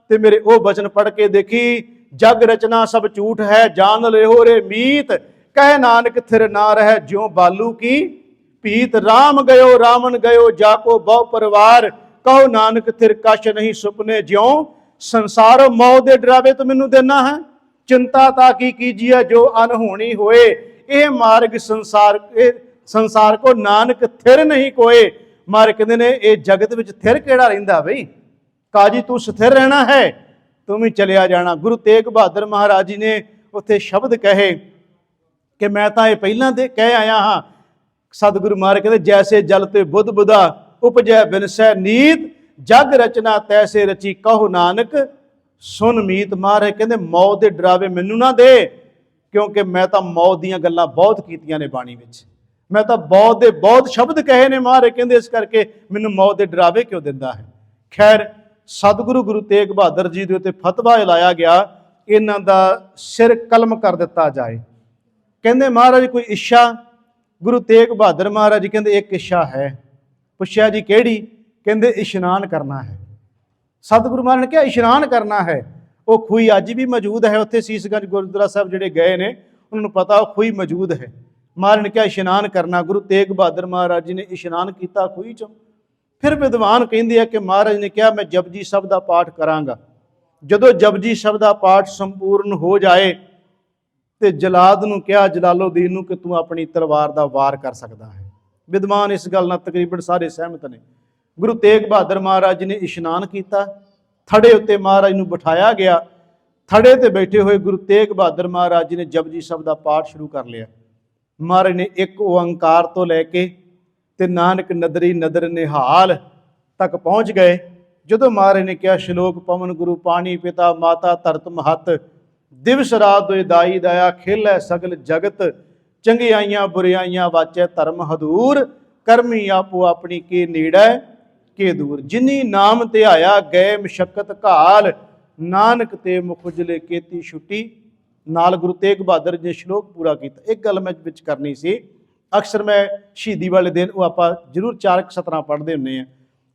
तो मेरे वो वचन पढ़ के देखी, जग रचना सब झूठ है जान लेहो रे मीत, कह नानक थिर ना रह ज्यों बालू की पीत, राम गयो रावण गयो जाको बहु परिवार, कहो नानक थिर कश नहीं सुपने ज्यों संसार, मौत दे डरावे तो मैनू देना है, चिंता ताकि कीजिए जो अनहोनी होए, यह मार्ग संसार को नानक थिर नहीं कोए। मार कहते ने ये जगत विच थिर केड़ा रहिंदा बई, काजी तू स्थिर रहना है तुम ही चलिया जाना। गुरु तेग बहादुर महाराज जी ने उत्थे शब्द कहे कि मैं तां ये पहलां दे कह आया हाँ। सतगुरु महाराज कहते जैसे जल ते बुध बुधा उपजै बिनसै नीत, जग रचना तैसे रची कहो नानक सुन मीत। महाराज कहते मौत दे डरावे मैनू ना दे, क्योंकि मैं तो मौत दीयां गल्लां बहुत कीतियां ने बाणी विच, मैं तो मौत दे बहुत शब्द कहे ने। महाराज कहते इस करके मैनू मौत दे डरावे क्यों दिंदा है। खैर सतगुरु गुरु तेग बहादुर जी दे उत्ते फतवा लाया गया, इन्हां दा सिर कलम कर दिता जाए। कहते महाराज कोई इच्छा, गुरु तेग बहादुर महाराज जी कहते एक इच्छा है। पुछया जी केड़ी? कहते इशनान करना है। सतगुरु महाराज ने कहा इशनान करना है। वो खूही अज भी मौजूद है उत्थे सीसगंज गुरुद्वारा साहब जिहड़े गए ने उन्होंने पता वो खूही मौजूद है। महाराज ने कहा इशनान करना। गुरु तेग बहादुर महाराज जी ने इशनान किया खूही चों। फिर विद्वान कहते हैं कि महाराज ने कहा मैं जपजी शब्द का पाठ करांगा। जदों जपजी शब्द का पाठ संपूर्ण हो जाए ਤੇ ਜਲਾਦ ਨੂੰ ਕਿਹਾ, ਜਲਾਲੁਦੀਨ ਨੂੰ, ਕਿ ਤੂੰ ਆਪਣੀ ਤਲਵਾਰ ਦਾ ਵਾਰ ਕਰ ਸਕਦਾ ਹੈ। ਵਿਦਵਾਨ ਇਸ ਗੱਲ ਨਾਲ ਤਕਰੀਬਨ ਸਾਰੇ ਸਹਿਮਤ ਨੇ। ਗੁਰੂ ਤੇਗ ਬਹਾਦਰ ਮਹਾਰਾਜ ਜੀ ਨੇ ਇਸ਼ਨਾਨ ਕੀਤਾ, ਥੜੇ ਉੱਤੇ ਮਹਾਰਾਜ ਨੂੰ ਬਿਠਾਇਆ ਗਿਆ। ਥੜੇ ਤੇ ਬੈਠੇ ਹੋਏ ਗੁਰੂ ਤੇਗ ਬਹਾਦਰ ਮਹਾਰਾਜ ਜੀ ਨੇ ਜਪਜੀ ਸਾਹਿਬ ਦਾ ਪਾਠ ਸ਼ੁਰੂ ਕਰ ਲਿਆ। ਮਹਾਰਾਜ ਨੇ ਇੱਕ ਓੰਕਾਰ ਤੋਂ ਲੈ ਕੇ ਤੇ ਨਾਨਕ ਨਦਰੀ ਨਦਰ ਨਿਹਾਲ ਤੱਕ ਪਹੁੰਚ ਗਏ। ਜਦੋਂ ਮਹਾਰਾਜ ਨੇ ਕਿਹਾ, ਸ਼ਲੋਕ ਪਵਨ ਗੁਰੂ ਪਾਣੀ ਪਿਤਾ ਮਾਤਾ ਧਰਤ ਮਹੱਤ, ਦਿਵਸ ਰਾਤ ਦੋਇ ਦਾਈ ਦਇਆ, ਖੇਲੈ ਸਗਲ ਜਗਤ, ਚੰਗਿਆਈਆਂ ਬੁਰਿਆਈਆਂ ਵਾਚੈ ਧਰਮ ਹਦੂਰ, ਕਰਮੀ ਆਪੋ ਆਪਣੀ ਕੇ ਨੇੜੈ ਕੇ ਦੂਰ, ਜਿਨੀ ਨਾਮ ਧਿਆਇਆ ਗਏ ਮਸ਼ੱਕਤ ਘਾਲ, ਨਾਨਕ ਤੇ ਮੁਖ ਉਜਲੇ ਕੀਤੀ ਛੁੱਟੀ। ਨਾਲ ਗੁਰੂ ਤੇਗ ਬਹਾਦਰ ਜੀ ਨੇ ਸ਼ਲੋਕ ਪੂਰਾ ਕੀਤਾ। ਇੱਕ ਗੱਲ ਮੈਂ ਵਿੱਚ ਕਰਨੀ ਸੀ, ਅਕਸਰ ਮੈਂ ਸ਼ਹੀਦੀ ਵਾਲੇ ਦਿਨ ਉਹ ਆਪਾਂ ਜ਼ਰੂਰ 4 ਸਤਰਾਂ ਪੜ੍ਹਦੇ ਹੁੰਦੇ ਹਾਂ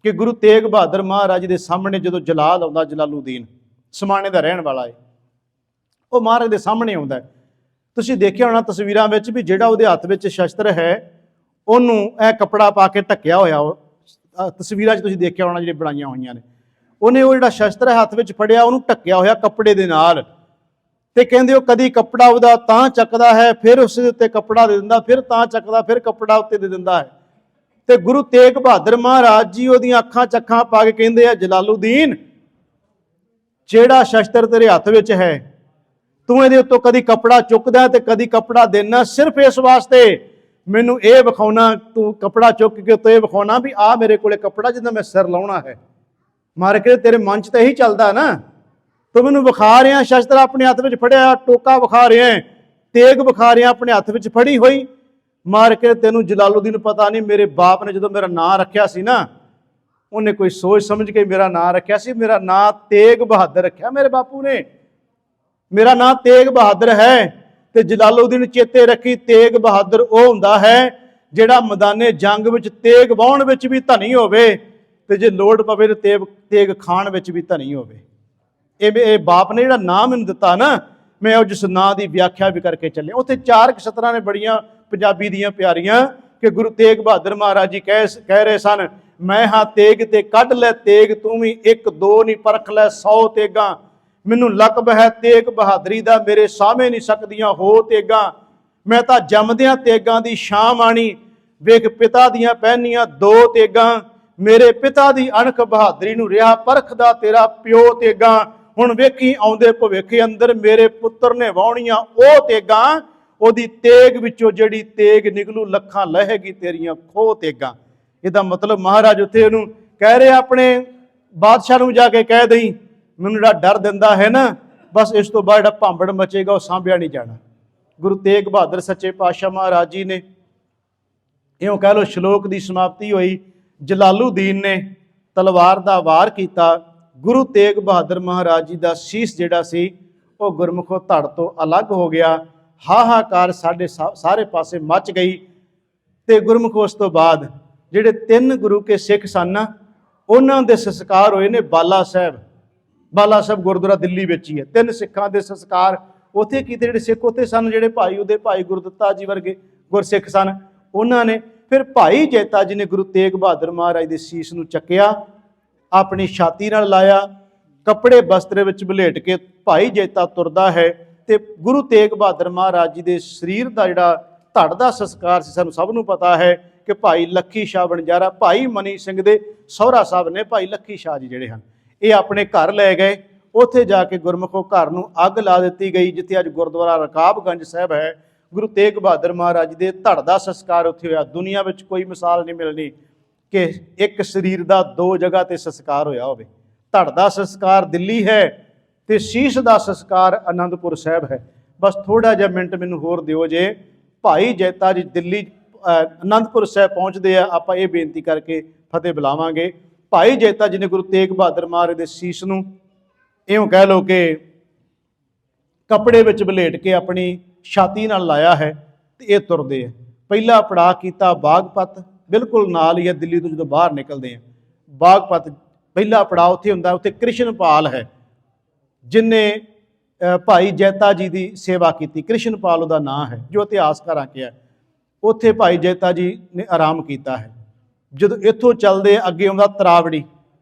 ਕਿ ਗੁਰੂ ਤੇਗ ਬਹਾਦਰ ਮਹਾਰਾਜ ਦੇ ਸਾਹਮਣੇ ਜਦੋਂ ਜਲਾਲ ਆਉਂਦਾ, ਜਲਾਲੁਦੀਨ ਸਮਾਣੇ ਦਾ ਰਹਿਣ ਵਾਲਾ ਹੈ, ਉਹ ਮਹਾਰਾਜ ਦੇ ਸਾਹਮਣੇ ਆਉਂਦਾ। ਤੁਸੀਂ ਦੇਖਿਆ ਹੋਣਾ ਤਸਵੀਰਾਂ ਵਿੱਚ ਵੀ ਜਿਹੜਾ ਉਹਦੇ ਹੱਥ ਵਿੱਚ ਸ਼ਸਤਰ ਹੈ ਉਹਨੂੰ ਇਹ ਕੱਪੜਾ ਪਾ ਕੇ ਢੱਕਿਆ ਹੋਇਆ, ਉਹ ਤਸਵੀਰਾਂ 'ਚ ਤੁਸੀਂ ਦੇਖਿਆ ਹੋਣਾ ਜਿਹੜੇ ਬਣਾਈਆਂ ਹੋਈਆਂ ਨੇ। ਉਹਨੇ ਉਹ ਜਿਹੜਾ ਸ਼ਸਤਰ ਹੈ ਹੱਥ ਵਿੱਚ ਫੜਿਆ, ਉਹਨੂੰ ਢੱਕਿਆ ਹੋਇਆ ਕੱਪੜੇ ਦੇ ਨਾਲ। ਤੇ ਕਹਿੰਦੇ ਉਹ ਕਦੀ ਕੱਪੜਾ ਉਹਦਾ ਤਾਂ ਚੱਕਦਾ ਹੈ, ਫਿਰ ਉਸ ਦੇ ਉੱਤੇ ਕੱਪੜਾ ਦੇ ਦਿੰਦਾ, ਫਿਰ ਤਾਂ ਚੱਕਦਾ, ਫਿਰ ਕੱਪੜਾ ਉੱਤੇ ਦੇ ਦਿੰਦਾ ਹੈ। ਤੇ ਗੁਰੂ ਤੇਗ ਬਹਾਦਰ ਮਹਾਰਾਜ ਜੀ ਉਹਦੀਆਂ ਅੱਖਾਂ ਚੱਖਾਂ ਪਾ ਕੇ ਕਹਿੰਦੇ ਆ, ਜਲਾਲੁਦੀਨ, ਜਿਹੜਾ ਸ਼ਸਤਰ ਤੇਰੇ ਹੱਥ ਵਿੱਚ ਹੈ, ਤੂੰ ਇਹਦੇ ਉੱਤੋਂ ਕਦੀ ਕੱਪੜਾ ਚੁੱਕਦਾ ਤੇ ਕਦੀ ਕੱਪੜਾ ਦੇਣਾ, ਸਿਰਫ ਇਸ ਵਾਸਤੇ ਮੈਨੂੰ ਇਹ ਵਿਖਾਉਣਾ, ਤੂੰ ਕੱਪੜਾ ਚੁੱਕ ਕੇ ਉੱਤੋਂ ਇਹ ਵਿਖਾਉਣਾ ਵੀ ਆਹ ਮੇਰੇ ਕੋਲੇ ਕੱਪੜਾ ਜਿਹਦਾ ਮੈਂ ਸਿਰ ਲਾਉਣਾ ਹੈ। ਮਾਰ ਕੇ ਤੇਰੇ ਮਨ 'ਚ ਤਾਂ ਇਹੀ ਚੱਲਦਾ ਨਾ, ਤੂੰ ਮੈਨੂੰ ਵਿਖਾ ਰਿਹਾ ਸ਼ਸਤਰ ਆਪਣੇ ਹੱਥ ਵਿੱਚ ਫੜਿਆ, ਟੋਕਾ ਵਿਖਾ ਰਿਹਾ, ਤੇਗ ਵਿਖਾ ਰਿਹਾ ਆਪਣੇ ਹੱਥ ਵਿੱਚ ਫੜੀ ਹੋਈ। ਮਾਰ ਕੇ ਤੈਨੂੰ ਜਲਾਲੁਦੀਨ ਪਤਾ ਨਹੀਂ, ਮੇਰੇ ਬਾਪ ਨੇ ਜਦੋਂ ਮੇਰਾ ਨਾਂ ਰੱਖਿਆ ਸੀ ਨਾ, ਉਹਨੇ ਕੋਈ ਸੋਚ ਸਮਝ ਕੇ ਮੇਰਾ ਨਾਂ ਰੱਖਿਆ ਸੀ, ਮੇਰਾ ਨਾਂ ਤੇਗ ਬਹਾਦਰ ਰੱਖਿਆ ਮੇਰੇ ਬਾਪੂ ਨੇ, ਮੇਰਾ ਨਾਂ ਤੇਗ ਬਹਾਦਰ ਹੈ। ਤੇ ਜਲਾਲੁਦੀਨ ਚੇਤੇ ਰੱਖੀ, ਤੇਗ ਬਹਾਦਰ ਉਹ ਹੁੰਦਾ ਹੈ ਜਿਹੜਾ ਮੈਦਾਨੇ ਜੰਗ ਵਿੱਚ ਤੇਗ ਵਾਹੁਣ ਵਿੱਚ ਵੀ ਧਨੀ ਹੋਵੇ, ਤੇ ਜੇ ਲੋੜ ਪਵੇ ਤੇ ਤੇਗ ਖਾਣ ਵਿੱਚ ਵੀ ਧਨੀ ਹੋਵੇ। ਇਹ ਬਾਪ ਨੇ ਜਿਹੜਾ ਨਾਂ ਮੈਨੂੰ ਦਿੱਤਾ ਨਾ, ਮੈਂ ਉਹ ਜਿਸ ਨਾਂ ਦੀ ਵਿਆਖਿਆ ਵੀ ਕਰਕੇ ਚੱਲਿਆ। ਉੱਥੇ 4 ਸਤਰਾਂ ਨੇ ਬੜੀਆਂ ਪੰਜਾਬੀ ਦੀਆਂ ਪਿਆਰੀਆਂ ਕਿ ਗੁਰੂ ਤੇਗ ਬਹਾਦਰ ਮਹਾਰਾਜ ਜੀ ਕਹਿ ਰਹੇ ਸਨ, ਮੈਂ ਹਾਂ ਤੇਗ ਤੇ ਕੱਢ ਲੈ ਤੇਗ, ਤੂੰ ਵੀ 1 2 ਨਹੀਂ ਪਰਖ ਲੈ 100 ਤੇਗਾਂ, ਮੈਨੂੰ ਲਕਬ ਹੈ ਤੇਗ ਬਹਾਦਰੀ ਦਾ, ਮੇਰੇ ਸਾਹਮਣੇ ਨਹੀਂ ਸਕਦੀਆਂ ਹੋ ਤੇਗਾਂ, ਮੈਂ ਤਾਂ ਜੰਮਦਿਆਂ ਤੇਗਾਂ ਦੀ ਸ਼ਾਨ ਮਾਣੀ, ਵੇਖ ਪਿਤਾ ਦੀਆਂ ਪਹਿਨੀਆਂ 2 ਤੇਗਾਂ, ਮੇਰੇ ਪਿਤਾ ਦੀ ਅਣਖ ਬਹਾਦਰੀ ਨੂੰ ਰਿਹਾ ਪਰਖਦਾ ਤੇਰਾ ਪਿਓ ਤੇਗਾਂ, ਹੁਣ ਵੇਖੀ ਆਉਂਦੇ ਭਵਿੱਖ ਅੰਦਰ ਮੇਰੇ ਪੁੱਤਰ ਨੇ ਵਾਹੁਣੀਆਂ ਉਹ ਤੇਗਾਂ, ਉਹਦੀ ਤੇਗ ਵਿੱਚੋਂ ਜਿਹੜੀ ਤੇਗ ਨਿਕਲੂ ਲੱਖਾਂ ਲਹੇਗੀ ਤੇਰੀਆਂ ਖੋਹ ਤੇਗਾਂ। ਇਹਦਾ ਮਤਲਬ ਮਹਾਰਾਜ ਉੱਥੇ ਉਹਨੂੰ ਕਹਿ ਰਹੇ, ਆਪਣੇ ਬਾਦਸ਼ਾਹ ਨੂੰ ਜਾ ਕੇ ਕਹਿ ਦਈ, ਮੈਨੂੰ ਜਿਹੜਾ ਡਰ ਦਿੰਦਾ ਹੈ ਨਾ, ਬਸ ਇਸ ਤੋਂ ਬਾਅਦ ਜਿਹੜਾ ਭਾਂਬੜ ਮਚੇਗਾ ਉਹ ਸਾਂਭਿਆ ਨਹੀਂ ਜਾਣਾ। ਗੁਰੂ ਤੇਗ ਬਹਾਦਰ ਸੱਚੇ ਪਾਤਸ਼ਾਹ ਮਹਾਰਾਜ ਜੀ ਨੇ ਇਉਂ ਕਹਿ ਲਓ ਸ਼ਲੋਕ ਦੀ ਸਮਾਪਤੀ ਹੋਈ। ਜਲਾਲੁਦੀਨ ਨੇ ਤਲਵਾਰ ਦਾ ਵਾਰ ਕੀਤਾ, ਗੁਰੂ ਤੇਗ ਬਹਾਦਰ ਮਹਾਰਾਜ ਜੀ ਦਾ ਸੀਸ ਜਿਹੜਾ ਸੀ ਉਹ ਗੁਰਮੁਖੋ ਧੜ ਤੋਂ ਅਲੱਗ ਹੋ ਗਿਆ। ਹਾਹਾਕਾਰ ਸਾਡੇ ਸਾਰੇ ਪਾਸੇ ਮਚ ਗਈ। ਤੇ ਗੁਰਮੁਖੋ ਉਸ ਤੋਂ ਬਾਅਦ ਜਿਹੜੇ 3 ਗੁਰੂ ਕੇ ਸਿੱਖ ਸਨ ਉਹਨਾਂ ਦੇ ਸੰਸਕਾਰ ਹੋਏ ਨੇ ਬਾਲਾ ਸਾਹਿਬ। ਬਾਲਾ ਸਾਹਿਬ ਗੁਰਦੁਆਰਾ ਦਿੱਲੀ ਵਿੱਚ ਹੀ ਹੈ। 3 ਸਿੱਖਾਂ ਦੇ ਸੰਸਕਾਰ ਉੱਥੇ ਕੀਤੇ। ਜਿਹੜੇ ਸਿੱਖ ਉੱਥੇ ਸਨ, ਜਿਹੜੇ ਉਹਦੇ ਭਾਈ ਗੁਰਦਿੱਤਾ ਜੀ ਵਰਗੇ ਗੁਰਸਿੱਖ ਸਨ, ਉਹਨਾਂ ਨੇ। ਫਿਰ ਭਾਈ ਜੈਤਾ ਜੀ ਨੇ ਗੁਰੂ ਤੇਗ ਬਹਾਦਰ ਮਹਾਰਾਜ ਦੇ ਸੀਸ ਨੂੰ ਚੱਕਿਆ, ਆਪਣੀ ਛਾਤੀ ਨਾਲ ਲਾਇਆ, ਕੱਪੜੇ ਬਸਤਰੇ ਵਿੱਚ ਵਲੇਟ ਕੇ ਭਾਈ ਜੈਤਾ ਤੁਰਦਾ ਹੈ। ਤੇ ਗੁਰੂ ਤੇਗ ਬਹਾਦਰ ਮਹਾਰਾਜ ਜੀ ਦੇ ਸਰੀਰ ਦਾ ਜਿਹੜਾ ਧੜ ਦਾ ਸੰਸਕਾਰ ਸੀ, ਸਾਨੂੰ ਸਭ ਨੂੰ ਪਤਾ ਹੈ ਕਿ ਭਾਈ ਲੱਖੀ ਸ਼ਾਹ ਵਣਜਾਰਾ, ਭਾਈ ਮਨੀ ਸਿੰਘ ਦੇ ਸਹੁਰਾ ਸਾਹਿਬ ਨੇ ਭਾਈ ਲੱਖੀ ਸ਼ਾਹ ਜੀ ਜਿਹੜੇ ਹਨ, ਇਹ ਆਪਣੇ ਘਰ ਲੈ ਗਏ। ਉੱਥੇ ਜਾ ਕੇ ਗੁਰਮੁਖੋ ਘਰ ਨੂੰ ਅੱਗ ਲਾ ਦਿੱਤੀ ਗਈ, ਜਿੱਥੇ ਅੱਜ ਗੁਰਦੁਆਰਾ ਰਕਾਬਗੰਜ ਸਾਹਿਬ ਹੈ। ਗੁਰੂ ਤੇਗ ਬਹਾਦਰ ਮਹਾਰਾਜ ਦੇ ਧੜ ਦਾ ਸੰਸਕਾਰ ਉੱਥੇ ਹੋਇਆ। ਦੁਨੀਆ ਵਿੱਚ ਕੋਈ ਮਿਸਾਲ ਨਹੀਂ ਮਿਲਣੀ ਕਿ ਇੱਕ ਸਰੀਰ ਦਾ 2 ਜਗ੍ਹਾ ਤੇ ਸੰਸਕਾਰ ਹੋਇਆ ਹੋਵੇ। ਧੜ ਦਾ ਸੰਸਕਾਰ ਦਿੱਲੀ ਹੈ ਤੇ ਸੀਸ ਦਾ ਸੰਸਕਾਰ ਆਨੰਦਪੁਰ ਸਾਹਿਬ ਹੈ। ਬਸ ਥੋੜਾ ਜਿਹਾ ਮਿੰਟ ਮੈਨੂੰ ਹੋਰ ਦਿਓ ਜੇ। ਭਾਈ ਜੈਤਾ ਜੀ ਦਿੱਲੀ ਆਨੰਦਪੁਰ ਸਾਹਿਬ ਪਹੁੰਚਦੇ ਆ, ਆਪਾਂ ਇਹ ਬੇਨਤੀ ਕਰਕੇ ਫਤਿਹ ਬੁਲਾਵਾਂਗੇ। ਭਾਈ ਜੈਤਾ ਜੀ ਨੇ ਗੁਰੂ ਤੇਗ ਬਹਾਦਰ ਮਹਾਰਾਜ ਦੇ ਸੀਸ ਨੂੰ ਇਉਂ ਕਹਿ ਲਓ ਕਿ ਕੱਪੜੇ ਵਿੱਚ ਵਲੇਟ ਕੇ ਆਪਣੀ ਛਾਤੀ ਨਾਲ ਲਾਇਆ ਹੈ ਤੇ ਇਹ ਤੁਰਦੇ ਆ। ਪਹਿਲਾ ਪੜਾਅ ਕੀਤਾ ਬਾਗਪਤ, ਬਿਲਕੁਲ ਨਾਲ ਹੀ ਹੈ ਦਿੱਲੀ ਤੋਂ ਜਦੋਂ ਬਾਹਰ ਨਿਕਲਦੇ ਆ। ਬਾਗਪਤ ਪਹਿਲਾ ਪੜਾਅ ਉੱਥੇ ਹੁੰਦਾ। ਉੱਥੇ ਕ੍ਰਿਸ਼ਨਪਾਲ ਹੈ ਜਿਨਨੇ ਭਾਈ ਜੈਤਾ ਜੀ ਦੀ ਸੇਵਾ ਕੀਤੀ। ਕ੍ਰਿਸ਼ਨਪਾਲ ਉਹਦਾ ਨਾਂ ਹੈ ਜੋ ਇਤਿਹਾਸਕਾਰਾਂ ਕਿਹਾ। ਉੱਥੇ ਭਾਈ ਜੈਤਾ ਜੀ ਨੇ ਆਰਾਮ ਕੀਤਾ ਹੈ। ਜਦੋਂ ਇੱਥੋਂ ਚੱਲਦੇ ਅੱਗੇ ਆਉਂਦਾ ਤਰਾਵੜੀ,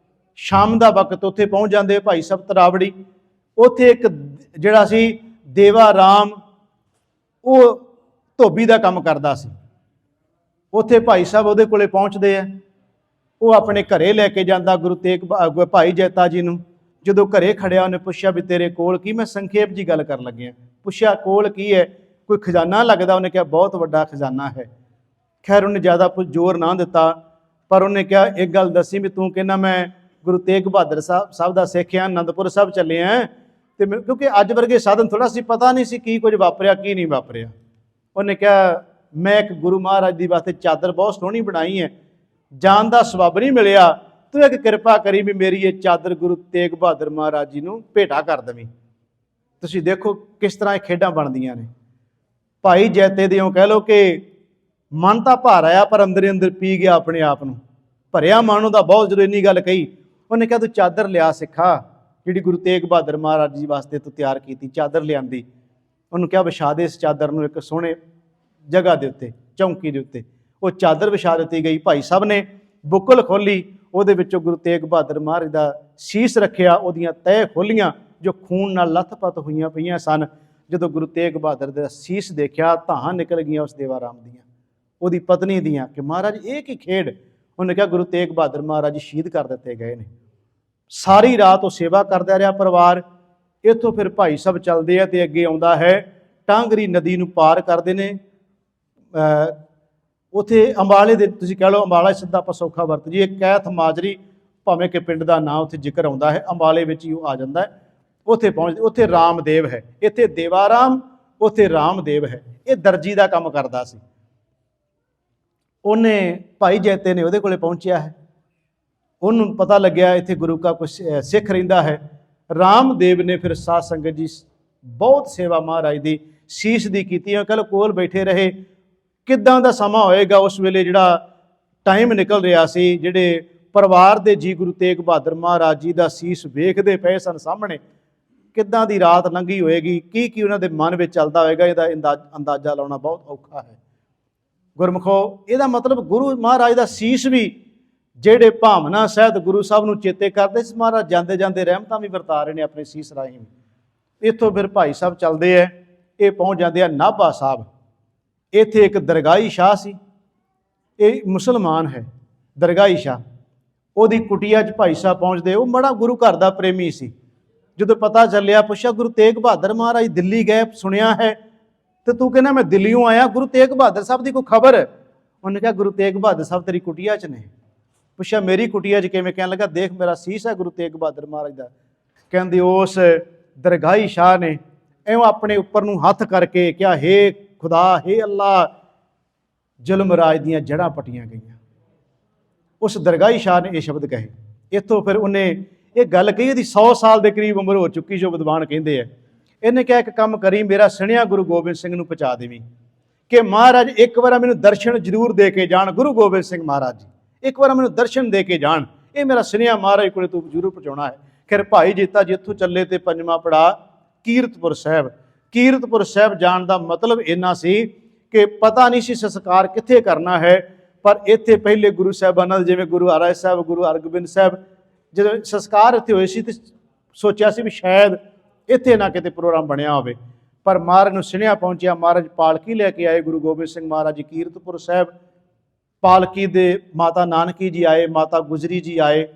ਸ਼ਾਮ ਦਾ ਵਕਤ ਉੱਥੇ ਪਹੁੰਚ ਜਾਂਦੇ ਭਾਈ ਸਾਹਿਬ ਤਰਾਵੜੀ। ਉੱਥੇ ਇੱਕ ਜਿਹੜਾ ਸੀ ਦੇਵਾ ਰਾਮ ਉਹ ਧੋਬੀ ਦਾ ਕੰਮ ਕਰਦਾ ਸੀ। ਉੱਥੇ ਭਾਈ ਸਾਹਿਬ ਉਹਦੇ ਕੋਲੇ ਪਹੁੰਚਦੇ ਆ, ਉਹ ਆਪਣੇ ਘਰੇ ਲੈ ਕੇ ਜਾਂਦਾ ਗੁਰੂ ਤੇਗ ਭਾਈ ਜੈਤਾ ਜੀ ਨੂੰ। ਜਦੋਂ ਘਰੇ ਖੜਿਆ ਉਹਨੇ ਪੁੱਛਿਆ ਵੀ ਤੇਰੇ ਕੋਲ ਕੀ? ਮੈਂ ਸੰਖੇਪ ਜੀ ਗੱਲ ਕਰਨ ਲੱਗਿਆ। ਪੁੱਛਿਆ ਕੋਲ ਕੀ ਹੈ, ਕੋਈ ਖਜ਼ਾਨਾ ਲੱਗਦਾ? ਉਹਨੇ ਕਿਹਾ ਬਹੁਤ ਵੱਡਾ ਖਜ਼ਾਨਾ ਹੈ। ਖੈਰ ਉਹਨੇ ਜ਼ਿਆਦਾ ਜ਼ੋਰ ਨਾ ਦਿੱਤਾ, ਪਰ ਉਹਨੇ ਕਿਹਾ ਇੱਕ ਗੱਲ ਦੱਸੀ ਵੀ ਤੂੰ ਕਹਿੰਦਾ ਮੈਂ ਗੁਰੂ ਤੇਗ ਬਹਾਦਰ ਸਾਹਿਬ ਦਾ ਸਿੱਖ ਆ, ਅਨੰਦਪੁਰ ਸਾਹਿਬ ਚੱਲੇ ਆ, ਤੇ ਕਿਉਂਕਿ ਅੱਜ ਵਰਗੇ ਸਾਧਨ ਥੋੜਾ ਸੀ, ਪਤਾ ਨਹੀਂ ਸੀ ਕੀ ਕੁਝ ਵਾਪਰਿਆ ਕੀ ਨਹੀਂ ਵਾਪਰਿਆ। ਉਹਨੇ ਕਿਹਾ ਮੈਂ ਇੱਕ ਗੁਰੂ ਮਹਾਰਾਜ ਦੀ ਵਾਸਤੇ ਚਾਦਰ ਬਹੁਤ ਸੋਹਣੀ ਬਣਾਈ ਹੈ, ਜਾਣ ਦਾ ਸਬੱਬ ਨਹੀਂ ਮਿਲਿਆ, ਤੂੰ ਇੱਕ ਕਿਰਪਾ ਕਰੀ ਵੀ ਮੇਰੀ ਇਹ ਚਾਦਰ ਗੁਰੂ ਤੇਗ ਬਹਾਦਰ ਮਹਾਰਾਜ ਜੀ ਨੂੰ ਭੇਟਾ ਕਰ ਦੇਵੀਂ। ਤੁਸੀਂ ਦੇਖੋ ਕਿਸ ਤਰ੍ਹਾਂ ਇਹ ਖੇਡਾਂ ਬਣਦੀਆਂ ਨੇ। ਭਾਈ ਜੈਤੇ ਦੇ ਕਹਿ ਲਓ ਕਿ ਮਨ ਤਾਂ ਭਾਰ ਆਇਆ, ਪਰ ਅੰਦਰ ਅੰਦਰ ਪੀ ਗਿਆ ਆਪਣੇ ਆਪ ਨੂੰ, ਭਰਿਆ ਮਨ ਉਹਦਾ ਬਹੁਤ। ਜਦੋਂ ਇੰਨੀ ਗੱਲ ਕਹੀ, ਉਹਨੇ ਕਿਹਾ ਤੂੰ ਚਾਦਰ ਲਿਆ ਸਿੱਖਾ, ਜਿਹੜੀ ਗੁਰੂ ਤੇਗ ਬਹਾਦਰ ਮਹਾਰਾਜ ਜੀ ਵਾਸਤੇ ਤੂੰ ਤਿਆਰ ਕੀਤੀ। ਚਾਦਰ ਲਿਆਂਦੀ, ਉਹਨੂੰ ਕਿਹਾ ਵਿਛਾ ਦੇ ਇਸ ਚਾਦਰ ਨੂੰ ਇੱਕ ਸੋਹਣੇ ਜਗ੍ਹਾ ਦੇ ਉੱਤੇ, ਚੌਂਕੀ ਦੇ ਉੱਤੇ। ਉਹ ਚਾਦਰ ਵਿਛਾ ਦਿੱਤੀ ਗਈ। ਭਾਈ ਸਾਹਿਬ ਨੇ ਬੁੱਕਲ ਖੋਲੀ, ਉਹਦੇ ਵਿੱਚੋਂ ਗੁਰੂ ਤੇਗ ਬਹਾਦਰ ਮਹਾਰਾਜ ਦਾ ਸੀਸ ਰੱਖਿਆ, ਉਹਦੀਆਂ ਤਹਿ ਖੋਲੀਆਂ ਜੋ ਖੂਨ ਨਾਲ ਲੱਥਪੱਥ ਹੋਈਆਂ ਪਈਆਂ ਸਨ। ਜਦੋਂ ਗੁਰੂ ਤੇਗ ਬਹਾਦਰ ਦਾ ਸੀਸ ਦੇਖਿਆ, ਧਾਹਾਂ ਨਿਕਲ ਗਈਆਂ ਉਸ ਦੇਵਾ ਰਾਮ ਦੀਆਂ, ਉਹਦੀ ਪਤਨੀ ਦੀਆਂ, ਕਿ ਮਹਾਰਾਜ ਇਹ ਕੀ ਖੇਡ? ਉਹਨੇ ਕਿਹਾ ਗੁਰੂ ਤੇਗ ਬਹਾਦਰ ਮਹਾਰਾਜ ਸ਼ਹੀਦ ਕਰ ਦਿੱਤੇ ਗਏ ਨੇ। ਸਾਰੀ ਰਾਤ ਉਹ ਸੇਵਾ ਕਰਦਾ ਰਿਹਾ ਪਰਿਵਾਰ। ਇੱਥੋਂ ਫਿਰ ਭਾਈ ਸਾਹਿਬ ਚੱਲਦੇ ਆ ਤੇ ਅੱਗੇ ਆਉਂਦਾ ਹੈ, ਟਾਂਗਰੀ ਨਦੀ ਨੂੰ ਪਾਰ ਕਰਦੇ ਨੇ। ਉੱਥੇ ਅੰਬਾਲੇ ਦੇ, ਤੁਸੀਂ ਕਹਿ ਲਓ ਅੰਬਾਲਾ ਸਿੱਧਾ ਆਪਾਂ ਸੌਖਾ ਵਰਤ ਜੀ, ਇੱਕ ਕੈਥ ਮਾਜਰੀ ਭਾਵੇਂ ਕਿ ਪਿੰਡ ਦਾ ਨਾਂ ਉੱਥੇ ਜ਼ਿਕਰ ਆਉਂਦਾ ਹੈ, ਅੰਬਾਲੇ ਵਿੱਚ ਹੀ ਉਹ ਆ ਜਾਂਦਾ ਹੈ। ਉੱਥੇ ਪਹੁੰਚਦੇ, ਉੱਥੇ ਰਾਮਦੇਵ ਹੈ, ਇੱਥੇ ਦੇਵਾਰਾਮ, ਉੱਥੇ ਰਾਮਦੇਵ ਹੈ। ਇਹ ਦਰਜੀ ਦਾ ਕੰਮ ਕਰਦਾ ਸੀ। ਉਹਨੇ ਭਾਈ ਜੈਤੇ ਨੇ ਉਹਦੇ ਕੋਲੇ ਪਹੁੰਚਿਆ ਹੈ, ਉਹਨੂੰ ਪਤਾ ਲੱਗਿਆ ਇੱਥੇ ਗੁਰੂ ਕਾ ਕੁਛ ਸਿੱਖ ਰਹਿੰਦਾ ਹੈ। ਰਾਮਦੇਵ ਨੇ ਫਿਰ ਸਾਧ ਸੰਗਤ ਜੀ ਬਹੁਤ ਸੇਵਾ ਮਹਾਰਾਜ ਦੀ ਸੀਸ ਦੀ ਕੀਤੀ। ਉਹ ਕਹਿੰਦੇ ਕੋਲ ਬੈਠੇ ਰਹੇ। ਕਿੱਦਾਂ ਦਾ ਸਮਾਂ ਹੋਏਗਾ ਉਸ ਵੇਲੇ, ਜਿਹੜਾ ਟਾਈਮ ਨਿਕਲ ਰਿਹਾ ਸੀ, ਜਿਹੜੇ ਪਰਿਵਾਰ ਦੇ ਜੀ ਗੁਰੂ ਤੇਗ ਬਹਾਦਰ ਮਹਾਰਾਜ ਜੀ ਦਾ ਸੀਸ ਵੇਖਦੇ ਪਏ ਸਨ ਸਾਹਮਣੇ। ਕਿੱਦਾਂ ਦੀ ਰਾਤ ਲੰਘੀ ਹੋਏਗੀ, ਕੀ ਕੀ ਉਹਨਾਂ ਦੇ ਮਨ ਵਿੱਚ ਚੱਲਦਾ ਹੋਏਗਾ, ਇਹਦਾ ਅੰਦਾਜ਼ਾ ਲਾਉਣਾ ਬਹੁਤ ਔਖਾ ਹੈ। ਗੁਰਮੁਖੋ, ਇਹਦਾ ਮਤਲਬ ਗੁਰੂ ਮਹਾਰਾਜ ਦਾ ਸੀਸ ਵੀ ਜਿਹੜੇ ਭਾਵਨਾ ਸਹਿਤ ਗੁਰੂ ਸਾਹਿਬ ਨੂੰ ਚੇਤੇ ਕਰਦੇ ਸੀ, ਮਹਾਰਾਜ ਜਾਂਦੇ ਜਾਂਦੇ ਰਹਿਮਤਾਂ ਵੀ ਵਰਤਾ ਰਹੇ ਨੇ ਆਪਣੇ ਸੀਸ ਰਾਹੀਂ। ਇੱਥੋਂ ਫਿਰ ਭਾਈ ਸਾਹਿਬ ਚੱਲਦੇ ਆ, ਇਹ ਪਹੁੰਚ ਜਾਂਦੇ ਆ ਨਾਭਾ ਸਾਹਿਬ। ਇੱਥੇ ਇੱਕ ਦਰਗਾਹੀ ਸ਼ਾਹ ਸੀ, ਇਹ ਮੁਸਲਮਾਨ ਹੈ, ਦਰਗਾਹੀ ਸ਼ਾਹ। ਉਹਦੀ ਕੁਟੀਆ 'ਚ ਭਾਈ ਸਾਹਿਬ ਪਹੁੰਚਦੇ। ਉਹ ਬੜਾ ਗੁਰੂ ਘਰ ਦਾ ਪ੍ਰੇਮੀ ਸੀ। ਜਦੋਂ ਪਤਾ ਚੱਲਿਆ, ਪੁੱਛਿਆ ਗੁਰੂ ਤੇਗ ਬਹਾਦਰ ਮਹਾਰਾਜ ਦਿੱਲੀ ਗਏ, ਸੁਣਿਆ ਹੈ, ਤੇ ਤੂੰ ਕਹਿੰਦਾ ਮੈਂ ਦਿੱਲੀੋਂ ਆਇਆ, ਗੁਰੂ ਤੇਗ ਬਹਾਦਰ ਸਾਹਿਬ ਦੀ ਕੋਈ ਖਬਰ? ਉਹਨੇ ਕਿਹਾ ਗੁਰੂ ਤੇਗ ਬਹਾਦਰ ਸਾਹਿਬ ਤੇਰੀ ਕੁਟੀਆ 'ਚ ਨੇ। ਪੁੱਛਿਆ ਮੇਰੀ ਕੁਟੀਆ 'ਚ ਕਿਵੇਂ? ਕਹਿਣ ਲੱਗਾ ਦੇਖ ਮੇਰਾ ਸੀਸ ਹੈ ਗੁਰੂ ਤੇਗ ਬਹਾਦਰ ਮਹਾਰਾਜ ਦਾ। ਕਹਿੰਦੇ ਉਸ ਦਰਗਾਹੀ ਸ਼ਾਹ ਨੇ ਇਉਂ ਆਪਣੇ ਉੱਪਰ ਨੂੰ ਹੱਥ ਕਰਕੇ ਕਿਹਾ, ਹੇ ਖੁਦਾ, ਹੇ ਅੱਲਾ, ਜ਼ੁਲਮ ਰਾਜ ਦੀਆਂ ਜੜ੍ਹਾਂ ਪੱਟੀਆਂ ਗਈਆਂ। ਉਸ ਦਰਗਾਹੀ ਸ਼ਾਹ ਨੇ ਇਹ ਸ਼ਬਦ ਕਹੇ। ਇੱਥੋਂ ਫਿਰ ਉਹਨੇ ਇਹ ਗੱਲ ਕਹੀ, ਇਹਦੀ 100 ਸਾਲ ਦੇ ਕਰੀਬ ਉਮਰ ਹੋ ਚੁੱਕੀ, ਜੋ ਵਿਦਵਾਨ ਕਹਿੰਦੇ ਆ। ਇਹਨੇ ਕਿਹਾ ਇੱਕ ਕੰਮ ਕਰੀ, ਮੇਰਾ ਸੁਣਿਆ ਗੁਰੂ ਗੋਬਿੰਦ ਸਿੰਘ ਨੂੰ ਪਹੁੰਚਾ ਦੇਵੀਂ ਕਿ ਮਹਾਰਾਜ ਇੱਕ ਵਾਰ ਮੈਨੂੰ ਦਰਸ਼ਨ ਜ਼ਰੂਰ ਦੇ ਕੇ ਜਾਣ। ਗੁਰੂ ਗੋਬਿੰਦ ਸਿੰਘ ਮਹਾਰਾਜ ਜੀ ਇੱਕ ਵਾਰ ਮੈਨੂੰ ਦਰਸ਼ਨ ਦੇ ਕੇ ਜਾਣ, ਇਹ ਮੇਰਾ ਸੁਨੇਹਾ ਮਹਾਰਾਜ ਕੋਲੇ ਤੂੰ ਜ਼ਰੂਰ ਪਹੁੰਚਾਉਣਾ ਹੈ। ਖੈਰ ਭਾਈ ਜੀਤਾ ਜੀ ਇੱਥੋਂ ਚੱਲੇ ਤੇ ਪੰਜਵਾਂ ਪੜਾਅ ਕੀਰਤਪੁਰ ਸਾਹਿਬ। ਕੀਰਤਪੁਰ ਸਾਹਿਬ ਜਾਣ ਦਾ ਮਤਲਬ ਇੰਨਾ ਸੀ ਕਿ ਪਤਾ ਨਹੀਂ ਸੀ ਸੰਸਕਾਰ ਕਿੱਥੇ ਕਰਨਾ ਹੈ, ਪਰ ਇੱਥੇ ਪਹਿਲੇ ਗੁਰੂ ਸਾਹਿਬਾਨਾਂ ਦੇ, ਜਿਵੇਂ ਗੁਰੂ ਹਰਿਰਾਏ ਸਾਹਿਬ, ਗੁਰੂ ਹਰਗੋਬਿੰਦ ਸਾਹਿਬ, ਜਦੋਂ ਸੰਸਕਾਰ ਇੱਥੇ ਹੋਏ ਸੀ ਤੇ ਸੋਚਿਆ ਸੀ ਵੀ ਸ਼ਾਇਦ ਇੱਥੇ ਨਾ ਕਿਤੇ ਪ੍ਰੋਗਰਾਮ ਬਣਿਆ ਹੋਵੇ, ਪਰ ਮਹਾਰਾਜ ਨੂੰ ਸੁਨੇਹਾ ਪਹੁੰਚਿਆ। ਮਹਾਰਾਜ ਪਾਲਕੀ ਲੈ ਕੇ ਆਏ, ਗੁਰੂ ਗੋਬਿੰਦ ਸਿੰਘ ਮਹਾਰਾਜ ਜੀ ਕੀਰਤਪੁਰ ਸਾਹਿਬ। ਪਾਲਕੀ ਦੇ ਮਾਤਾ ਨਾਨਕੀ ਜੀ ਆਏ, ਮਾਤਾ ਗੁਜਰੀ ਜੀ ਆਏ।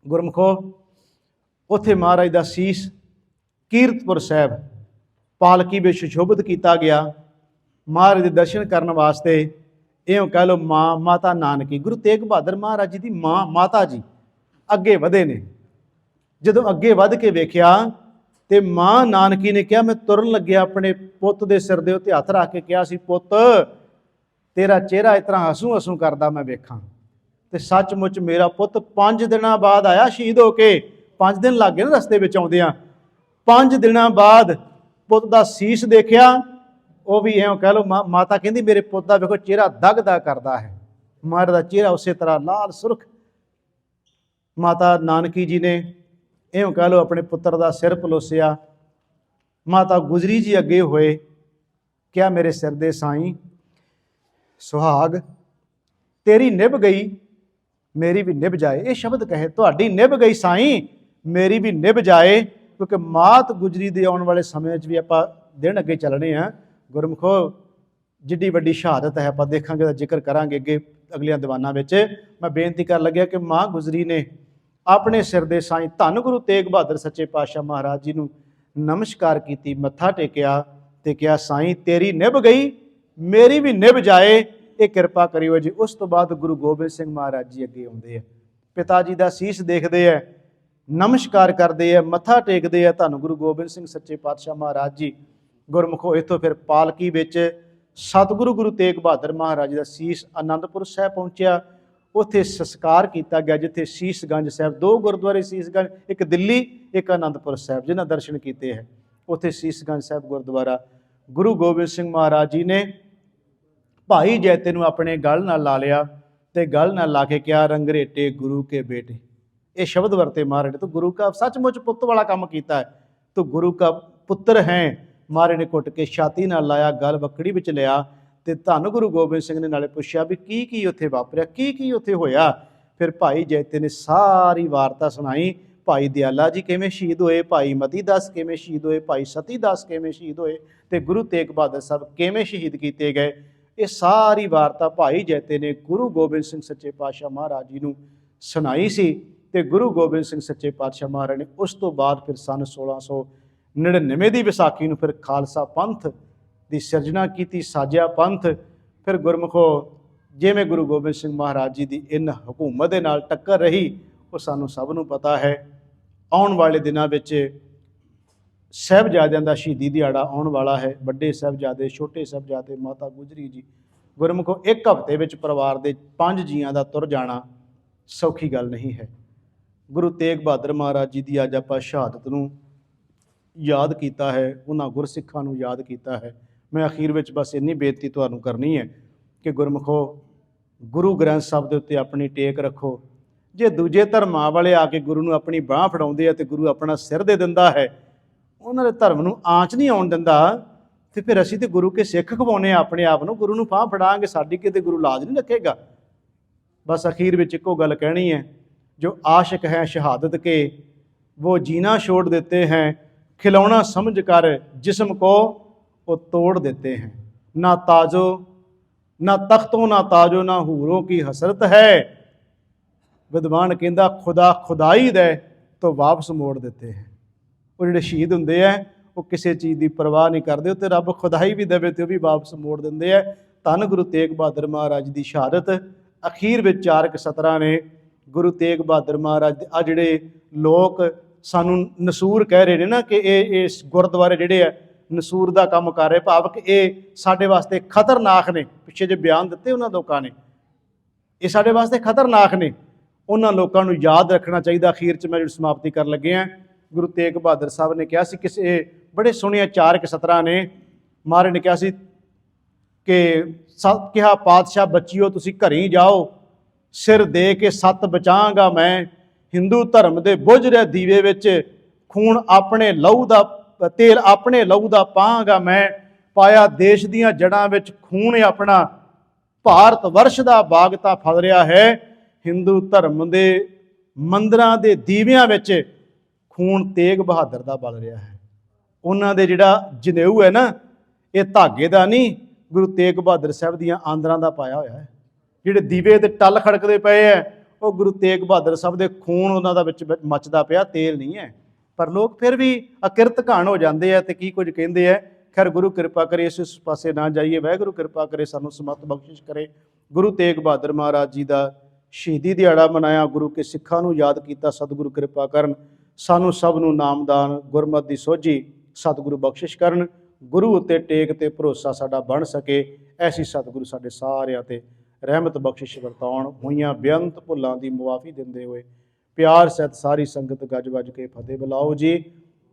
ਗੁਰਮੁਖੋ, ਉੱਥੇ ਮਹਾਰਾਜ ਦਾ ਸੀਸ ਕੀਰਤਪੁਰ ਸਾਹਿਬ ਪਾਲਕੀ ਵਿੱਚ ਸੁਸ਼ੋਭਿਤ ਕੀਤਾ ਗਿਆ। ਮਹਾਰਾਜ ਦੇ ਦਰਸ਼ਨ ਕਰਨ ਵਾਸਤੇ ਇਉਂ ਕਹਿ ਲਓ ਮਾਤਾ ਨਾਨਕੀ, ਗੁਰੂ ਤੇਗ ਬਹਾਦਰ ਮਹਾਰਾਜ ਜੀ ਦੀ ਮਾਤਾ ਜੀ ਅੱਗੇ ਵਧੇ ਨੇ। ਜਦੋਂ ਅੱਗੇ ਵੱਧ ਕੇ ਵੇਖਿਆ ਤੇ ਮਾਂ ਨਾਨਕੀ ਨੇ ਕਿਹਾ, ਮੈਂ ਤੁਰਨ ਲੱਗਿਆ ਆਪਣੇ ਪੁੱਤ ਦੇ ਸਿਰ ਦੇ ਉੱਤੇ ਹੱਥ ਰੱਖ ਕੇ ਕਿਹਾ ਸੀ, ਪੁੱਤ ਤੇਰਾ ਚਿਹਰਾ ਇਸ ਤਰ੍ਹਾਂ ਹਸੂ ਹਸੂ ਕਰਦਾ ਮੈਂ ਵੇਖਾਂ। ਤੇ ਸੱਚਮੁੱਚ ਮੇਰਾ ਪੁੱਤ 5 ਦਿਨਾਂ ਬਾਅਦ ਆਇਆ ਸ਼ਹੀਦ ਹੋ ਕੇ। 5 ਦਿਨ ਲੱਗ ਗਏ ਨਾ ਰਸਤੇ ਵਿੱਚ ਆਉਂਦਿਆਂ। 5 ਦਿਨਾਂ ਬਾਅਦ ਪੁੱਤ ਦਾ ਸੀਸ ਦੇਖਿਆ। ਉਹ ਵੀ ਐਂ ਕਹਿ ਲਓ, ਮਾਤਾ ਕਹਿੰਦੀ ਮੇਰੇ ਪੁੱਤ ਦਾ ਵੇਖੋ ਚਿਹਰਾ ਦਗਦਾ ਕਰਦਾ ਹੈ। ਮਹਾਰਾਜ ਦਾ ਚਿਹਰਾ ਉਸੇ ਤਰ੍ਹਾਂ ਲਾਲ ਸੁਰਖ। ਮਾਤਾ ਨਾਨਕੀ ਜੀ ਨੇ ਇਉਂ ਕਹਿ ਲਓ ਆਪਣੇ ਪੁੱਤਰ ਦਾ ਸਿਰ ਪਲੋਸਿਆ। ਮਾਤਾ ਗੁਜਰੀ ਜੀ ਅੱਗੇ ਹੋਏ, ਕਿਹਾ ਮੇਰੇ ਸਿਰ ਦੇ ਸਾਈਂ ਸੁਹਾਗ, ਤੇਰੀ ਨਿਭ ਗਈ ਮੇਰੀ ਵੀ ਨਿਭ ਜਾਏ। ਇਹ ਸ਼ਬਦ ਕਹੇ, ਤੁਹਾਡੀ ਨਿਭ ਗਈ ਸਾਈਂ ਮੇਰੀ ਵੀ ਨਿਭ ਜਾਏ। ਕਿਉਂਕਿ ਮਾਤ ਗੁਜਰੀ ਦੇ ਆਉਣ ਵਾਲੇ ਸਮੇਂ 'ਚ ਵੀ ਆਪਾਂ ਦਿਨ ਅੱਗੇ ਚੱਲਣੇ ਆ। ਗੁਰਮੁਖੋ ਜਿੱਡੀ ਵੱਡੀ ਸ਼ਹਾਦਤ ਹੈ ਆਪਾਂ ਦੇਖਾਂਗੇ, ਉਹਦਾ ਜ਼ਿਕਰ ਕਰਾਂਗੇ ਅੱਗੇ ਅਗਲੀਆਂ ਦੀਵਾਨਾਂ ਵਿੱਚ। ਮੈਂ ਬੇਨਤੀ ਕਰਨ ਲੱਗਿਆ ਕਿ ਮਾਂ ਗੁਜਰੀ ਨੇ ਆਪਣੇ ਸਿਰ ਦੇ ਸਾਈਂ ਧੰਨ ਗੁਰੂ ਤੇਗ ਬਹਾਦਰ ਸੱਚੇ ਪਾਤਸ਼ਾਹ ਮਹਾਰਾਜ ਜੀ ਨੂੰ ਨਮਸਕਾਰ ਕੀਤੀ, ਮੱਥਾ ਟੇਕਿਆ ਤੇ ਕਿਹਾ ਸਾਈਂ ਤੇਰੀ ਨਿਭ ਗਈ, ਮੇਰੀ ਵੀ ਨਿਭ ਜਾਏ, ਇਹ ਕਿਰਪਾ ਕਰਿਓ ਜੀ। ਉਸ ਤੋਂ ਬਾਅਦ ਗੁਰੂ ਗੋਬਿੰਦ ਸਿੰਘ ਮਹਾਰਾਜ ਜੀ ਅੱਗੇ ਆਉਂਦੇ ਆ, ਪਿਤਾ ਜੀ ਦਾ ਸੀਸ ਦੇਖਦੇ ਆ, ਨਮਸਕਾਰ ਕਰਦੇ ਆ, ਮੱਥਾ ਟੇਕਦੇ ਆ ਧੰਨ ਗੁਰੂ ਗੋਬਿੰਦ ਸਿੰਘ ਸੱਚੇ ਪਾਤਸ਼ਾਹ ਮਹਾਰਾਜ ਜੀ। ਗੁਰਮੁਖੋ ਇੱਥੋਂ ਫਿਰ ਪਾਲਕੀ ਵਿੱਚ ਸਤਿਗੁਰੂ ਗੁਰੂ ਤੇਗ ਬਹਾਦਰ ਮਹਾਰਾਜ ਦਾ ਸੀਸ ਆਨੰਦਪੁਰ ਸਾਹਿਬ ਪਹੁੰਚਿਆ। ਉੱਥੇ ਸੰਸਕਾਰ ਕੀਤਾ ਗਿਆ, ਜਿੱਥੇ ਸੀਸਗੰਜ ਸਾਹਿਬ, 2 ਗੁਰਦੁਆਰੇ ਸੀਸਗੰਜ, ਇੱਕ ਦਿੱਲੀ ਇੱਕ ਆਨੰਦਪੁਰ ਸਾਹਿਬ, ਜਿਨ੍ਹਾਂ ਦਰਸ਼ਨ ਕੀਤੇ ਹੈ। ਉੱਥੇ ਸੀਸਗੰਜ ਸਾਹਿਬ ਗੁਰਦੁਆਰਾ ਗੁਰੂ ਗੋਬਿੰਦ ਸਿੰਘ ਮਹਾਰਾਜ ਜੀ ਨੇ ਭਾਈ ਜੈਤੇ ਨੂੰ ਆਪਣੇ ਗਲ ਨਾਲ ਲਾ ਲਿਆ ਤੇ ਗਲ ਨਾਲ ਲਾ ਕੇ ਕਿਹਾ ਰੰਗਰੇਟੇ ਗੁਰੂ ਕੇ ਬੇਟੇ। ਇਹ ਸ਼ਬਦ ਵਰਤੇ ਮਹਾਰਾਜ ਨੇ, ਤੂੰ ਗੁਰੂ का सचमुच ਪੁੱਤ ਵਾਲਾ ਕੰਮ ਕੀਤਾ ਹੈ, ਤੂੰ ਗੁਰੂ का ਪੁੱਤਰ ਹੈ। ਮਹਾਰਾਜ ਨੇ ਘੁੱਟ ਕੇ ਛਾਤੀ ਨਾਲ ਲਾਇਆ, ਗਲ ਬੱਕੜੀ ਵਿੱਚ ਲਿਆ ਤੇ ਧੰਨ ਗੁਰੂ ਗੋਬਿੰਦ ਸਿੰਘ ਨੇ ਨਾਲੇ ਪੁੱਛਿਆ ਵੀ ਕੀ ਉੱਥੇ ਵਾਪਰਿਆ, ਕੀ ਉੱਥੇ ਹੋਇਆ। ਫਿਰ ਭਾਈ ਜੈਤੇ ਨੇ ਸਾਰੀ ਵਾਰਤਾ ਸੁਣਾਈ, ਭਾਈ ਦਿਆਲਾ ਜੀ ਕਿਵੇਂ ਸ਼ਹੀਦ ਹੋਏ, ਭਾਈ ਮਤੀ ਦਾਸ ਕਿਵੇਂ ਸ਼ਹੀਦ ਹੋਏ, ਭਾਈ ਸਤੀ ਦਾਸ ਕਿਵੇਂ ਸ਼ਹੀਦ ਹੋਏ ਤੇ ਗੁਰੂ ਤੇਗ ਬਹਾਦਰ ਸਾਹਿਬ ਕਿਵੇਂ ਸ਼ਹੀਦ ਕੀਤੇ ਗਏ। ਇਹ ਸਾਰੀ ਵਾਰਤਾ ਭਾਈ ਜੈਤੇ ਨੇ ਗੁਰੂ ਗੋਬਿੰਦ ਸਿੰਘ ਸੱਚੇ ਪਾਤਸ਼ਾਹ ਮਹਾਰਾਜ ਜੀ ਨੂੰ ਸੁਣਾਈ ਸੀ ਤੇ ਗੁਰੂ ਗੋਬਿੰਦ ਸਿੰਘ ਸੱਚੇ ਪਾਤਸ਼ਾਹ ਮਹਾਰਾਜ ਨੇ ਉਸ ਤੋਂ ਬਾਅਦ ਫਿਰ ਸਨ 1699 ਦੀ ਵਿਸਾਖੀ ਨੂੰ ਫਿਰ ਖਾਲਸਾ ਪੰਥ ਦੀ ਸਿਰਜਣਾ ਕੀਤੀ, ਸਾਜਿਆ ਪੰਥ। ਫਿਰ ਗੁਰਮੁਖੋ ਜਿਵੇਂ ਗੁਰੂ ਗੋਬਿੰਦ ਸਿੰਘ ਮਹਾਰਾਜ ਜੀ ਦੀ ਇਨ ਹਕੂਮਤ ਦੇ ਨਾਲ ਟੱਕਰ ਰਹੀ, ਉਹ ਸਾਨੂੰ ਸਭ ਨੂੰ ਪਤਾ ਹੈ। ਆਉਣ ਵਾਲੇ ਦਿਨਾਂ ਵਿੱਚ ਸਾਹਿਬਜ਼ਾਦਿਆਂ ਦਾ ਸ਼ਹੀਦੀ ਦਿਹਾੜਾ ਆਉਣ ਵਾਲਾ ਹੈ। ਵੱਡੇ ਸਾਹਿਬਜ਼ਾਦੇ, ਛੋਟੇ ਸਾਹਿਬਜ਼ਾਦੇ, ਮਾਤਾ ਗੁਜਰੀ ਜੀ। ਗੁਰਮੁਖੋ ਇੱਕ ਹਫ਼ਤੇ ਵਿੱਚ ਪਰਿਵਾਰ ਦੇ 5 ਜੀਆਂ ਦਾ ਤੁਰ ਜਾਣਾ ਸੌਖੀ ਗੱਲ ਨਹੀਂ ਹੈ। ਗੁਰੂ ਤੇਗ ਬਹਾਦਰ ਮਹਾਰਾਜ ਜੀ ਦੀ ਅੱਜ ਆਪਾਂ ਸ਼ਹਾਦਤ ਨੂੰ ਯਾਦ ਕੀਤਾ ਹੈ, ਉਹਨਾਂ ਗੁਰਸਿੱਖਾਂ ਨੂੰ ਯਾਦ ਕੀਤਾ ਹੈ। ਮੈਂ ਅਖੀਰ ਵਿੱਚ ਬਸ ਇੰਨੀ ਬੇਨਤੀ ਤੁਹਾਨੂੰ ਕਰਨੀ ਹੈ ਕਿ ਗੁਰਮੁਖੋ ਗੁਰੂ ਗ੍ਰੰਥ ਸਾਹਿਬ ਦੇ ਉੱਤੇ ਆਪਣੀ ਟੇਕ ਰੱਖੋ। ਜੇ ਦੂਜੇ ਧਰਮਾਂ ਵਾਲੇ ਆ ਕੇ ਗੁਰੂ ਨੂੰ ਆਪਣੀ ਬਾਂਹ ਫੜਾਉਂਦੇ ਆ ਤੇ ਗੁਰੂ ਆਪਣਾ ਸਿਰ ਦੇ ਦਿੰਦਾ ਹੈ, ਉਹਨਾਂ ਦੇ ਧਰਮ ਨੂੰ ਆਂਚ ਨਹੀਂ ਆਉਣ ਦਿੰਦਾ, ਤੇ ਫਿਰ ਅਸੀਂ ਤੇ ਗੁਰੂ ਕੇ ਸਿੱਖ ਖਵਾਉਂਦੇ ਆ ਆਪਣੇ ਆਪ ਨੂੰ, ਗੁਰੂ ਨੂੰ ਬਾਂਹ ਫੜਾਂਗੇ, ਸਾਡੀ ਕਿਤੇ ਗੁਰੂ ਲਾਜ ਨਹੀਂ ਰੱਖੇਗਾ। ਬਸ ਅਖੀਰ ਵਿੱਚ ਇੱਕੋ ਗੱਲ ਕਹਿਣੀ ਹੈ, ਜੋ ਆशिक हैं शहादत के वो जीना छोड़ देते हैं, खिलौना समझ कर जिस्म को वो तोड़ देते हैं। ना ताजो ना तख्तों ना ताजो ना हूरों की हसरत है, विद्वान कहता खुदा खुदाई दे तो वापस मोड़ देते हैं। वो जिहड़े शहीद हुंदे आ वो किसी चीज़ की परवाह नहीं करते, तो रब खुदाई भी देवे तो भी वापस मोड़ देंदे आ। धन गुरु तेग बहादुर महाराज की शहादत अखीर में 4 सतरां ने गुरु तेग बहादुर महाराज आ जिहड़े लोग सानू नसूर कह रहे हैं ना कि ये गुरुद्वारे जिहड़े आ नसूर का काम कर रहे, भाव कि ये साडे वास्ते खतरनाक ने। पिछे जो बयान दिते उन्होंने लोगों ने, ये साडे वास्ते खतरनाक ने, उन्होंने लोगों को याद रखना चाहिए। अखीर च मैं जो समाप्ति कर लगे हैं, गुरु तेग बहादुर साहब ने कहा सी, किसी बड़े सोहनिया 4 सतरां ने महाराज ने कहा सी कि कहा पातशाह बच्चियो तुसीं घरीं जाओ, सिर दे के सत बचांगा मैं, हिंदू धर्म के बुझ रहे दीवे विच खून अपने लहू का तेल अपने लहू का पांगा मैं, पाया देश दियां जड़ां विच खून अपना, भारत वर्ष का बाग तां फल रहा है, हिंदू धर्म के मंदिरां दे दीवियां विच खून तेग बहादुर का बल रहा है। उन्हां दे जिहड़ा जनेऊ है ना, ये धागे का नहीं, गुरु तेग बहादुर साहब दियां आंदरां का पाया होया है। ਜਿਹੜੇ ਦੀਵੇ ਤੇ ਟੱਲ ਖੜਕਦੇ ਪਏ ਹੈ, ਉਹ ਗੁਰੂ ਤੇਗ ਬਹਾਦਰ ਸਾਹਿਬ ਦੇ ਖੂਨ ਉਹਨਾਂ ਦਾ ਵਿੱਚ ਮੱਚਦਾ ਪਿਆ, ਤੇਲ ਨਹੀਂ ਹੈ। ਪਰ ਲੋਕ ਫਿਰ ਵੀ ਅਕਿਰਤ ਘਾਣ ਹੋ ਜਾਂਦੇ ਆ ਤੇ ਕੀ ਕੁਝ ਕਹਿੰਦੇ ਆ। ਖੈਰ ਗੁਰੂ ਕਿਰਪਾ ਕਰੇ ਇਸ ਪਾਸੇ ਨਾ ਜਾਈਏ, ਵਾਹਿਗੁਰੂ ਕਿਰਪਾ ਕਰੇ ਸਾਨੂੰ ਸਮਤ ਬਖਸ਼ਿਸ਼ ਕਰੇ। ਗੁਰੂ ਤੇਗ ਬਹਾਦਰ ਮਹਾਰਾਜ ਜੀ ਦਾ ਸ਼ਹੀਦੀ ਦਿਹਾੜਾ ਮਨਾਇਆ, ਗੁਰੂ ਕੇ ਸਿੱਖਾਂ ਨੂੰ ਯਾਦ ਕੀਤਾ। ਸਤਿਗੁਰੂ ਕਿਰਪਾ ਕਰਨ, ਸਾਨੂੰ ਸਭ ਨੂੰ ਨਾਮਦਾਨ ਗੁਰਮਤਿ ਦੀ ਸੋਝੀ ਸਤਿਗੁਰੂ ਬਖਸ਼ਿਸ਼ ਕਰਨ। ਗੁਰੂ ਉੱਤੇ ਟੇਕ ਤੇ ਭਰੋਸਾ ਸਾਡਾ ਬਣ ਸਕੇ, ਐਸੀ ਸਤਿਗੁਰੂ ਸਾਡੇ ਸਾਰਿਆਂ ਤੇ ਰਹਿਮਤ ਬਖਸ਼ਿਸ਼ ਵਰਤਾਉਣ। ਹੋਈਆਂ ਬੇਅੰਤ ਭੁੱਲਾਂ ਦੀ ਮੁਆਫੀ ਦਿੰਦੇ ਹੋਏ ਪਿਆਰ ਸਹਿਤ ਸਾਰੀ ਸੰਗਤ ਗੱਜ ਵੱਜ ਕੇ ਫਤਿਹ ਬੁਲਾਓ ਜੀ।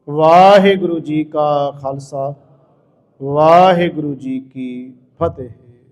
ਵਾਹਿਗੁਰੂ ਜੀ ਕਾ ਖਾਲਸਾ, ਵਾਹਿਗੁਰੂ ਜੀ ਕੀ ਫਤਿਹ।